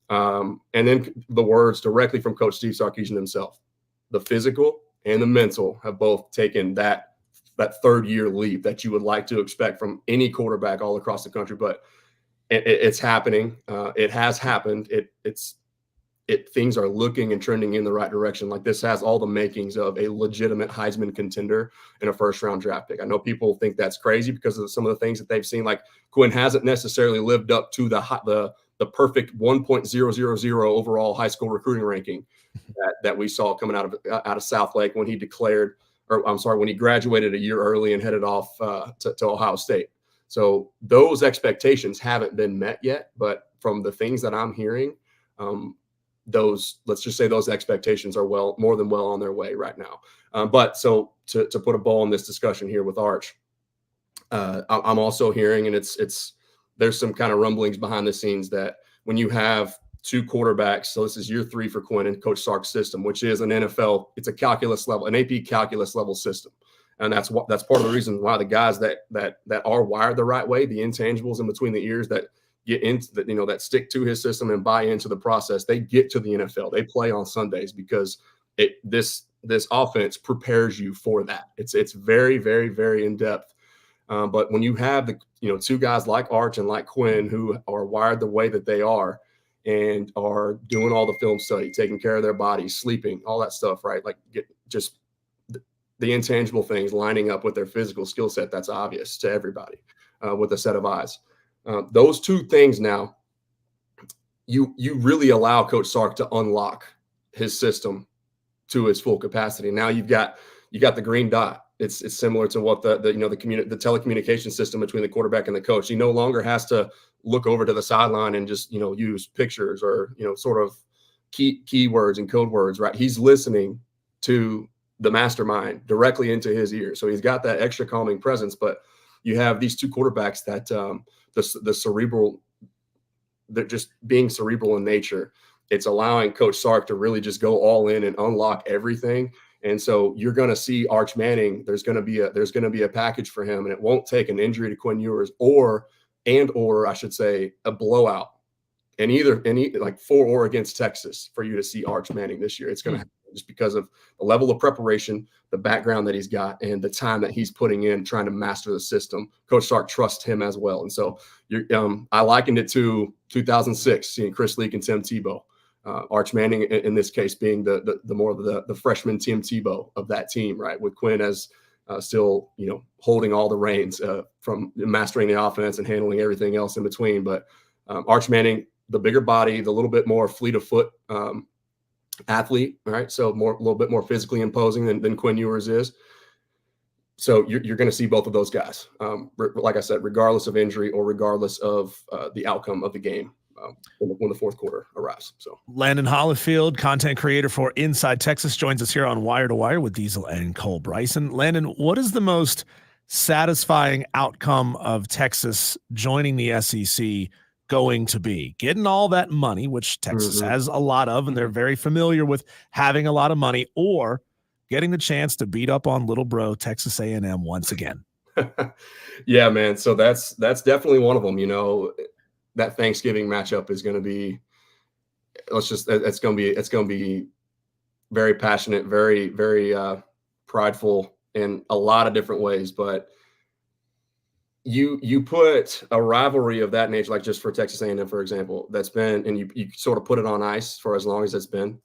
and then the words directly from Coach Steve Sarkisian himself, the physical and the mental have both taken that third year leap that you would like to expect from any quarterback all across the country. But it's happening. It has happened. Things are looking and trending in the right direction. Like, this has all the makings of a legitimate Heisman contender and a first-round draft pick. I know people think that's crazy because of some of the things that they've seen. Like, Quinn hasn't necessarily lived up to the perfect 1.000 overall high school recruiting ranking that we saw coming out of South Lake when he declared, or I'm sorry, when he graduated a year early and headed off to Ohio State. So those expectations haven't been met yet. But from the things that I'm hearing, let's just say those expectations are more than well on their way right now. But so to put a bow on this discussion here with Arch, I'm also hearing, and there's some kind of rumblings behind the scenes that when you have two quarterbacks, so this is year 3 for Quinn and Coach Sark's system, which is an NFL, it's a calculus level, an AP calculus level system. And that's part of the reason why the guys that are wired the right way, the intangibles in between the ears that get into that stick to his system and buy into the process, they get to the NFL. They play on Sundays because this offense prepares you for that. It's very, very, very in depth. But when you have the two guys like Arch and like Quinn who are wired the way that they are and are doing all the film study, taking care of their bodies, sleeping, all that stuff, right? Like just the intangible things lining up with their physical skill set, that's obvious to everybody with a set of eyes. Those two things now, you really allow Coach Sark to unlock his system to its full capacity. Now you got the green dot. It's similar to what the telecommunication system between the quarterback and the coach. He no longer has to look over to the sideline and just use pictures or sort of keywords and code words, right? He's listening to the mastermind directly into his ear. So he's got that extra calming presence. But you have these two quarterbacks that the cerebral, they're just being cerebral in nature. It's allowing Coach Sark to really just go all in and unlock everything. And so you're going to see Arch Manning. There's going to be a package for him, and it won't take an injury to Quinn Ewers or I should say a blowout, and like for or against Texas for you to see Arch Manning this year. It's going to happen just because of the level of preparation, the background that he's got, and the time that he's putting in trying to master the system. Coach Sark trusts him as well. And so I likened it to 2006, seeing Chris Leak and Tim Tebow. Arch Manning, in this case, being the more of the freshman Tim Tebow of that team, right? With Quinn as still, holding all the reins from mastering the offense and handling everything else in between. But Arch Manning, the bigger body, the little bit more fleet of foot athlete, all right? So a little bit more physically imposing than Quinn Ewers is. So you're going to see both of those guys, like I said, regardless of injury or regardless of the outcome of the game. When the fourth quarter arrives. So Landon Hollifield, content creator for Inside Texas, joins us here on Wire to Wire with Diesel and Cole Bryson. Landon, what is the most satisfying outcome of Texas joining the SEC going to be? Getting all that money, which Texas has a lot of, and they're very familiar with having a lot of money, or getting the chance to beat up on little bro Texas A&M once again? Yeah, man. So that's definitely one of them. That Thanksgiving matchup is going to be, it's going to be very passionate, very, very prideful in a lot of different ways. But you put a rivalry of that nature, like just for Texas A&M, for example, that's been, and you sort of put it on ice for as long as it's been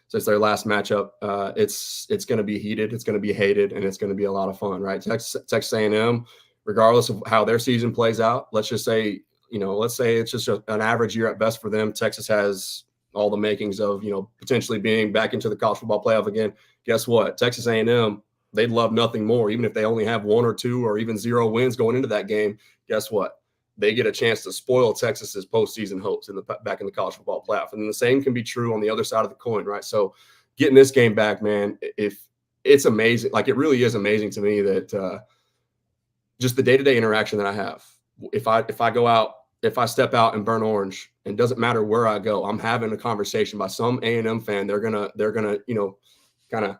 since their last matchup. It's going to be heated, it's going to be hated, and it's going to be a lot of fun, right? Texas A&M, regardless of how their season plays out, let's say it's just an average year at best for them. Texas has all the makings of, potentially being back into the college football playoff again. Guess what? Texas A&M, they'd love nothing more, even if they only have 1 or 2 or even 0 wins going into that game. Guess what? They get a chance to spoil Texas's postseason hopes back in the college football playoff. And the same can be true on the other side of the coin, right? So getting this game back, man, if it's amazing, like it really is amazing to me that just the day-to-day interaction that I have. If I go out, if I step out and burn orange, and it doesn't matter where I go, I'm having a conversation by some A&M fan. They're gonna kind of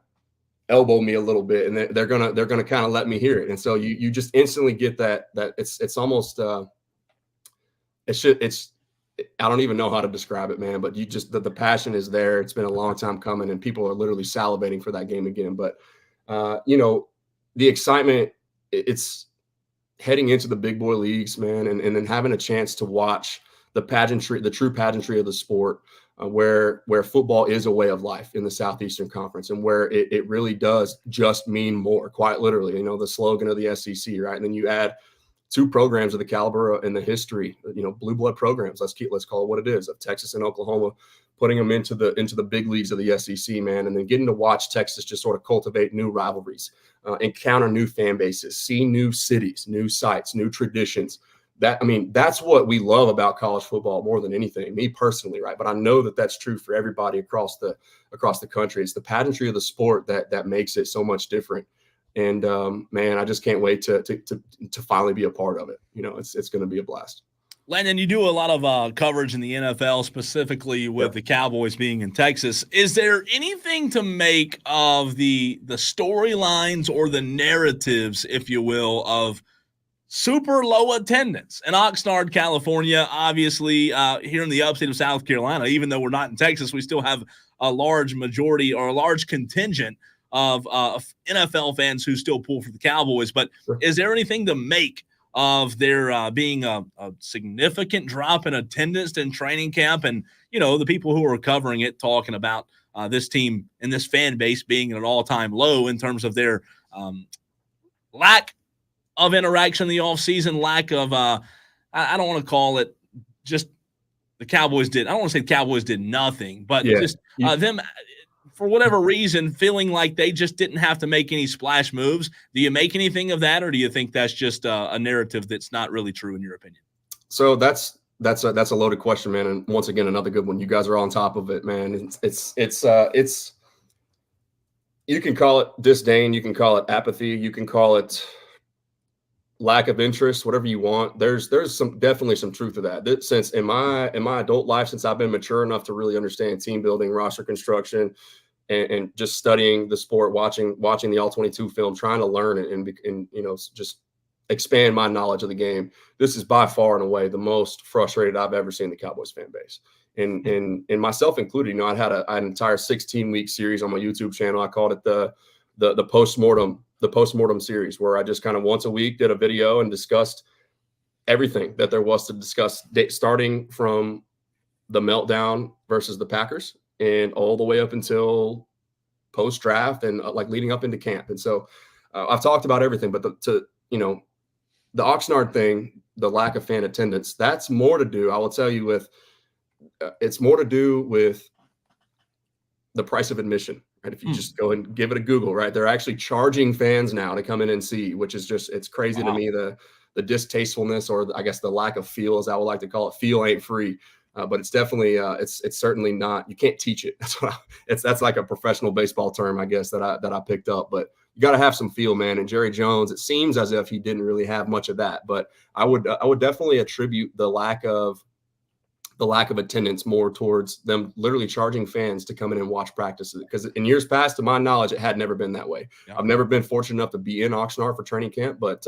elbow me a little bit, and they're gonna kind of let me hear it. And so you just instantly get that it's almost I don't even know how to describe it, man, but you just the passion is there. It's been a long time coming, and people are literally salivating for that game again. But the excitement, it's heading into the big boy leagues, man, and then having a chance to watch the true pageantry of the sport, where football is a way of life in the Southeastern Conference, and where it really does just mean more, quite literally, the slogan of the SEC, right? And then you add 2 programs of the caliber and the history, blue blood programs, let's call it what it is, of Texas and Oklahoma, putting them into the big leagues of the SEC, man, and then getting to watch Texas just sort of cultivate new rivalries, encounter new fan bases, see new cities, new sites, new traditions. That's what we love about college football more than anything, me personally, right? But I know that that's true for everybody across the country. It's the pageantry of the sport that makes it so much different. And man, I just can't wait to finally be a part of it. It's going to be a blast. Landon, you do a lot of coverage in the NFL, specifically with the Cowboys being in Texas. Is there anything to make of the storylines or the narratives, if you will, of super low attendance in Oxnard, California? Obviously, here in the upstate of South Carolina, even though we're not in Texas, we still have a large majority or a large contingent of NFL fans who still pull for the Cowboys. But is there anything to make of there being a significant drop in attendance in training camp, and the people who are covering it talking about this team and this fan base being at an all-time low in terms of their lack of interaction in the offseason, lack of I don't want to call it just the Cowboys did. I don't want to say the Cowboys did nothing, but them for whatever reason feeling like they just didn't have to make any splash moves. Do you make anything of that, or do you think that's just a narrative that's not really true in your opinion? So that's a loaded question, man. And once again, another good one. You guys are on top of it, man. It's you can call it disdain, you can call it apathy, you can call it lack of interest, whatever you want. There's definitely some truth to that. Since in my adult life, since I've been mature enough to really understand team building, roster construction, and just studying the sport, watching the All-22 film, trying to learn it and just expand my knowledge of the game. This is by far and away the most frustrated I've ever seen the Cowboys fan base, and myself included. I had an entire 16-week series on my YouTube channel. I called it the postmortem series, where I just kind of once a week did a video and discussed everything that there was to discuss, starting from the meltdown versus the Packers and all the way up until post-draft and leading up into camp. And so I've talked about everything, but the Oxnard thing, the lack of fan attendance, that's more to do, I will tell you, it's more to do with the price of admission. Right? If you just go and give it a Google, right, they're actually charging fans now to come in and see, which is just, it's crazy to me, the distastefulness, or I guess the lack of feel, as I would like to call it. Feel ain't free, but it's definitely it's certainly not. You can't teach it. That's like a professional baseball term, I guess, that I picked up. But you got to have some feel, man. And Jerry Jones, it seems as if he didn't really have much of that. But I would definitely attribute the lack of attendance more towards them literally charging fans to come in and watch practices. Because in years past, to my knowledge, it had never been that way. Yeah. I've never been fortunate enough to be in Oxnard for training camp, but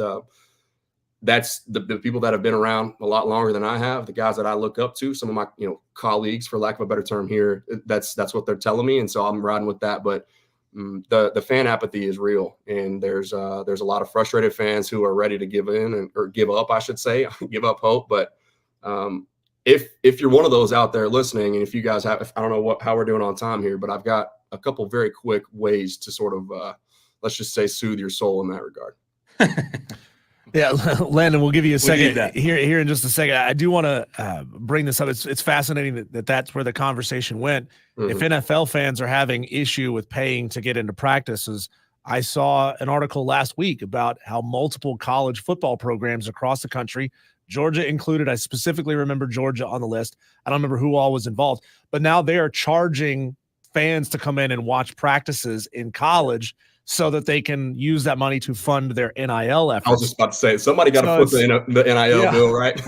that's the people that have been around a lot longer than I have, the guys that I look up to, some of my colleagues, for lack of a better term here, that's what they're telling me. And so I'm riding with that. But the fan apathy is real, and there's a lot of frustrated fans who are ready to give in or give up, I should say, give up hope. But if you're one of those out there listening, and if you guys have, I don't know how we're doing on time here, but I've got a couple very quick ways to sort of let's just say soothe your soul in that regard. Yeah, Landon, we'll give you a second here in just a second. I do want to bring this up. It's fascinating that's where the conversation went. If NFL fans are having issue with paying to get into practices, I saw an article last week about how multiple college football programs across the country, Georgia included, I specifically remember Georgia on the list. I don't remember who all was involved, but now they are charging fans to come in and watch practices in college so that they can use that money to fund their NIL efforts. I was just about to say, somebody got to foot the NIL bill, right?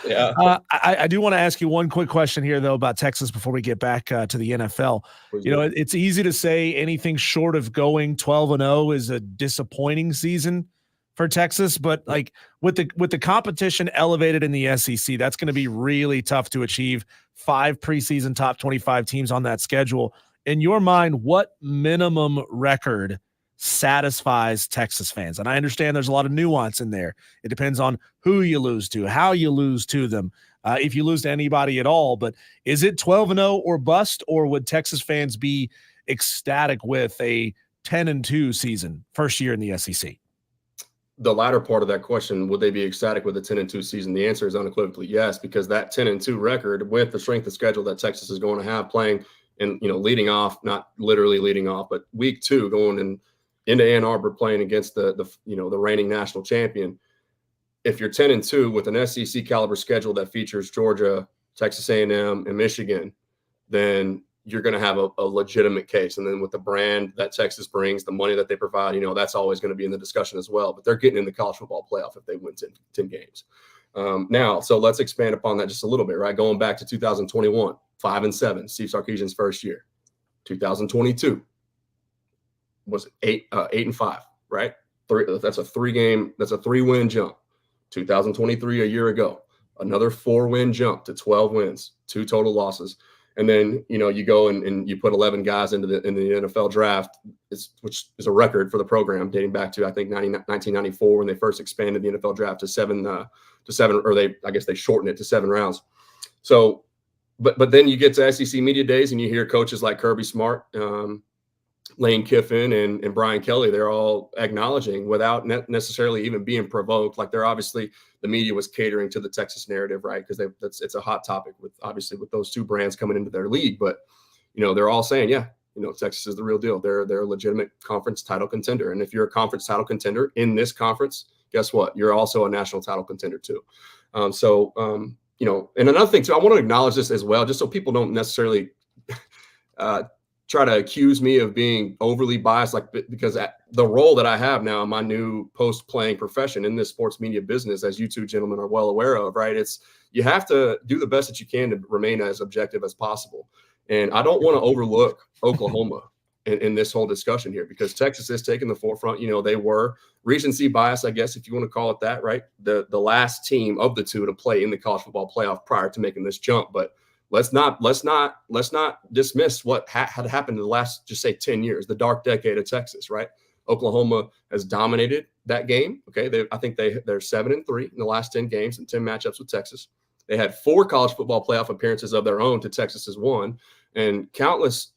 Yeah. I do want to ask you one quick question here, though, about Texas before we get back to the NFL. It's easy to say anything short of going 12-0 is a disappointing season for Texas, but like with the competition elevated in the SEC, that's going to be really tough to achieve. 5 preseason top 25 teams on that schedule. In your mind, what minimum record satisfies Texas fans? And I understand there's a lot of nuance in there. It depends on who you lose to, how you lose to them, if you lose to anybody at all. But is it 12-0 or bust, or would Texas fans be ecstatic with a 10-2 season, first year in the SEC? The latter part of that question, would they be ecstatic with a 10-2 season? The answer is unequivocally yes, because that 10-2 record with the strength of schedule that Texas is going to have playing and, leading off, not literally leading off, but week 2 going into Ann Arbor playing against the reigning national champion. If you're 10-2 with an SEC caliber schedule that features Georgia, Texas A&M, and Michigan, then you're going to have a legitimate case. And then with the brand that Texas brings, the money that they provide, that's always going to be in the discussion as well. But they're getting in the college football playoff if they win 10 games. Now, so let's expand upon that just a little bit, right? Going back to 2021, 5-7, Steve Sarkisian's first year. 2022 was 8-5, right? That's a 3-win jump. 2023, a year ago, another 4-win jump to 12 wins, 2 total losses. And then, you go and you put 11 guys in the NFL draft, which is a record for the program dating back to, I think, 1994 when they first expanded the NFL draft to seven, or they shortened it to 7 rounds. So, but then you get to SEC Media Days and you hear coaches like Kirby Smart, Lane Kiffin, and Brian Kelly. They're all acknowledging without necessarily even being provoked. Like the media was catering to the Texas narrative, right? Because it's a hot topic with those 2 brands coming into their league. But they're all saying, yeah, Texas is the real deal. They're a legitimate conference title contender. And if you're a conference title contender in this conference, guess what? You're also a national title contender too. And another thing too, I want to acknowledge this as well, just so people don't necessarily try to accuse me of being overly biased, because the role that I have now in my new post-playing profession in this sports media business, as you 2 gentlemen are well aware of, right? You have to do the best that you can to remain as objective as possible. And I don't want to overlook Oklahoma in this whole discussion here, because Texas is taking the forefront. They were recency bias, I guess, if you want to call it that, right? The last team of the 2 to play in the college football playoff prior to making this jump. But let's not dismiss what had happened in the last, just say, 10 years, the dark decade of Texas, right? Oklahoma has dominated that game. Okay, I think they're 7-3 in the last 10 games and 10 matchups with Texas. They had 4 college football playoff appearances of their own to Texas's 1, and countless.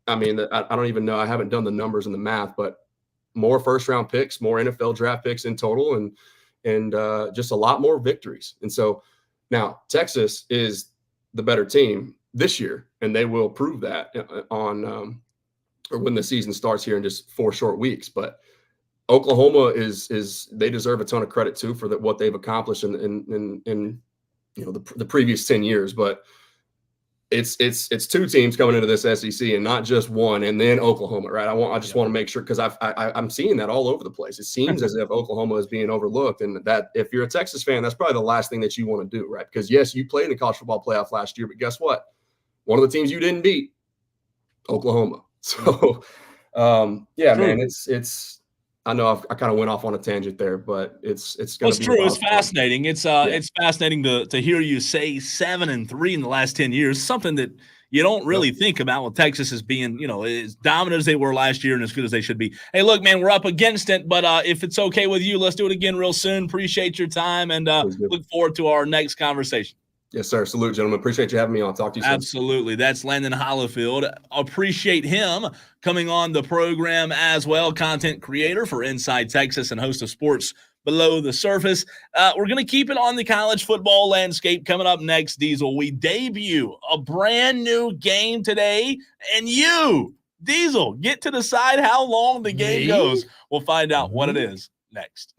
I mean, I don't even know. I haven't done the numbers and the math, but more first-round picks, more NFL draft picks in total, and just a lot more victories. And so now Texas is the better team this year, and they will prove that or when the season starts here in just 4 short weeks. But Oklahoma is they deserve a ton of credit too for what they've accomplished in the previous 10 years. But it's 2 teams coming into this SEC and not just 1, and then Oklahoma, right? I just want to make sure, because I'm seeing that all over the place. It seems as if Oklahoma is being overlooked, and that if you're a Texas fan, that's probably the last thing that you want to do, right? Because yes, you played in the college football playoff last year, but guess what? One of the teams you didn't beat, Oklahoma. So, man, it's. I know I kind of went off on a tangent there, but it's going to be true. It's fascinating. It's fascinating to hear you say 7-3 in the last 10 years, something that You don't really think about Texas as being, as dominant as they were last year and as good as they should be. Hey, look, man, we're up against it, but if it's okay with you, let's do it again real soon. Appreciate your time and look forward to our next conversation. Yes, sir. Salute, gentlemen. Appreciate you having me on. Talk to you soon. Absolutely. That's Landon Hollifield. Appreciate him coming on the program as well. Content creator for Inside Texas and host of Sports Below the Surface. We're going to keep it on the college football landscape. Coming up next, Diesel, we debut a brand new game today. And you, Diesel, get to decide how long the game goes. We'll find out what it is next.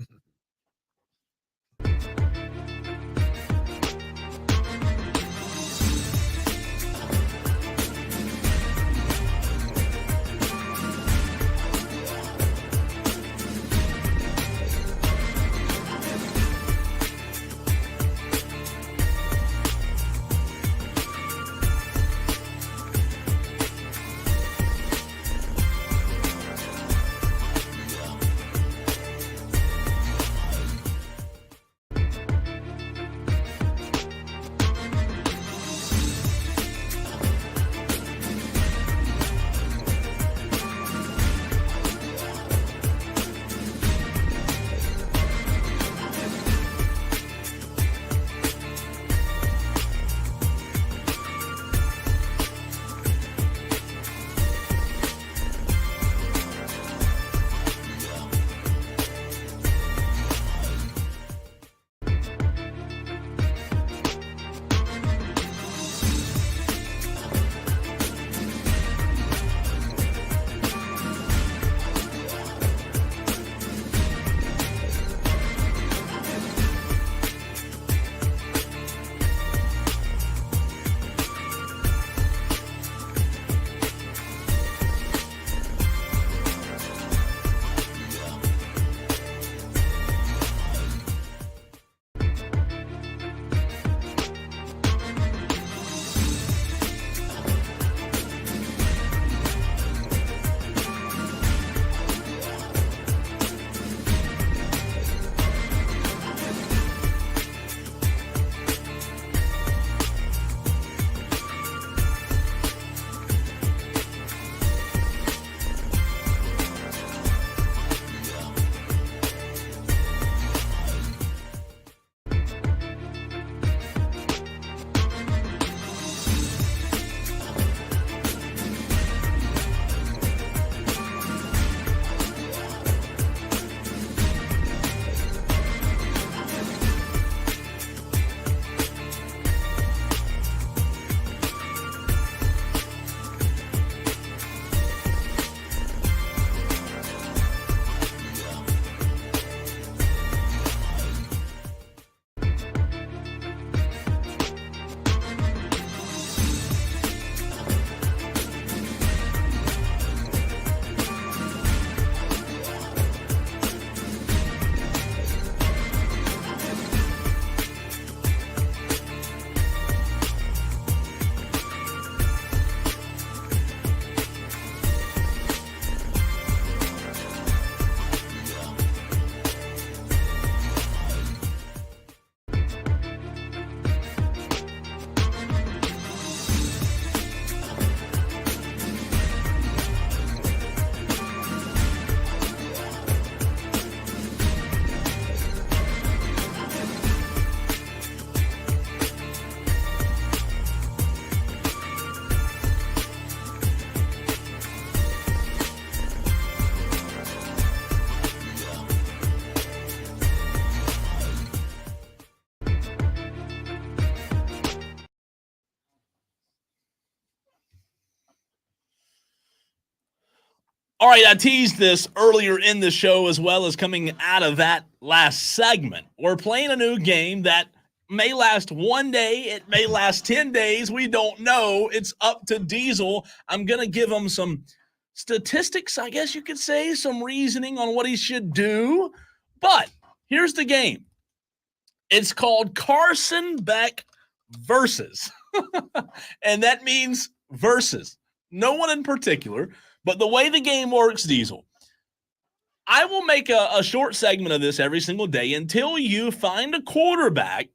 All right, I teased this earlier in the show as well as coming out of that last segment. We're playing a new game that may last one day. It may last 10 days. We don't know. It's up to Diesel. I'm going to give him some statistics, I guess you could say, some reasoning on what he should do. But here's the game. It's called Carson Beck versus. And that means versus. No one in particular. But the way the game works, Diesel, I will make a short segment of this every single day until you find a quarterback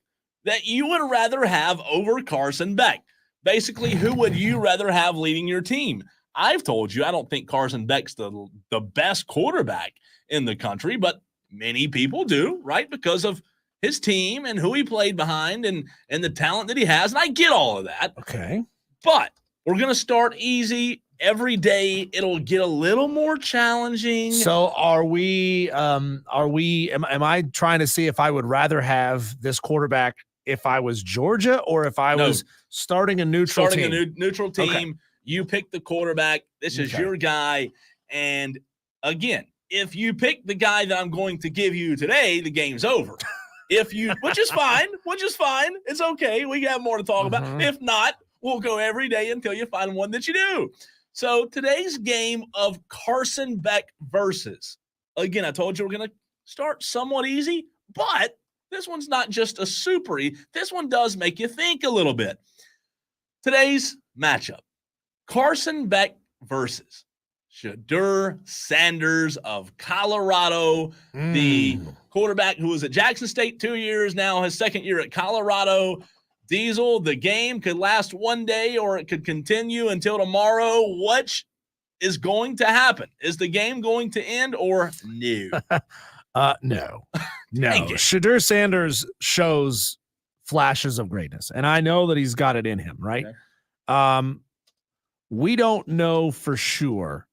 that you would rather have over Carson Beck. Basically, who would you rather have leading your team? I've told you I don't think Carson Beck's the best quarterback in the country, but many people do, right? Because of his team and who he played behind and the talent that he has. And I get all of that. Okay. But we're going to start easy. Every day it'll get a little more challenging. So am I trying to see if I would rather have this quarterback if I was Georgia or if I was starting a neutral team? A neutral team. Okay. You pick the quarterback. This is your guy. And again, if you pick the guy that I'm going to give you today, the game's over. Which is fine. It's okay. We have more to talk about. If not, we'll go every day until you find one that you do. So today's game of Carson Beck versus, again, I told you we're going to start somewhat easy, but this one's not just a super easy. This one does make you think a little bit. Today's matchup, Carson Beck versus Shedeur Sanders of Colorado, the quarterback who was at Jackson State 2 years now, his second year at Colorado. Diesel, the game could last one day or it could continue until tomorrow. What is going to happen? Is the game going to end or no? No. Shedeur Sanders shows flashes of greatness, and I know that he's got it in him, right? Okay. We don't know for sure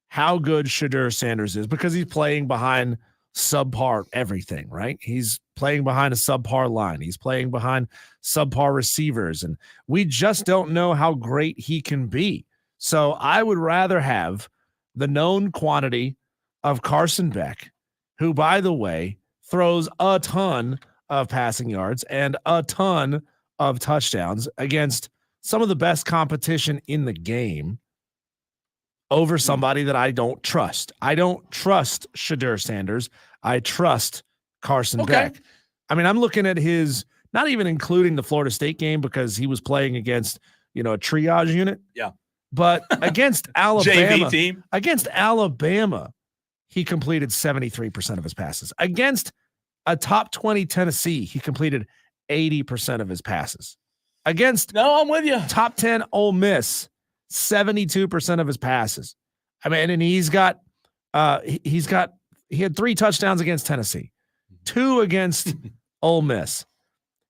how good Shedeur Sanders is because he's playing behind subpar everything, right? He's playing behind a subpar line. He's playing behind subpar receivers, and we just don't know how great he can be. So I would rather have the known quantity of Carson Beck, who, by the way, throws a ton of passing yards and a ton of touchdowns against some of the best competition in the game, over somebody that I don't trust. I don't trust Shedeur Sanders. I trust Carson Beck. I mean, I'm looking at his, not even including the Florida State game because he was playing against, a triage unit. Yeah. But against Alabama, JV team. Against Alabama, he completed 73% of his passes. Against a top 20 Tennessee, he completed 80% of his passes. Against I'm with you. Top 10 Ole Miss, 72% of his passes. I mean, and he had 3 touchdowns against Tennessee, 2 against Ole Miss.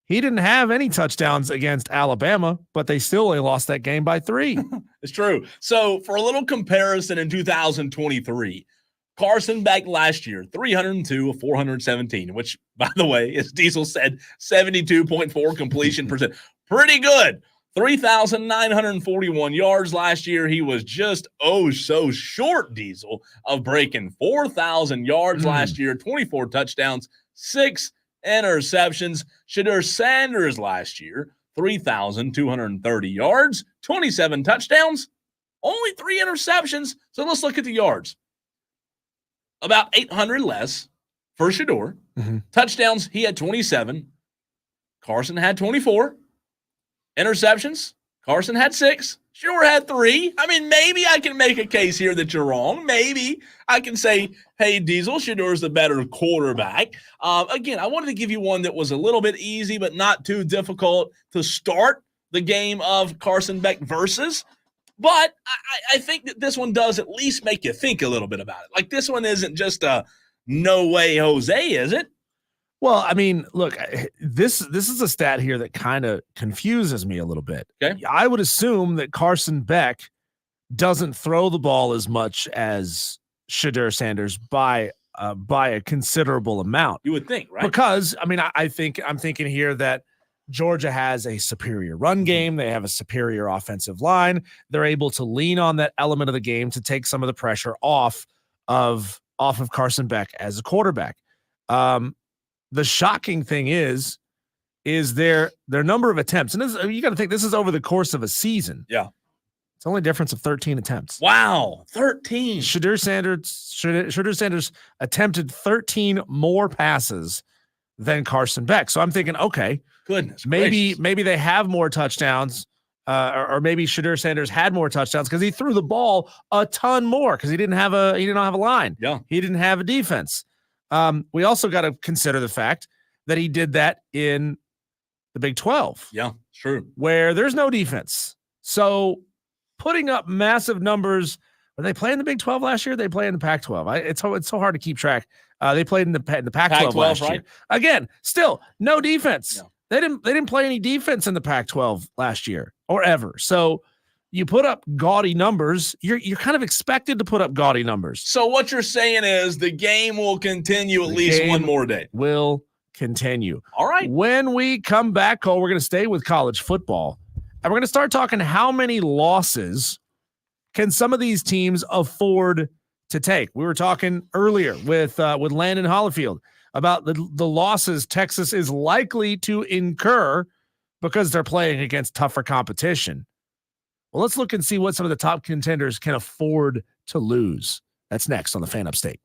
He didn't have any touchdowns against Alabama, but they still only lost that game by 3. It's true. So for a little comparison in 2023, Carson Beck last year, 302 of 417, which, by the way, as Diesel said, 72.4 completion percent. Pretty good. 3,941 yards last year. He was just so short, Diesel, of breaking 4,000 yards last year, 24 touchdowns, 6 interceptions. Shedeur Sanders last year, 3,230 yards, 27 touchdowns, only 3 interceptions. So let's look at the yards. About 800 less for Shedeur. Touchdowns, he had 27. Carson had 24. Interceptions, Carson had 6. Shedeur had 3. I mean, maybe I can make a case here that you're wrong. Maybe I can say, hey, Diesel, Shedeur's the better quarterback. Again, I wanted to give you one that was a little bit easy but not too difficult to start the game of Carson Beck versus. But I think that this one does at least make you think a little bit about it. Like, this one isn't just a no way Jose, is it? Well, I mean, look, this is a stat here that kind of confuses me a little bit. Okay. I would assume that Carson Beck doesn't throw the ball as much as Shedeur Sanders by a considerable amount. You would think, right? Because, I mean, I'm thinking here that Georgia has a superior run game. They have a superior offensive line. They're able to lean on that element of the game to take some of the pressure off of Carson Beck as a quarterback. The shocking thing is their number of attempts. And you got to think this is over the course of a season. Yeah. It's only a difference of 13 attempts. Wow. 13. Shedeur Sanders attempted 13 more passes than Carson Beck. So I'm thinking, okay, goodness, maybe they have more touchdowns, or maybe Shedeur Sanders had more touchdowns because he threw the ball a ton more because he didn't have a line. Yeah. He didn't have a defense. We also got to consider the fact that he did that in the Big 12. Yeah, it's true. Where there's no defense. So putting up massive numbers. Were they playing the Big 12 last year? They play in the Pac-12. It's so hard to keep track. They played in the Pac-12 last year. Again, still no defense. Yeah. They didn't play any defense in the Pac-12 last year or ever. So you put up gaudy numbers. You're kind of expected to put up gaudy numbers. So what you're saying is the game will continue at least one more day. Will continue. All right. When we come back, Cole, we're going to stay with college football, and we're going to start talking how many losses can some of these teams afford to take. We were talking earlier with Landon Hollifield about the losses Texas is likely to incur because they're playing against tougher competition. Well, let's look and see what some of the top contenders can afford to lose. That's next on the Fan Upstate.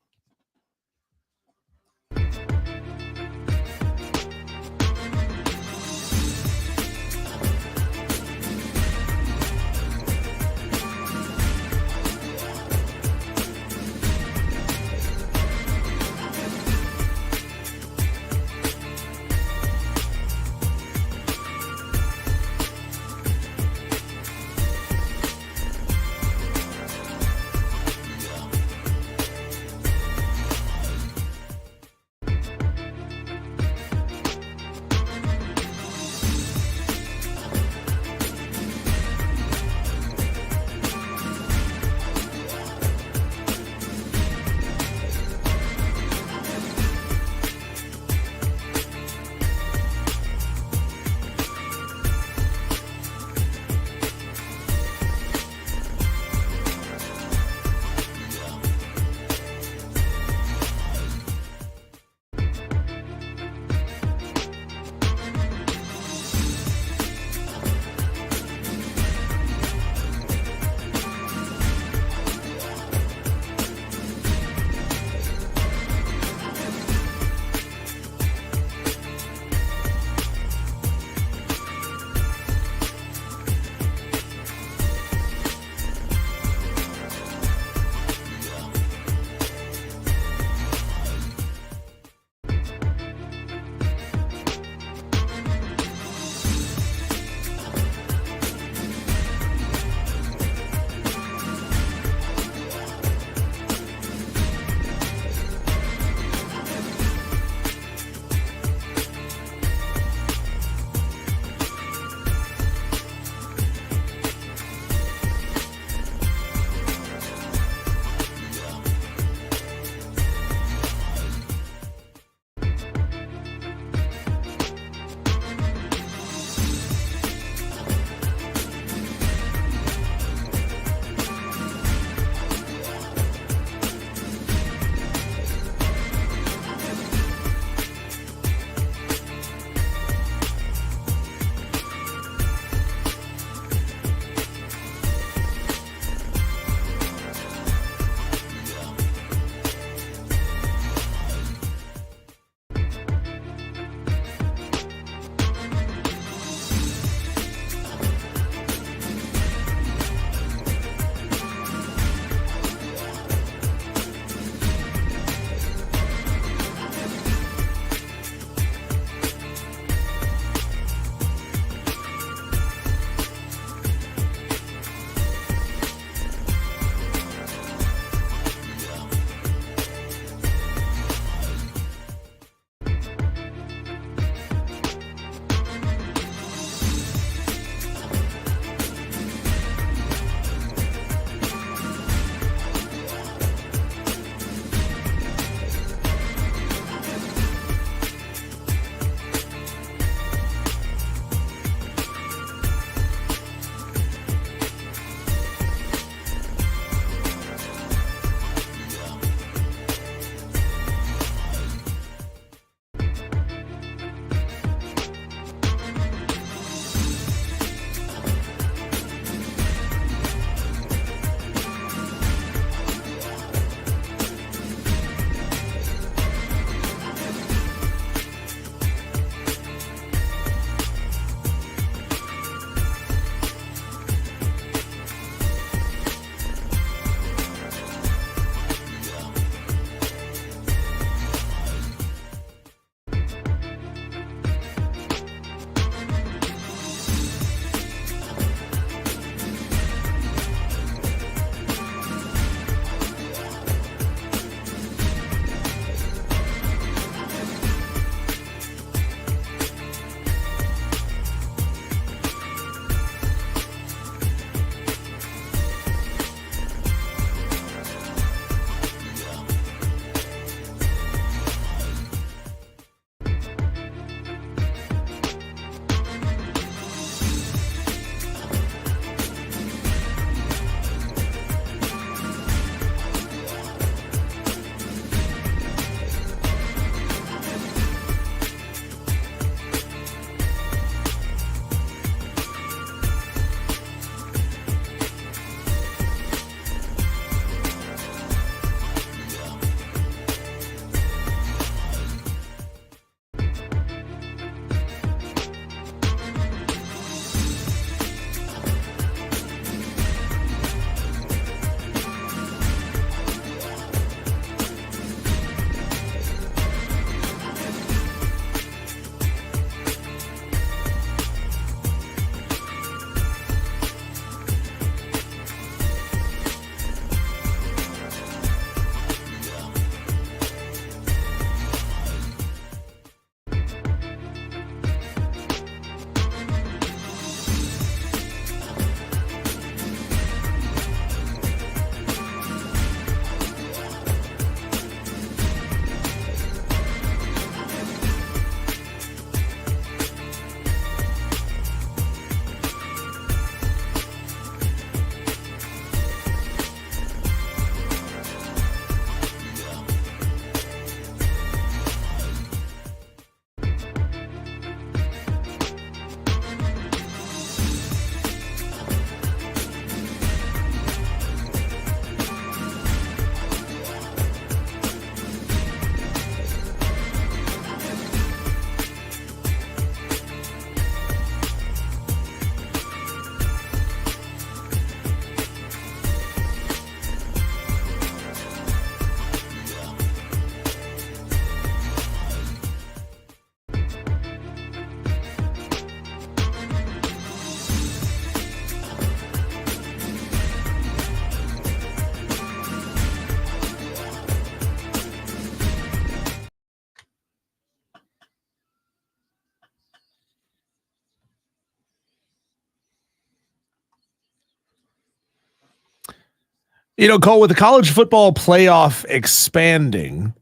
Cole, with the college football playoff expanding,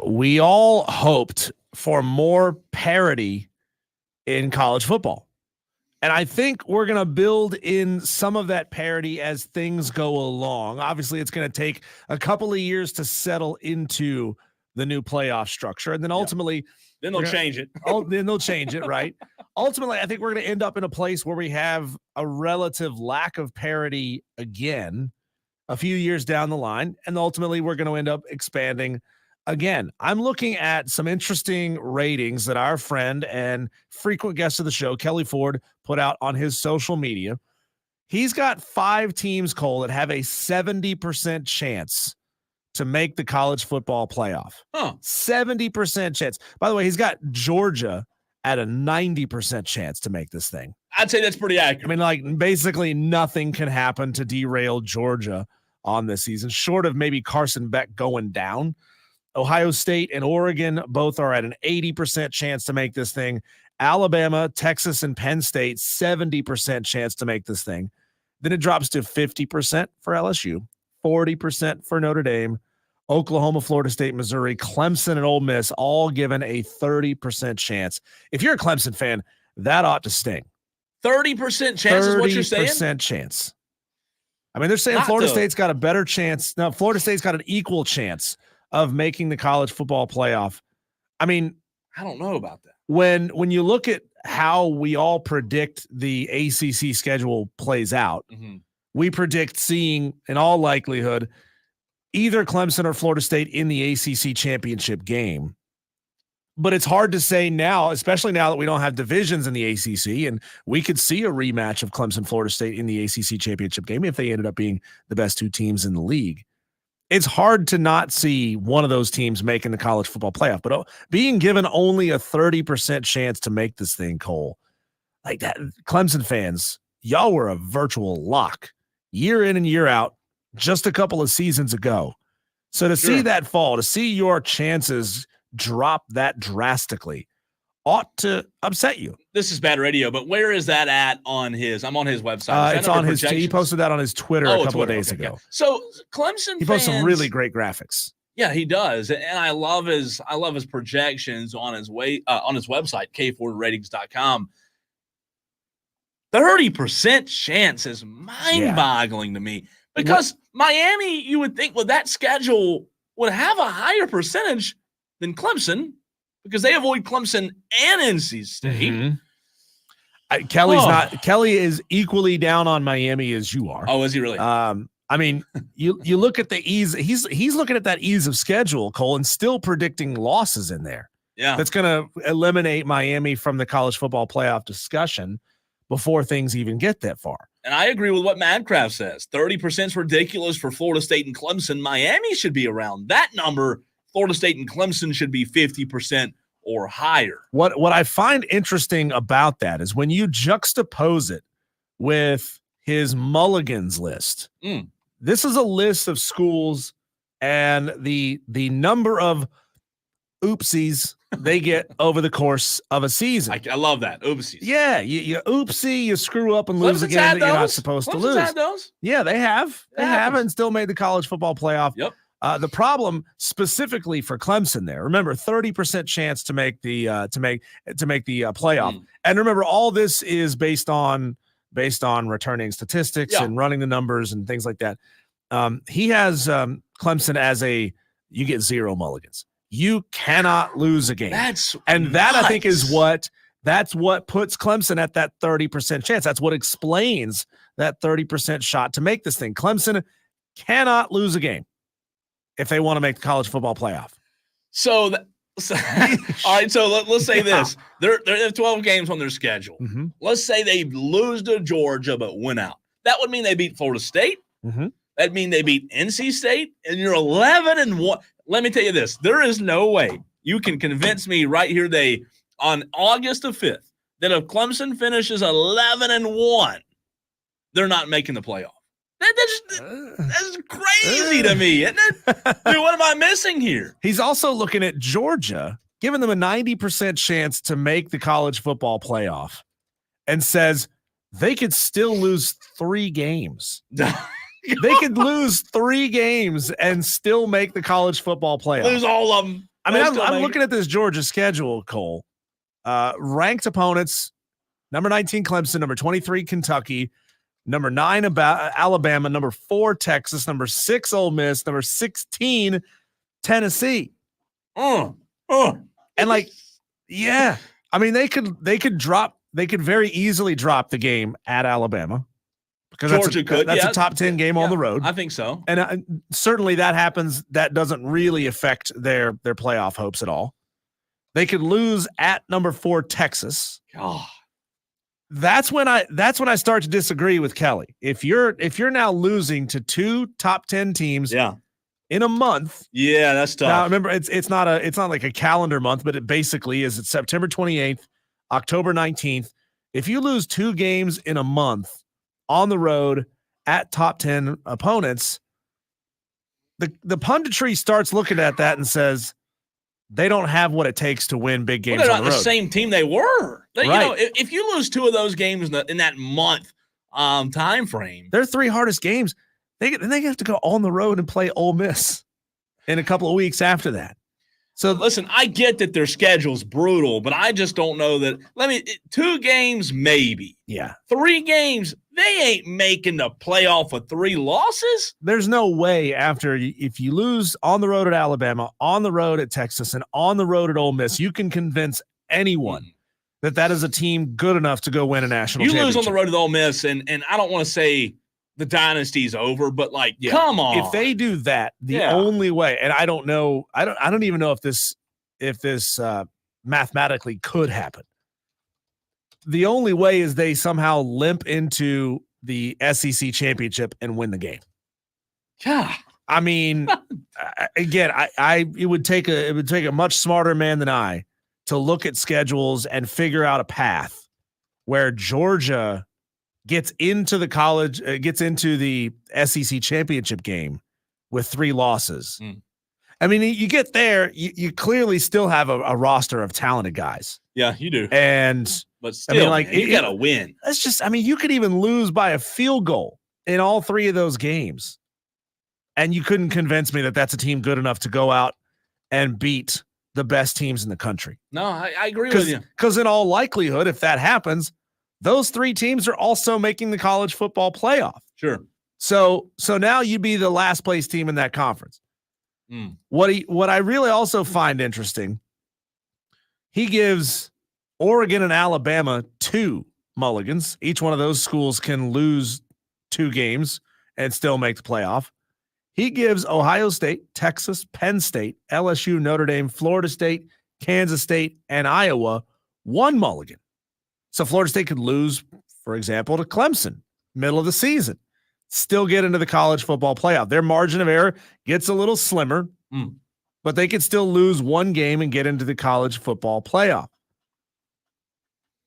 we all hoped for more parity in college football. And I think we're going to build in some of that parity as things go along. Obviously, it's going to take a couple of years to settle into the new playoff structure. And then ultimately, Then they'll change it. Then they'll change it, right? Ultimately, I think we're going to end up in a place where we have a relative lack of parity again a few years down the line. And ultimately, we're going to end up expanding again. I'm looking at some interesting ratings that our friend and frequent guest of the show, Kelly Ford, put out on his social media. He's got 5 teams, Cole, that have a 70% chance to make the college football playoff. 70% chance. By the way, he's got Georgia at a 90% chance to make this thing. I'd say that's pretty accurate. I mean, like, basically nothing can happen to derail Georgia on this season, short of maybe Carson Beck going down. Ohio State and Oregon both are at an 80% chance to make this thing. Alabama, Texas, and Penn State, 70% chance to make this thing. Then it drops to 50% for LSU, 40% for Notre Dame, Oklahoma, Florida State, Missouri, Clemson, and Ole Miss, all given a 30% chance. If you're a Clemson fan, that ought to sting. 30% chance is what you're saying? 30% chance. I mean, they're saying Not Florida to- State's got a better chance. No, Florida State's got an equal chance of making the college football playoff. I mean, I don't know about that. when you look at how we all predict the ACC schedule plays out, we predict seeing, in all likelihood, either Clemson or Florida State in the ACC championship game. But it's hard to say now, especially now that we don't have divisions in the ACC, and we could see a rematch of Clemson, Florida State in the ACC championship game if they ended up being the best 2 teams in the league. It's hard to not see one of those teams making the college football playoff, but being given only a 30% chance to make this thing, Cole, like that, Clemson fans, y'all were a virtual lock year in and year out just a couple of seasons ago. So to see that fall, to see your chances drop that drastically ought to upset you. This is bad radio, but where is that at on his? I'm on his website. It's on his. He posted that on his Twitter a couple of days ago. Okay. So Clemson, he posts some fans- really great graphics. Yeah, he does, and I love his projections on his on his website, kfordratings.com. 30% chance is mind-boggling to me because Miami, you would think, well, that schedule would have a higher percentage than Clemson because they avoid Clemson and NC State. Kelly is equally down on Miami as you are. Oh, is he really? I mean, you look at the ease. He's looking at that ease of schedule, Cole, and still predicting losses in there. Yeah, that's going to eliminate Miami from the college football playoff discussion before things even get that far. And I agree with what Madcraft says. 30% is ridiculous for Florida State and Clemson. Miami should be around that number. Florida State and Clemson should be 50% or higher. What I find interesting about that is when you juxtapose it with his mulligans list. This is a list of schools and the number of oopsies they get over the course of a season. I love that. Oopsies. Yeah, you oopsie, you screw up and lose a game that you're not supposed to lose. Had those. Yeah, they have. They haven't still made the college football playoff. Yep. The problem specifically for Clemson there, remember 30% chance to make the playoff. And remember, all this is based on returning statistics and running the numbers and things like that. He has Clemson as you get 0 mulligans. You cannot lose a game. That I think is what puts Clemson at that 30% chance. That's what explains that 30% shot to make this thing. Clemson cannot lose a game if they want to make the college football playoff. So all right, so let's say this. They have 12 games on their schedule. Let's say they lose to Georgia but win out. That would mean they beat Florida State. That'd mean they beat NC State, and you're 11-1. Let me tell you this. There is no way you can convince me right here on August the 5th that if Clemson finishes 11-1, they're not making the playoff. That's crazy to me, isn't it? Dude, what am I missing here? He's also looking at Georgia, giving them a 90% chance to make the college football playoff, and says they could still lose 3 games. They could lose 3 games and still make the college football playoff. Lose all of them. I mean, I'm looking at this Georgia schedule, Cole. Ranked opponents, number 19 Clemson, number 23 Kentucky, number 9 Alabama, number 4 Texas, number 6 Ole Miss, number 16 Tennessee. And like, yeah, I mean, they could very easily drop the game at Alabama because that's a top 10 game on the road. I think so. And certainly that happens. That doesn't really affect their playoff hopes at all. They could lose at number 4 Texas. God. That's when I start to disagree with Kelly. If you're now losing to 2 top 10 teams in a month. Yeah, that's tough. Now remember, it's not like a calendar month, but it basically is. It's September 28th, October 19th. If you lose 2 games in a month on the road at top 10 opponents, the punditry starts looking at that and says they don't have what it takes to win big games. Well, they're on not the the road. same team they were. Right. You know, if you lose 2 of those games in that month time frame, their 3 hardest games, they have to go on the road and play Ole Miss in a couple of weeks after that. So listen, I get that their schedule's brutal, but I just don't know that. 2 games maybe. Yeah. 3 games, they ain't making the playoff with 3 losses. There's no way if you lose on the road at Alabama, on the road at Texas, and on the road at Ole Miss, you can convince anyone that is a team good enough to go win a national championship. You lose on the road at Ole Miss, and I don't want to say the dynasty's over, but come on. If they do that, the only way, and I don't know, I don't even know if this mathematically could happen. The only way is they somehow limp into the SEC championship and win the game. Yeah. I mean, again, it would take a much smarter man than I to look at schedules and figure out a path where Georgia gets into the SEC championship game with 3 losses. I mean, you get there, you clearly still have a roster of talented guys. Yeah, you do. But still, you got to win. That's just, you could even lose by a field goal in all 3 of those games. And you couldn't convince me that that's a team good enough to go out and beat the best teams in the country. No, I agree with you. Because in all likelihood, if that happens, those 3 teams are also making the college football playoff. Sure. So now you'd be the last place team in that conference. What I really also find interesting, he gives Oregon and Alabama 2 mulligans. Each one of those schools can lose 2 games and still make the playoff. He gives Ohio State, Texas, Penn State, LSU, Notre Dame, Florida State, Kansas State, and Iowa 1 mulligan. So Florida State could lose, for example, to Clemson, middle of the season, still get into the college football playoff. Their margin of error gets a little slimmer, but they could still lose 1 game and get into the college football playoff.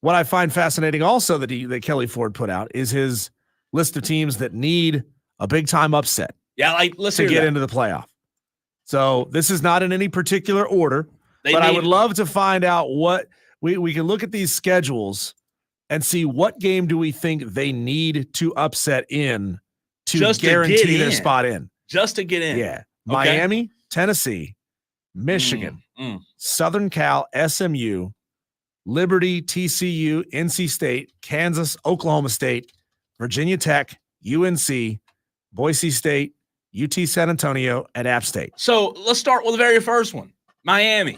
What I find fascinating also that Kelly Ford put out is his list of teams that need a big time upset. Yeah, let's to get into the playoff. So this is not in any particular order, I would love to find out what we can look at these schedules and see what game do we think they need to upset in to guarantee their spot in. Just to get in. Yeah. Okay. Miami, Tennessee, Michigan, Southern Cal, SMU, Liberty, TCU, NC State, Kansas, Oklahoma State, Virginia Tech, UNC, Boise State, UT San Antonio, and App State. So let's start with the very first one, Miami.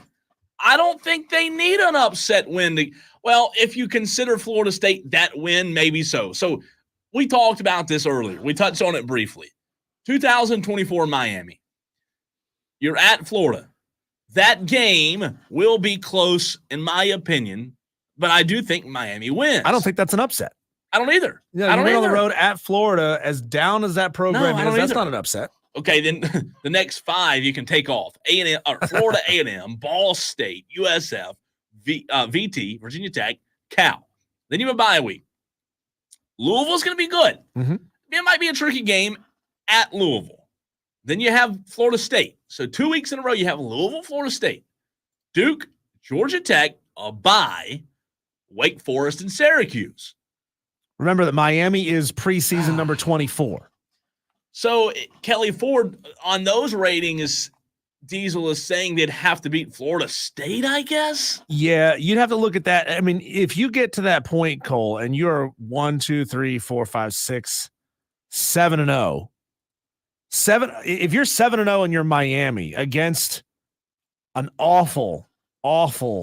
I don't think they need an upset win. Well, if you consider Florida State that win, maybe so. So we talked about this earlier. We touched on it briefly. 2024 Miami. You're at Florida. That game will be close, in my opinion, but I do think Miami wins. I don't think that's an upset. I don't either. Yeah, I don't on either. the road at Florida, as down as that program is, that's not an upset. Okay, then the next 5 you can take off: A&M, Florida A&M, Ball State, USF, VT, Virginia Tech, Cal. Then you have a bye week. Louisville's going to be good. It might be a tricky game at Louisville. Then you have Florida State. So 2 weeks in a row, you have Louisville, Florida State, Duke, Georgia Tech, a bye, Wake Forest, and Syracuse. Remember that Miami is preseason number 24. So Kelly Ford on those ratings, Diesel is saying they'd have to beat Florida State, I guess. Yeah, you'd have to look at that. I mean, if you get to that point, Cole, and you're 1, 2, 3, 4, 5, 6, 7-0. If you're 7-0 and you're Miami against an awful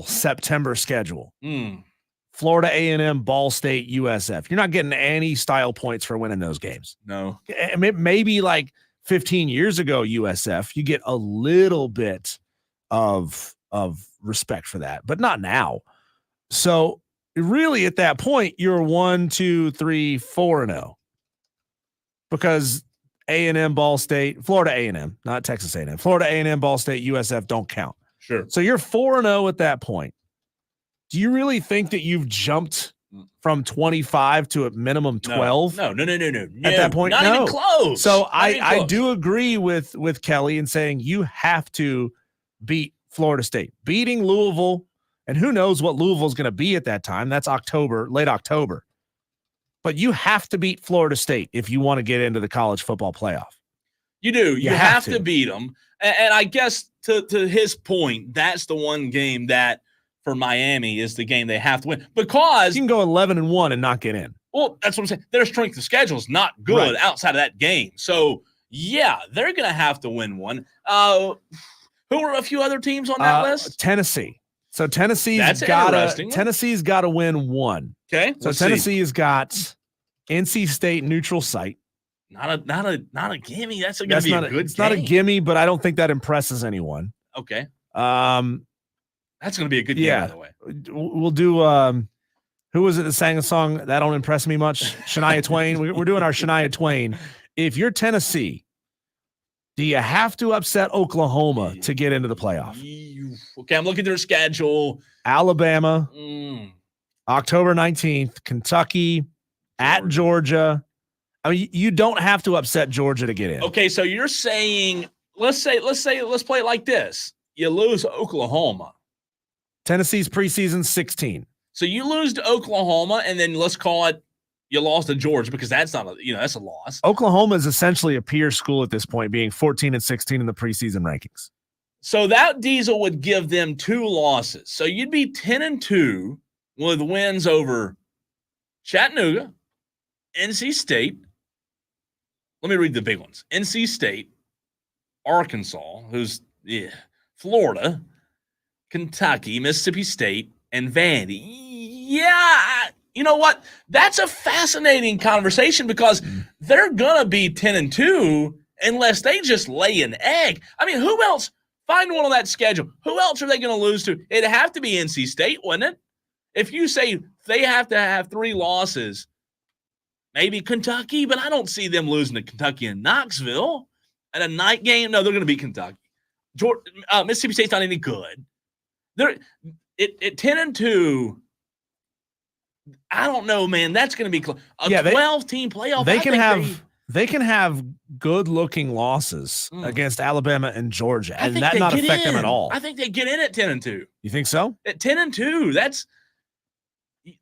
September schedule, Florida A&M, Ball State, USF, you're not getting any style points for winning those games. No. Maybe like 15 years ago, USF, you get a little bit of respect for that, but not now. So really at that point, you're 1, 2, 3, 4-0 because A&M, Ball State, Florida A&M, not Texas A&M, Florida A&M, Ball State, USF don't count. Sure. So you're 4-0 at that point. Do you really think that you've jumped from 25 to a minimum 12? No. At that point, not even close. So I do agree with Kelly in saying you have to beat Florida State. Beating Louisville, and who knows what Louisville's going to be at that time. That's late October. But you have to beat Florida State if you want to get into the college football playoff. You do. You have to beat them. And I guess to his point, that's the one game that for Miami is the game they have to win because you can go 11-1 and not get in. Well, that's what I'm saying. Their strength of schedule is not good outside of that game. So yeah, they're going to have to win one. Who are a few other teams on that list? Tennessee. So Tennessee's got to win one. Okay. So Tennessee's got NC State neutral site. Not a gimme. That's going to be a good game. It's not a gimme, but I don't think that impresses anyone. Okay. That's going to be a good game, by the way. We'll do who was it that sang a song that don't impress me much? Shania Twain. We're doing our Shania Twain. If you're Tennessee, do you have to upset Oklahoma to get into the playoff? Okay, I'm looking at their schedule. Alabama, October 19th, Kentucky, at Georgia. I mean, you don't have to upset Georgia to get in. Okay, so you're saying, let's play it like this. You lose Oklahoma. Tennessee's preseason 16. So you lose to Oklahoma, and then let's call it you lost to Georgia because that's not that's a loss. Oklahoma is essentially a peer school at this point, being 14-16 in the preseason rankings. So that Diesel would give them 2 losses. So you'd be 10-2 with wins over Chattanooga, NC State. Let me read the big ones. NC State, Arkansas, Florida, Kentucky, Mississippi State, and Vandy. Yeah, you know what? That's a fascinating conversation because they're going to be 10-2 unless they just lay an egg. I mean, who else? Find one on that schedule. Who else are they going to lose to? It'd have to be NC State, wouldn't it? If you say they have to have 3 losses, maybe Kentucky, but I don't see them losing to Kentucky and Knoxville at a night game. No, they're going to beat Kentucky. Mississippi State's not any good. They're at 10-2. I don't know, man. That's going to be close. 12-team playoff. They can have good-looking losses against Alabama and Georgia, and that not affect them at all. I think they get in at 10-2. You think so? At 10-2,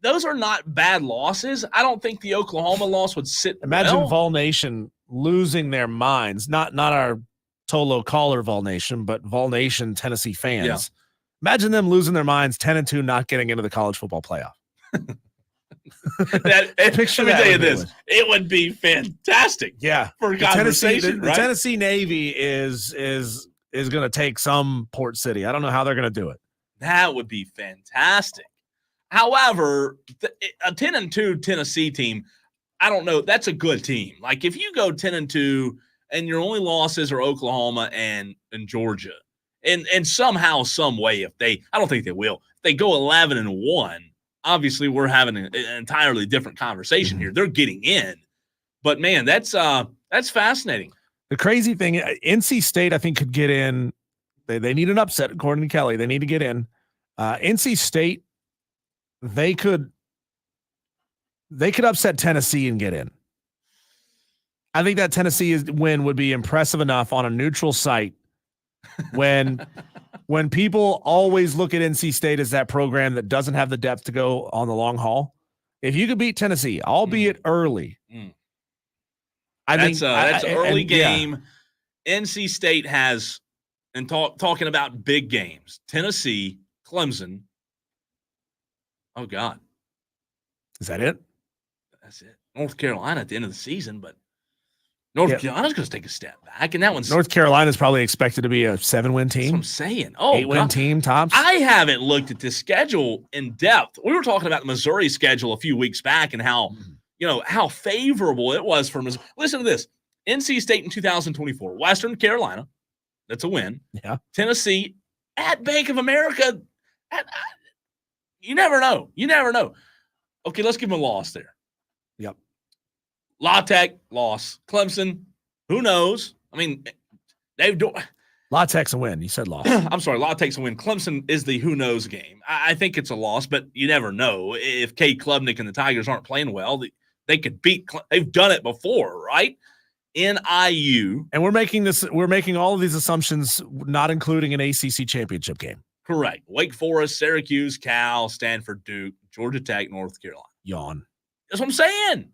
those are not bad losses. I don't think the Oklahoma loss would sit. Imagine Vol Nation losing their minds. Not our Tolo caller Vol Nation, but Vol Nation Tennessee fans. Yeah. Imagine them losing their minds, 10-2, not getting into the college football playoff. Let me tell you this. It would be fantastic. Yeah. For conversation, the Tennessee Navy is going to take some port city. I don't know how they're going to do it. That would be fantastic. However, a 10-2 Tennessee team, I don't know. That's a good team. Like if you go 10-2 and your only losses are Oklahoma and Georgia, and somehow, some way, I don't think they will. If they go 11-1, obviously we're having an entirely different conversation here. They're getting in, but man, that's fascinating. The crazy thing, NC State, I think, could get in. They need an upset, according to Kelly. They need to get in. NC State, they could upset Tennessee and get in. I think that Tennessee win would be impressive enough on a neutral site when people always look at NC State as that program that doesn't have the depth to go on the long haul. If you could beat Tennessee, albeit early, That's an early yeah. game. NC State has, and talking about big games, Tennessee, Clemson. Oh, God. Is that it? That's it. North Carolina at the end of the season, but North Carolina's going to take a step back, and that one's North Carolina's probably expected to be a 7-win That's what team. I'm saying. Oh, 8-win team tops. I haven't looked at this schedule in depth. We were talking about the Missouri schedule a few weeks back and how how favorable it was for Missouri. Listen to this: NC State in 2024, Western Carolina, that's a win. Yeah. Tennessee at Bank of America. You never know. You never know. Okay, let's give them a loss there. Yep. La Tech, loss. Clemson, who knows? I mean, they've done. La Tech's a win. You said loss. I'm sorry, La Tech's a win. Clemson is the who knows game. I think it's a loss, but you never know. If Cade Klubnik and the Tigers aren't playing well, they could beat. They've done it before, right? NIU. And we're making all of these assumptions, not including an ACC championship game. Correct. Wake Forest, Syracuse, Cal, Stanford, Duke, Georgia Tech, North Carolina. Yawn. That's what I'm saying.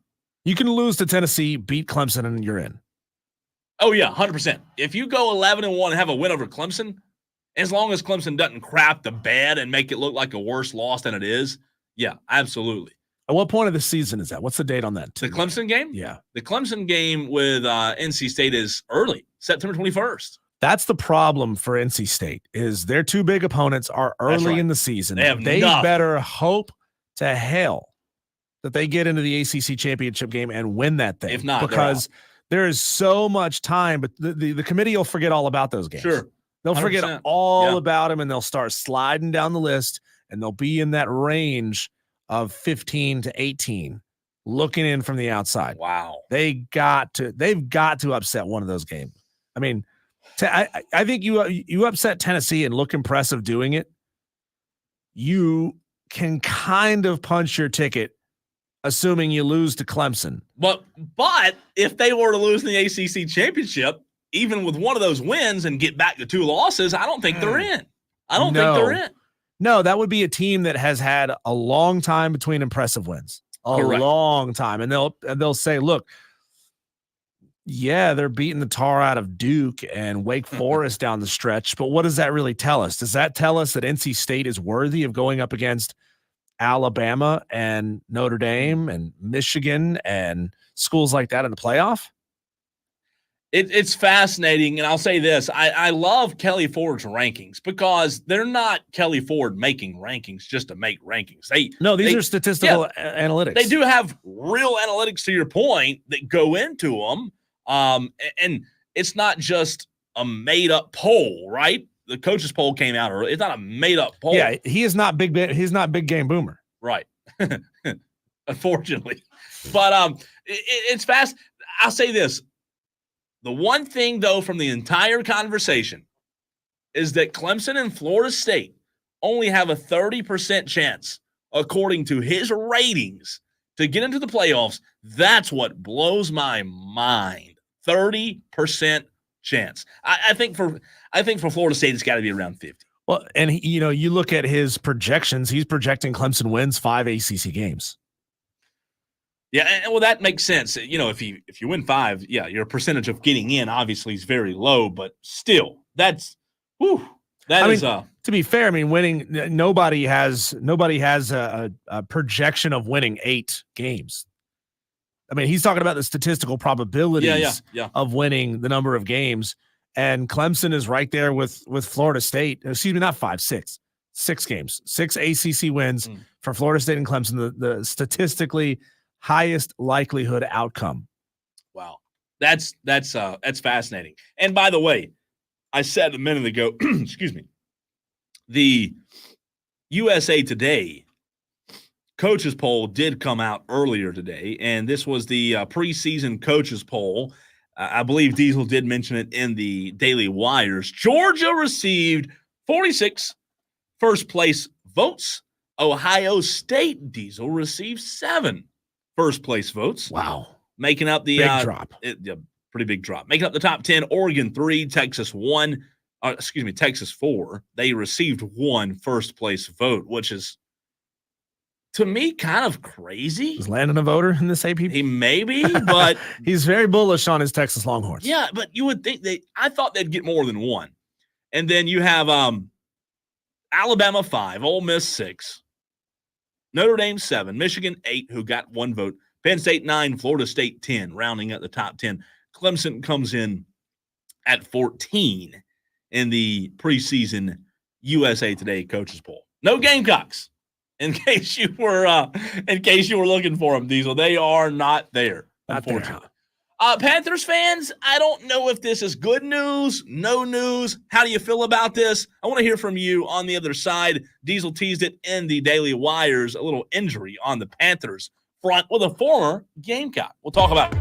You can lose to Tennessee, beat Clemson, and you're in. Oh, yeah, 100%. If you go 11-1 and have a win over Clemson, as long as Clemson doesn't crap the bed and make it look like a worse loss than it is, yeah, absolutely. At what point of the season is that? What's the date on that? The Clemson game? Yeah. The Clemson game with NC State is early, September 21st. That's the problem for NC State is their two big opponents are early in the season. They better hope to hell that they get into the ACC championship game and win that thing. If not, because there is so much time, but the committee will forget all about those games. Sure. They'll forget all about them, and they'll start sliding down the list, and they'll be in that range of 15 to 18, looking in from the outside. Wow. They've got to upset one of those games. I mean, I think you upset Tennessee and look impressive doing it. You can kind of punch your ticket, assuming you lose to Clemson. But if they were to lose in the ACC championship, even with one of those wins and get back to 2 losses, I don't think they're in. I don't think they're in. No, that would be a team that has had a long time between impressive wins. Correct. Long time. And they'll say, look, yeah, they're beating the tar out of Duke and Wake Forest down the stretch, but what does that really tell us? Does that tell us that NC State is worthy of going up against Alabama and Notre Dame and Michigan and schools like that in the playoff? It's fascinating, and I'll say this. I love Kelly Ford's rankings because they're not Kelly Ford making rankings just to make rankings. These are statistical analytics. They do have real analytics, to your point, that go into them. And it's not just a made-up poll, right? The coaches poll came out early. It's not a made-up poll. Yeah, he's not big game boomer. Right. Unfortunately. But it's fast. I'll say this. The one thing, though, from the entire conversation is that Clemson and Florida State only have a 30% chance, according to his ratings, to get into the playoffs. That's what blows my mind. 30% chance. I think for Florida State, it's got to be around 50. Well, and you look at his projections. He's projecting Clemson wins 5 ACC games. Yeah, and well, that makes sense. If you win 5, yeah, your percentage of getting in obviously is very low, but still, that's to be fair, I mean, winning. Nobody has a projection of winning 8 games. I mean, he's talking about the statistical probabilities of winning the number of games, and Clemson is right there with Florida State. Excuse me, not 5, 6. 6 games, 6 ACC wins for Florida State and Clemson. The statistically highest likelihood outcome. Wow. That's fascinating. And by the way, I said a minute ago, excuse me, the USA Today coaches poll did come out earlier today, and this was the preseason coaches poll. I believe Diesel did mention it in the Daily Wires. Georgia received 46 first place votes. Ohio State, Diesel, received 7 first place votes. Wow. Making up the big drop. Pretty big drop. Making up the top 10, Oregon 3, Texas 1, Texas 4. They received 1 first place vote, which is, to me, kind of crazy. Is Landon a voter in this AP? He may be, but he's very bullish on his Texas Longhorns. yeah, but you would think I thought they'd get more than one. And then you have Alabama 5, Ole Miss 6, Notre Dame 7, Michigan 8, who got 1 vote, Penn State 9, Florida State 10, rounding out the top 10. Clemson comes in at 14 in the preseason USA Today coaches poll. No Gamecocks, in case you were looking for them, Diesel. They are not there, unfortunately. Panthers fans, I don't know if this is good news, no news. How do you feel about this? I want to hear from you on the other side. Diesel teased it in the Daily Wires, a little injury on the Panthers front with a former Gamecock. We'll talk about it.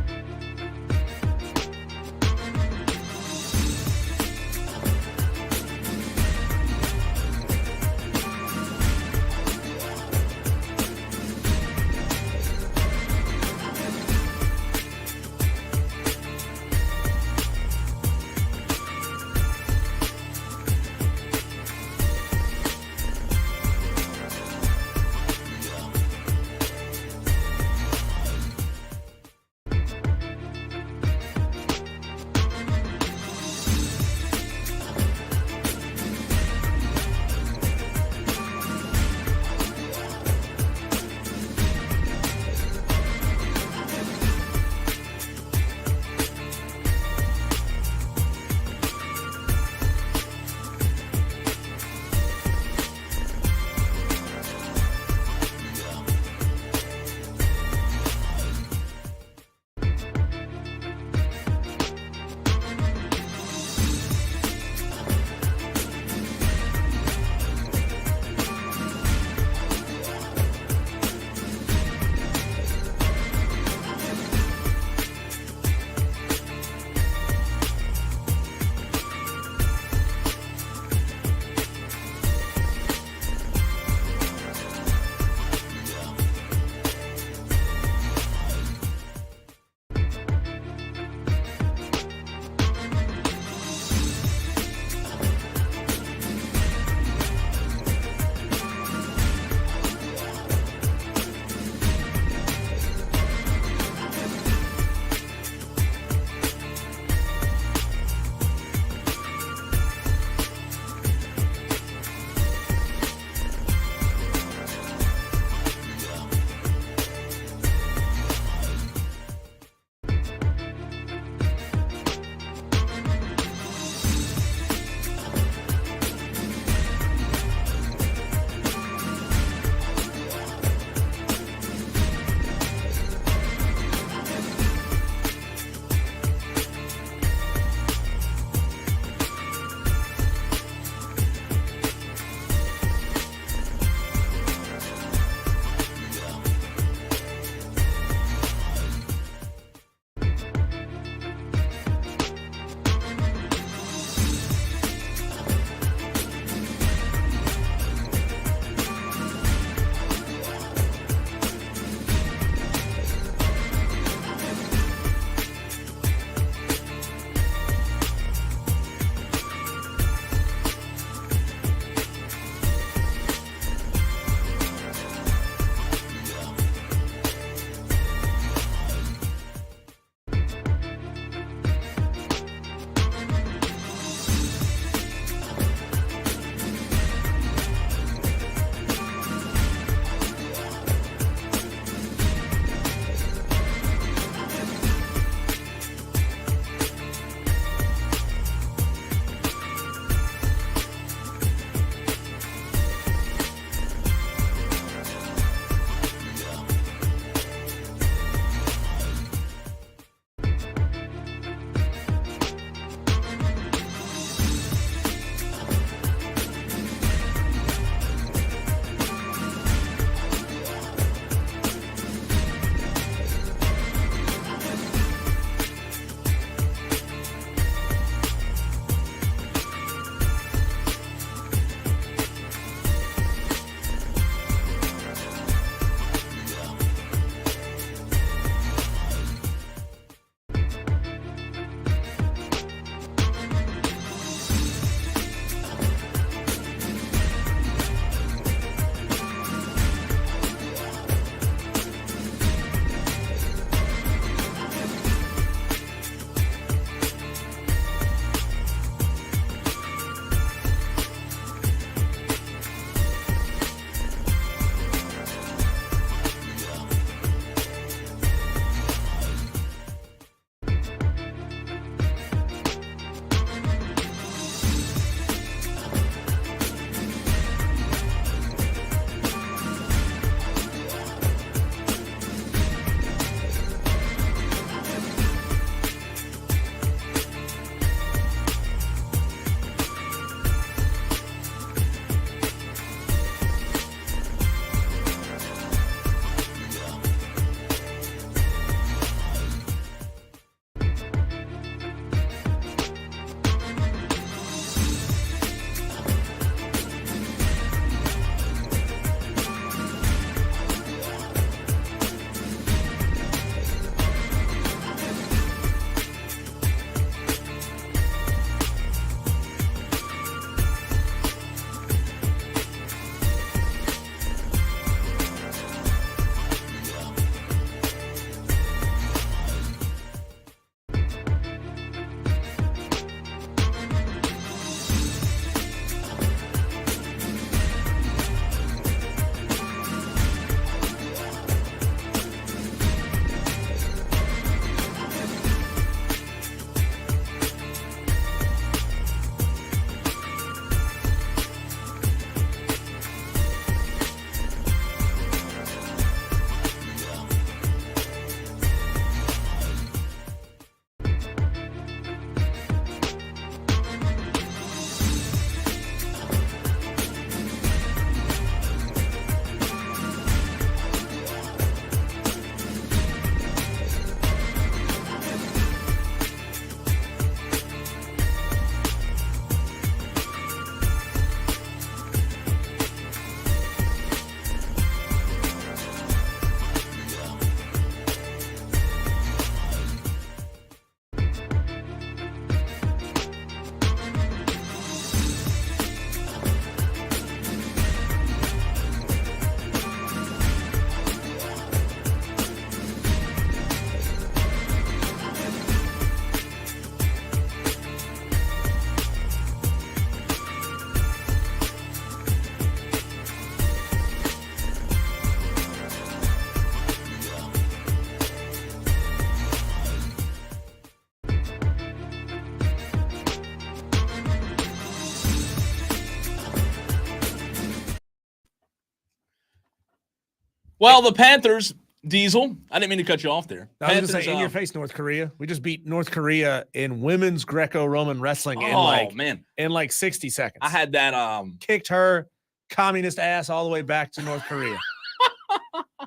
Well, the Panthers, Diesel. I didn't mean to cut you off there. I was going to say, in your face, North Korea. We just beat North Korea in women's Greco-Roman wrestling in like 60 seconds. I had that kicked her communist ass all the way back to North Korea.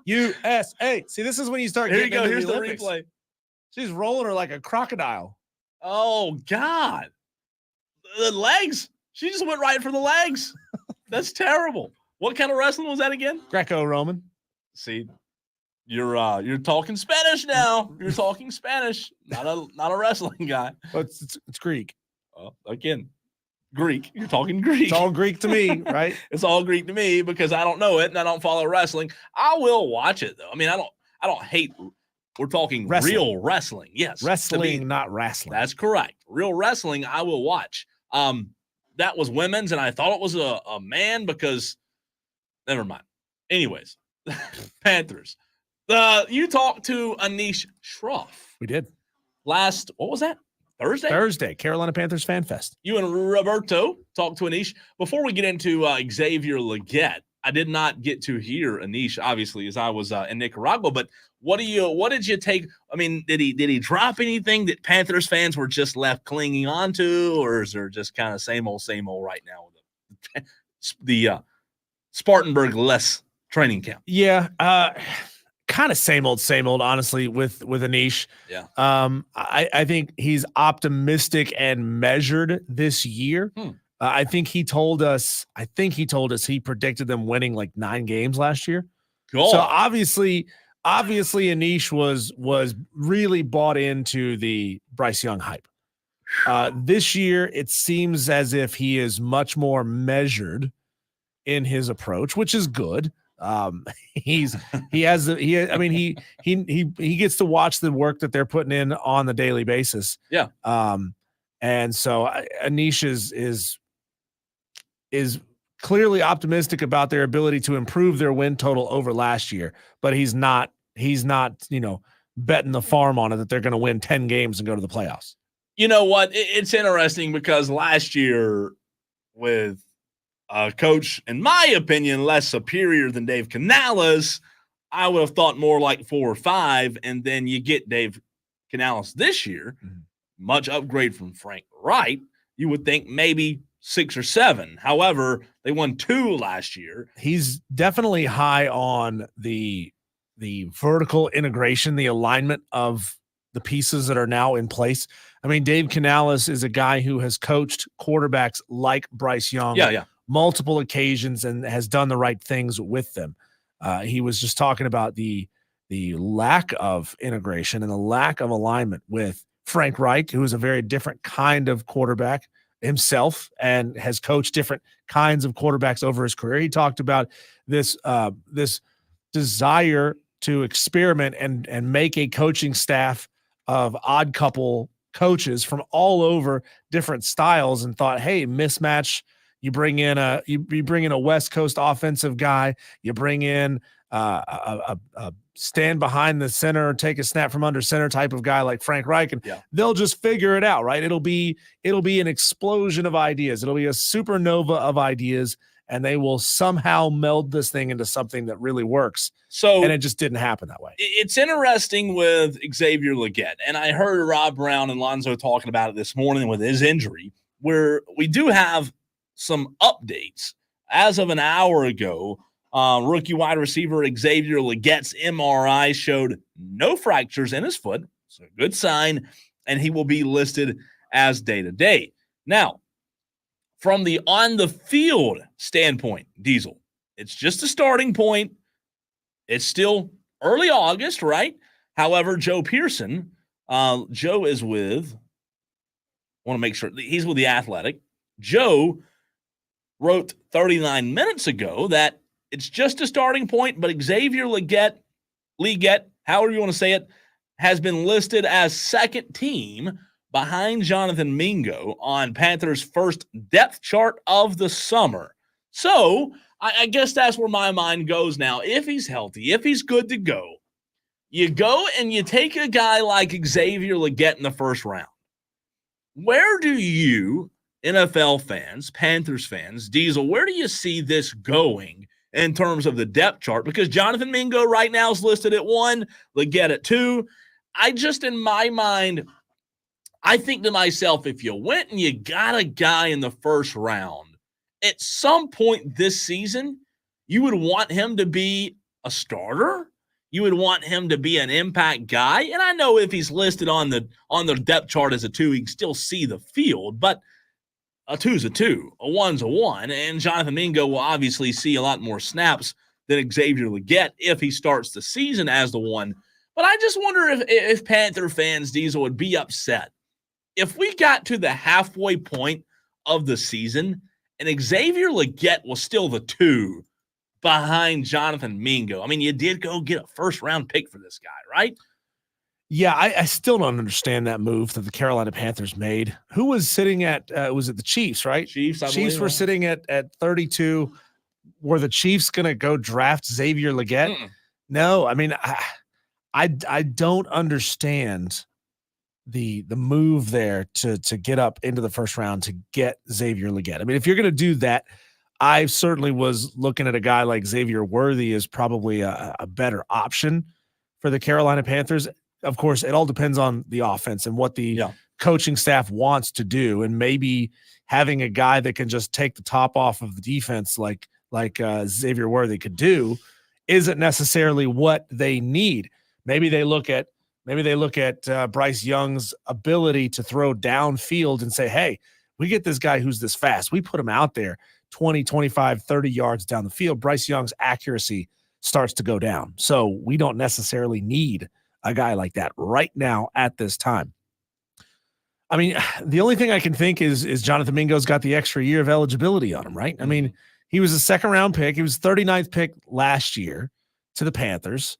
USA. See, this is when you start Here you getting go. into Here's the the Olympics. replay. She's rolling her like a crocodile. Oh, God. The legs. She just went right for the legs. That's terrible. What kind of wrestling was that again? Greco-Roman. See, you're talking Spanish now. You're talking Spanish. Not a wrestling guy. But it's Greek. Again, Greek. You're talking Greek. It's all Greek to me, right? It's all Greek to me because I don't know it and I don't follow wrestling. I will watch it though. I mean, I don't hate. We're talking real wrestling. Yes, wrestling, not wrestling. That's correct. Real wrestling, I will watch. That was women's, and I thought it was a man because. Never mind. Anyways, Panthers. You talked to Anish Shroff. We did. What was that? Thursday, Carolina Panthers Fan Fest. You and Roberto talked to Anish. Before we get into Xavier Leggett, I did not get to hear Anish, obviously, as I was in Nicaragua. But what did you take? I mean, did he drop anything that Panthers fans were just left clinging on to, or is there just kind of same old right now with the Spartanburg less training camp? Yeah, kind of same old, honestly, with Anish. Yeah. I think he's optimistic and measured this year. I think he told us he predicted them winning like 9 games last year. Cool. So obviously Anish was really bought into the Bryce Young hype. This year, it seems as if he is much more measured in his approach, which is good. He gets to watch the work that they're putting in on the daily basis. Yeah. And so Anish is clearly optimistic about their ability to improve their win total over last year, but he's not, betting the farm on it that they're going to win 10 games and go to the playoffs. You know what? It's interesting because last year with a coach, in my opinion, less superior than Dave Canales, I would have thought more like 4 or 5. And then you get Dave Canales this year, much upgrade from Frank Wright. You would think maybe 6 or 7. However, they won 2 last year. He's definitely high on the vertical integration, the alignment of the pieces that are now in place. I mean, Dave Canales is a guy who has coached quarterbacks like Bryce Young. Yeah. Multiple occasions and has done the right things with them. He was just talking about the lack of integration and the lack of alignment with Frank Reich, who is a very different kind of quarterback himself and has coached different kinds of quarterbacks over his career. He talked about this desire to experiment and make a coaching staff of odd couple coaches from all over different styles, and thought, hey, mismatch. You bring in a West Coast offensive guy. You bring in a stand behind the center, take a snap from under center type of guy like Frank Reich, and they'll just figure it out, right? It'll be an explosion of ideas. It'll be a supernova of ideas, and they will somehow meld this thing into something that really works. And it just didn't happen that way. It's interesting with Xavier Leggett, and I heard Rob Brown and Lonzo talking about it this morning with his injury, where we do have some updates. As of an hour ago, rookie wide receiver Xavier Leggett's MRI showed no fractures in his foot. It's a good sign, and he will be listed as day-to-day. Now, from the on-the-field standpoint, Diesel, it's just a starting point. It's still early August, right? However, Joe Pearson, Joe is with, I want to make sure, he's with The Athletic. Joe wrote 39 minutes ago that it's just a starting point, but Xavier Leggett, however you want to say it, has been listed as second team behind Jonathan Mingo on Panthers' first depth chart of the summer. So I guess that's where my mind goes now. If he's healthy, if he's good to go, you go and you take a guy like Xavier Leggett in the first round. Where do you, NFL fans, Panthers fans, Diesel, where do you see this going in terms of the depth chart because Jonathan Mingo right now is listed at 1, Leggett at 2. I just, in my mind, I think to myself, if you went and you got a guy in the first round, at some point this season, you would want him to be a starter. You would want him to be an impact guy. And I know if he's listed on the depth chart as a 2, he can still see the field, but a 2's a 2, a 1's a 1. And Jonathan Mingo will obviously see a lot more snaps than Xavier Leggett if he starts the season as the 1. But I just wonder if Panther fans, Diesel, would be upset if we got to the halfway point of the season and Xavier Leggett was still the 2 behind Jonathan Mingo. I mean, you did go get a first-round pick for this guy, right? Yeah, I still don't understand that move that the Carolina Panthers made. Who was sitting at was it the Chiefs, right? Chiefs, I Chiefs believe. were sitting at 32. Were the Chiefs going to go draft Xavier Leggett? No, I mean, I don't understand the move there to get up into the first round to get Xavier Leggett. I mean, if you're going to do that, I certainly was looking at a guy like Xavier Worthy as probably a better option for the Carolina Panthers. Of course, it all depends on the offense and what the coaching staff wants to do, and maybe having a guy that can just take the top off of the defense like Xavier Worthy could do isn't necessarily what they need. Maybe they look at Bryce Young's ability to throw downfield and say, hey, we get this guy who's this fast. We put him out there 20, 25, 30 yards down the field. Bryce Young's accuracy starts to go down. So we don't necessarily need a guy like that right now at this time. I mean, the only thing I can think is Jonathan Mingo's got the extra year of eligibility on him, right? I mean, he was a second-round pick. He was 39th pick last year to the Panthers.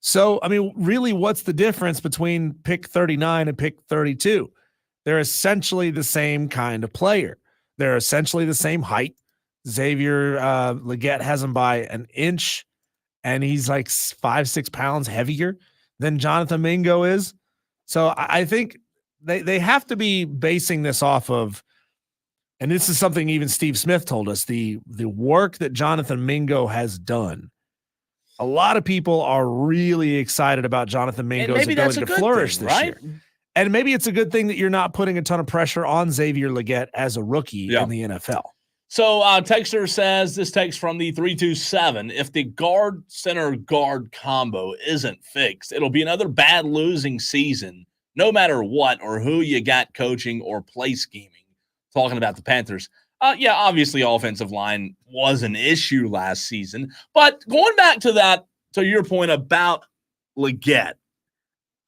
So, I mean, really, what's the difference between pick 39 and pick 32? They're essentially the same kind of player. They're essentially the same height. Xavier Leggett has him by an inch, and he's like 5-6 pounds heavier than Jonathan Mingo is. So I think they have to be basing this off of, and this is something even Steve Smith told us, the work that Jonathan Mingo has done. A lot of people are really excited about Jonathan Mingo's ability to flourish this year. And maybe it's a good thing that you're not putting a ton of pressure on Xavier Leggett as a rookie in the NFL. So Texter says, this text from the 327, if the guard center guard combo isn't fixed, it'll be another bad losing season, no matter what or who you got coaching or play scheming. Talking about the Panthers. Obviously offensive line was an issue last season, but going back to that, to your point about Leggett,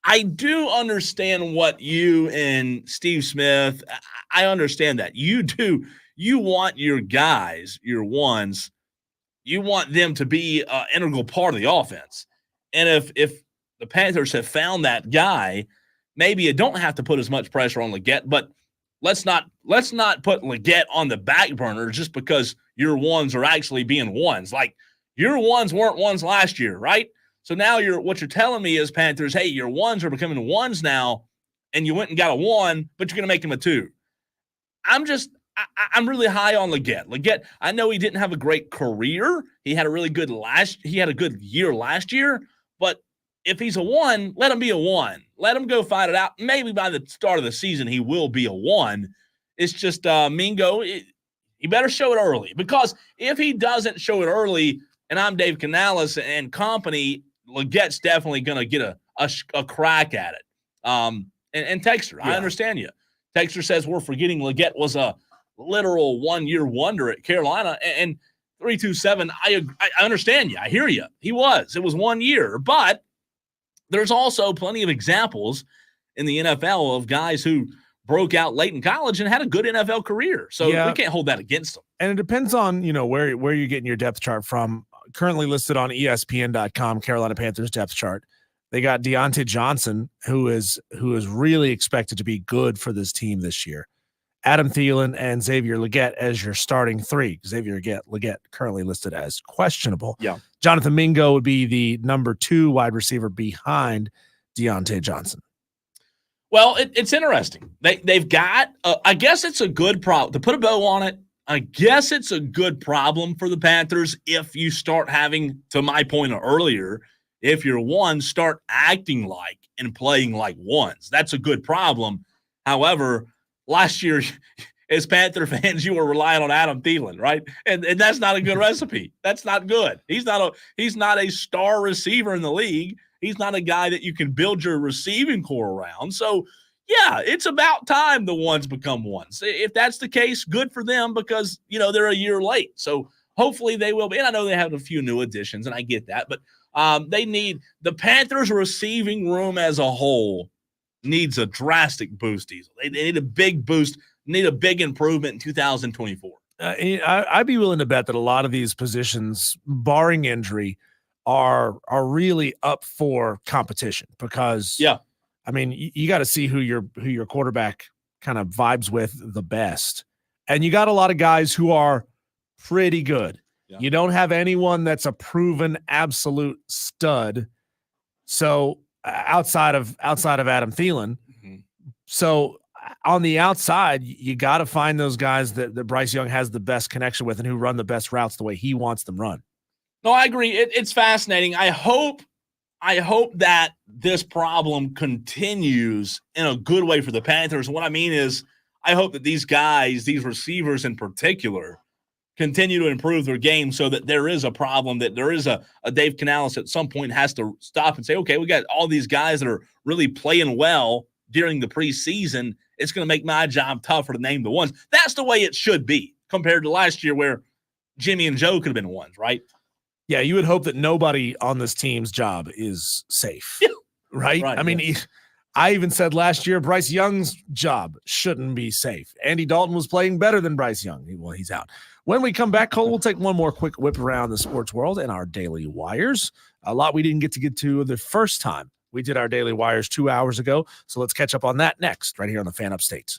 I do understand what you and Steve Smith, I understand that. You do. You want your guys, your ones, you want them to be an integral part of the offense. And if the Panthers have found that guy, maybe you don't have to put as much pressure on Leggett, but let's not put Leggett on the back burner just because your ones are actually being ones. Like, your ones weren't ones last year, right? So now what you're telling me is, Panthers, hey, your ones are becoming ones now, and you went and got a 1, but you're going to make him a 2. I'm really high on Leggett. Leggett, I know he didn't have a great career. He had a good year last year, but if he's a 1, let him be a 1. Let him go fight it out. Maybe by the start of the season, he will be a 1. It's just Mingo, he better show it early, because if he doesn't show it early, and I'm Dave Canales and company, Leggett's definitely going to get a crack at it. And Texter, I understand you. Texter says we're forgetting Leggett was a literal 1-year wonder at Carolina. And 327, I understand you. I hear you. It was 1 year, but there's also plenty of examples in the NFL of guys who broke out late in college and had a good NFL career. So we can't hold that against them. And it depends on, where you're getting your depth chart from. Currently listed on ESPN.com, Carolina Panthers depth chart. They got Deontay Johnson, who is really expected to be good for this team this year. Adam Thielen and Xavier Leggett as your starting 3. Xavier Leggett currently listed as questionable. Yeah. Jonathan Mingo would be the number 2 wide receiver behind Deontay Johnson. Well, it's interesting. They've got, I guess it's a good problem to put a bow on it. I guess it's a good problem for the Panthers if you start having, to my point earlier, if you're ones, start acting like and playing like ones. That's a good problem. However, last year, as Panther fans, you were relying on Adam Thielen, right? And that's not a good recipe. That's not good. He's not a star receiver in the league. He's not a guy that you can build your receiving core around. So, yeah, it's about time the ones become ones. If that's the case, good for them because, they're a year late. So hopefully they will be. And I know they have a few new additions, and I get that. But they need – the Panthers' receiving room as a whole needs a drastic boost, Diesel. They need a big boost, need a big improvement in 2024. I'd be willing to bet that a lot of these positions, barring injury, are really up for competition because I mean, you got to see who your quarterback kind of vibes with the best. And you got a lot of guys who are pretty good. Yeah. You don't have anyone that's a proven absolute stud. So outside of Adam Thielen. Mm-hmm. So on the outside, you got to find those guys that Bryce Young has the best connection with and who run the best routes the way he wants them run. No, I agree. It's fascinating. I hope that this problem continues in a good way for the Panthers. What I mean is I hope that these guys, these receivers in particular, continue to improve their game so that there is a problem, that there is a Dave Canales at some point has to stop and say, okay, we got all these guys that are really playing well during the preseason. It's going to make my job tougher to name the ones. That's the way it should be compared to last year where Jimmy and Joe could have been ones, right? Yeah, you would hope that nobody on this team's job is safe, right? I mean, I even said last year Bryce Young's job shouldn't be safe. Andy Dalton was playing better than Bryce Young. Well, he's out. When we come back, Cole, we'll take one more quick whip around the sports world and our daily wires. A lot we didn't get to the first time we did our daily wires 2 hours ago, so let's catch up on that next, right here on the Fan Upstate.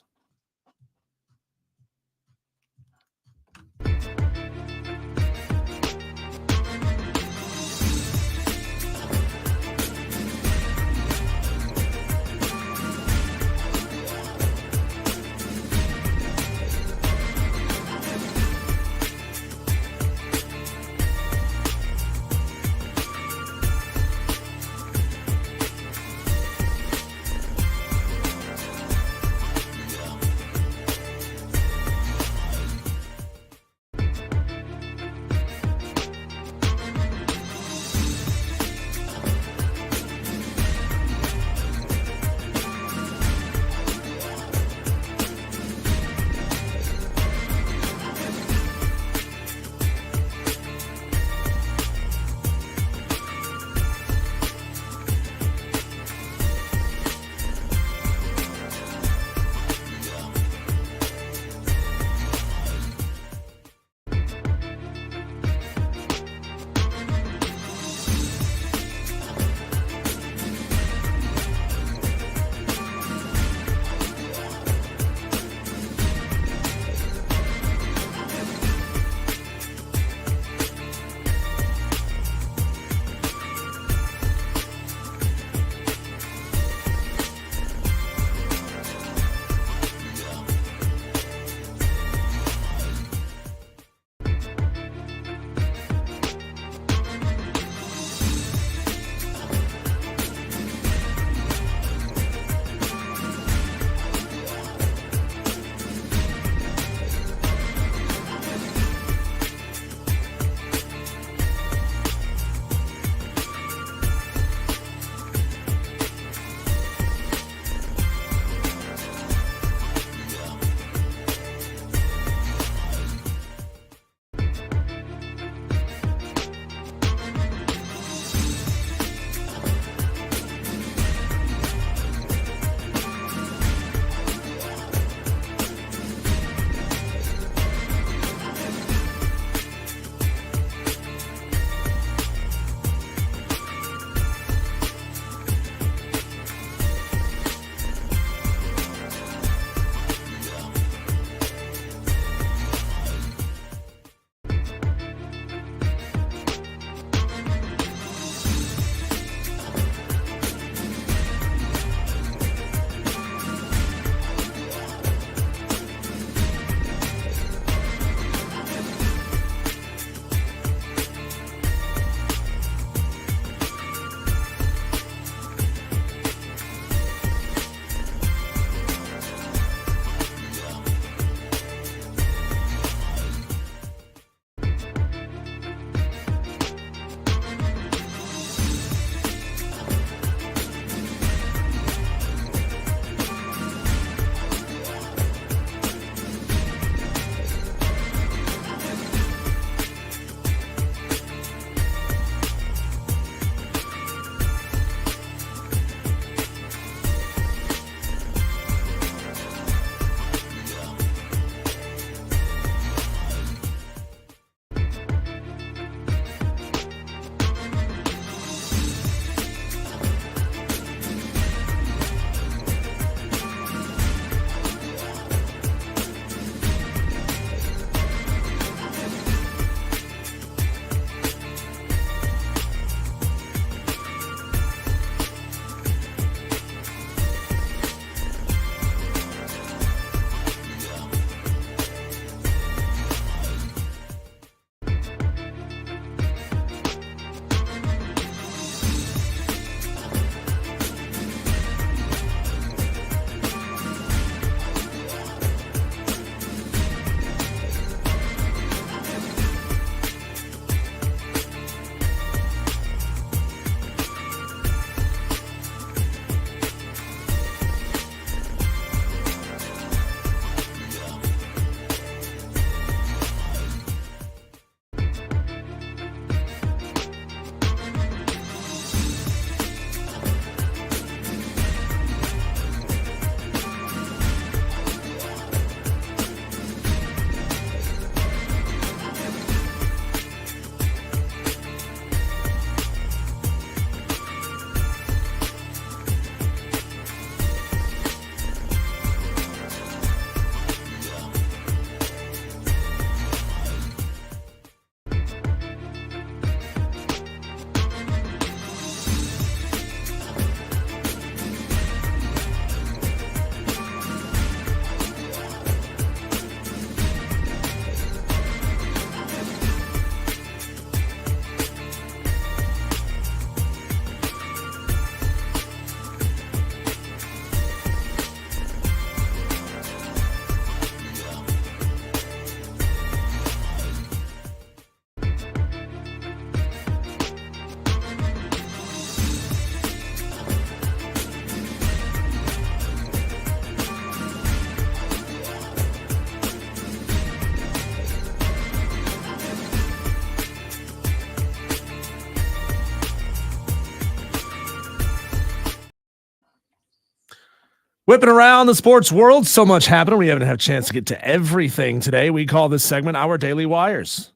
Whipping around the sports world, so much happening. We haven't had a chance to get to everything today. We call this segment Our Daily Wires.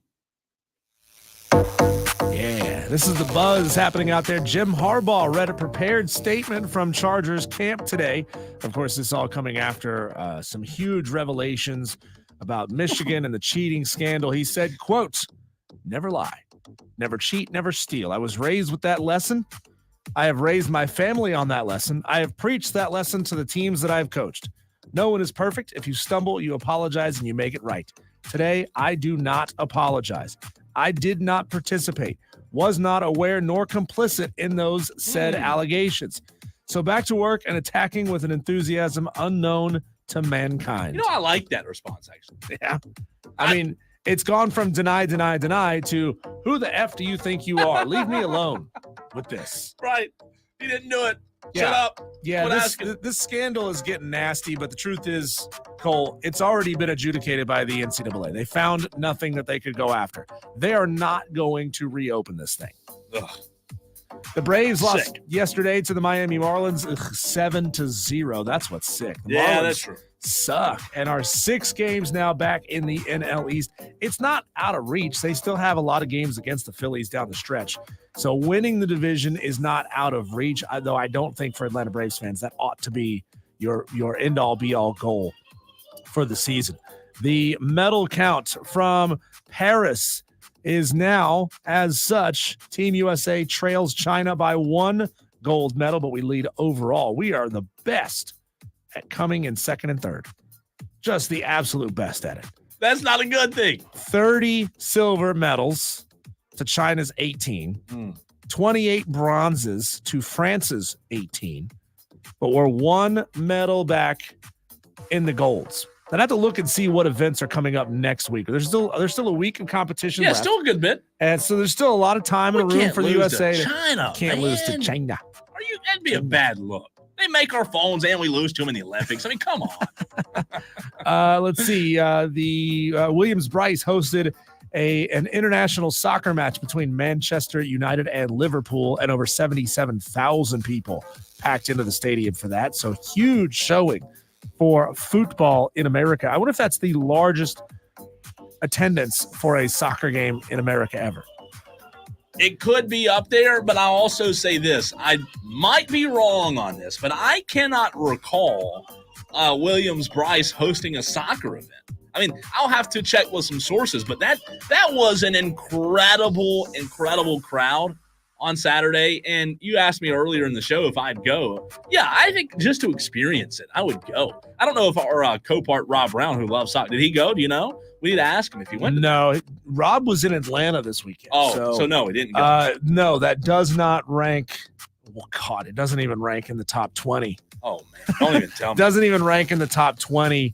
Yeah, this is the buzz happening out there. Jim Harbaugh read a prepared statement from Chargers camp today. Of course, this all coming after some huge revelations about Michigan and the cheating scandal. He said, quote, "Never lie, never cheat, never steal. I was raised with that lesson. I have raised my family on that lesson. I have preached that lesson to the teams that I've coached. No one is perfect. If you stumble, you apologize and you make it right. Today, I do not apologize. I did not participate, was not aware nor complicit in those said allegations. So back to work and attacking with an enthusiasm unknown to mankind." I like that response, actually. Yeah. I mean, it's gone from deny to who the F do you think you are? Leave me alone with this. Right. He didn't do it. Yeah. Shut up. Yeah, Quit asking. this scandal is getting nasty, but the truth is, Cole, it's already been adjudicated by the NCAA. They found nothing that they could go after. They are not going to reopen this thing. Ugh. The Braves lost Sick. yesterday to the Miami Marlins 7-0. That's what's sick. The Yeah, Marlins that's true. suck and are 6 games now back in the NL East. It's not out of reach. They still have a lot of games against the Phillies down the stretch. So winning the division is not out of reach, though I don't think for Atlanta Braves fans that ought to be your end-all be-all goal for the season. The medal count from Paris is now, as such, Team USA trails China by 1 gold medal, but we lead overall. We are the best at coming in second and third. Just the absolute best at it. That's not a good thing. 30 silver medals to China's 18, 28 bronzes to France's 18, but we're 1 medal back in the golds. I'd have to look and see what events are coming up next week. There's still a week of competition left. Still a good bit. And so there's still a lot of time and room for the USA. China. Can't lose to China. That'd be a bad look. They make our phones and we lose to them in the Olympics. I mean, come on. Let's see. The Williams-Brice hosted an international soccer match between Manchester United and Liverpool, and over 77,000 people packed into the stadium for that. So huge showing for football in America. I wonder if that's the largest attendance for a soccer game in America ever. It could be up there, but I'll also say this. I might be wrong on this, but I cannot recall Williams-Brice hosting a soccer event. I mean, I'll have to check with some sources, but that was an incredible crowd on Saturday. And you asked me earlier in the show if I'd go. Yeah, I think just to experience it, I would go. I don't know if our co-part Rob Brown, who loves soccer, did he go? Do you know? We need to ask him if he went. No, Rob was in Atlanta this weekend. Oh, so no, he didn't go. No, that does not rank. Well, God, it doesn't even rank in the top 20. Oh, man. Don't even tell me. Doesn't even rank in the top 20.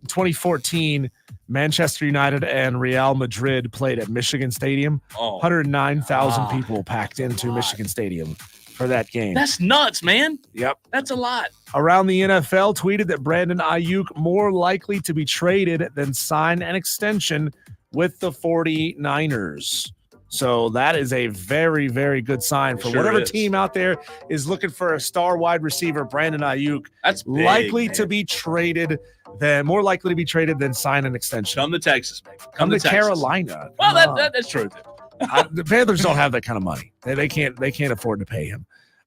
2014, Manchester United and Real Madrid played at Michigan Stadium. 109,000 people packed into Michigan Stadium for that game. That's nuts, man. Yep. That's a lot. Around the NFL tweeted that Brandon Ayuk more likely to be traded than sign an extension with the 49ers. So that is a very, very good sign for whatever team out there is looking for a star wide receiver. Brandon Ayuk, that's big, likely man. to be traded more likely to be traded than sign an extension. Come to Texas, man. Come to Carolina. Well, that's true. The Panthers don't have that kind of money. They can't afford to pay him.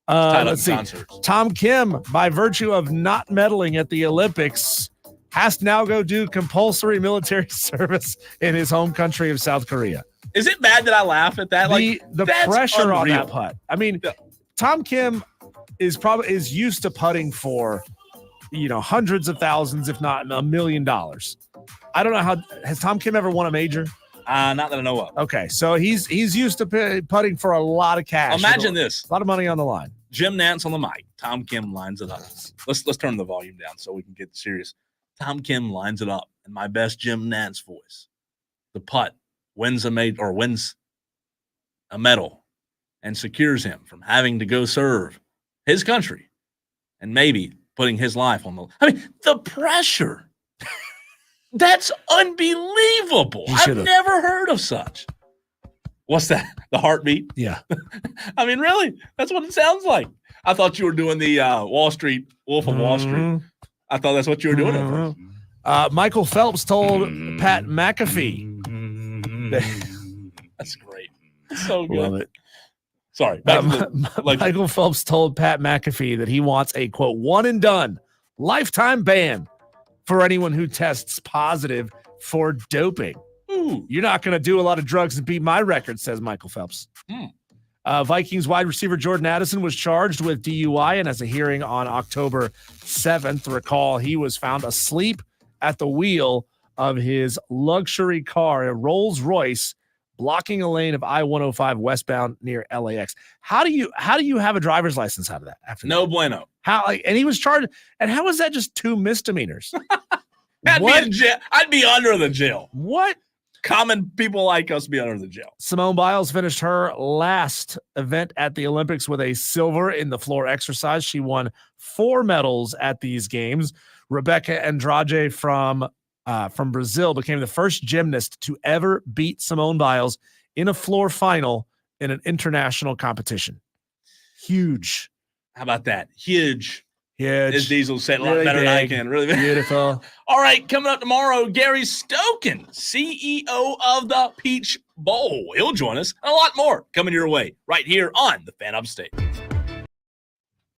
Let's see. Concerts. Tom Kim, by virtue of not medaling at the Olympics, has to now go do compulsory military service in his home country of South Korea. Is it bad that I laugh at that? The pressure on that putt. I mean, Tom Kim is used to putting for, hundreds of thousands, if not $1 million. I don't know has Tom Kim ever won a major? Not that I know of. Okay, so he's used to putting for a lot of cash. Imagine this: a lot of money on the line. Jim Nantz on the mic. Tom Kim lines it up. Let's turn the volume down so we can get serious. Tom Kim lines it up in my best Jim Nantz voice. The putt wins a medal and secures him from having to go serve his country and maybe putting his life on the. I mean, the pressure. That's unbelievable. I've never heard of such. What's that? The heartbeat? Yeah. I mean, really? That's what it sounds like. I thought you were doing the Wall Street, Wolf of Wall Street. I thought that's what you were doing at first. Michael Phelps told Pat McAfee. That's great. So good. Love it. Sorry. Michael Phelps told Pat McAfee that he wants a, quote, one and done, lifetime ban for anyone who tests positive for doping. Ooh. You're not going to do a lot of drugs and beat my record, says Michael Phelps. Vikings wide receiver Jordan Addison was charged with DUI and has a hearing on October 7th. Recall, he was found asleep at the wheel of his luxury car, a Rolls Royce, blocking a lane of I-105 westbound near LAX. How do you have a driver's license out of that? After No that? bueno. And he was charged. And how is that just 2 misdemeanors? I'd be under the jail. What? Common people like us be under the jail. Simone Biles finished her last event at the Olympics with a silver in the floor exercise. She won 4 medals at these games. Rebecca Andrade from Brazil became the first gymnast to ever beat Simone Biles in a floor final in an international competition. Huge. How about that? Huge. Huge. As Diesel said, a lot Really better than I big. can. Really big. Beautiful. All right, coming up tomorrow, Gary Stokin, CEO of the Peach Bowl. He'll join us. And a lot more coming your way right here on the Fan Upstate.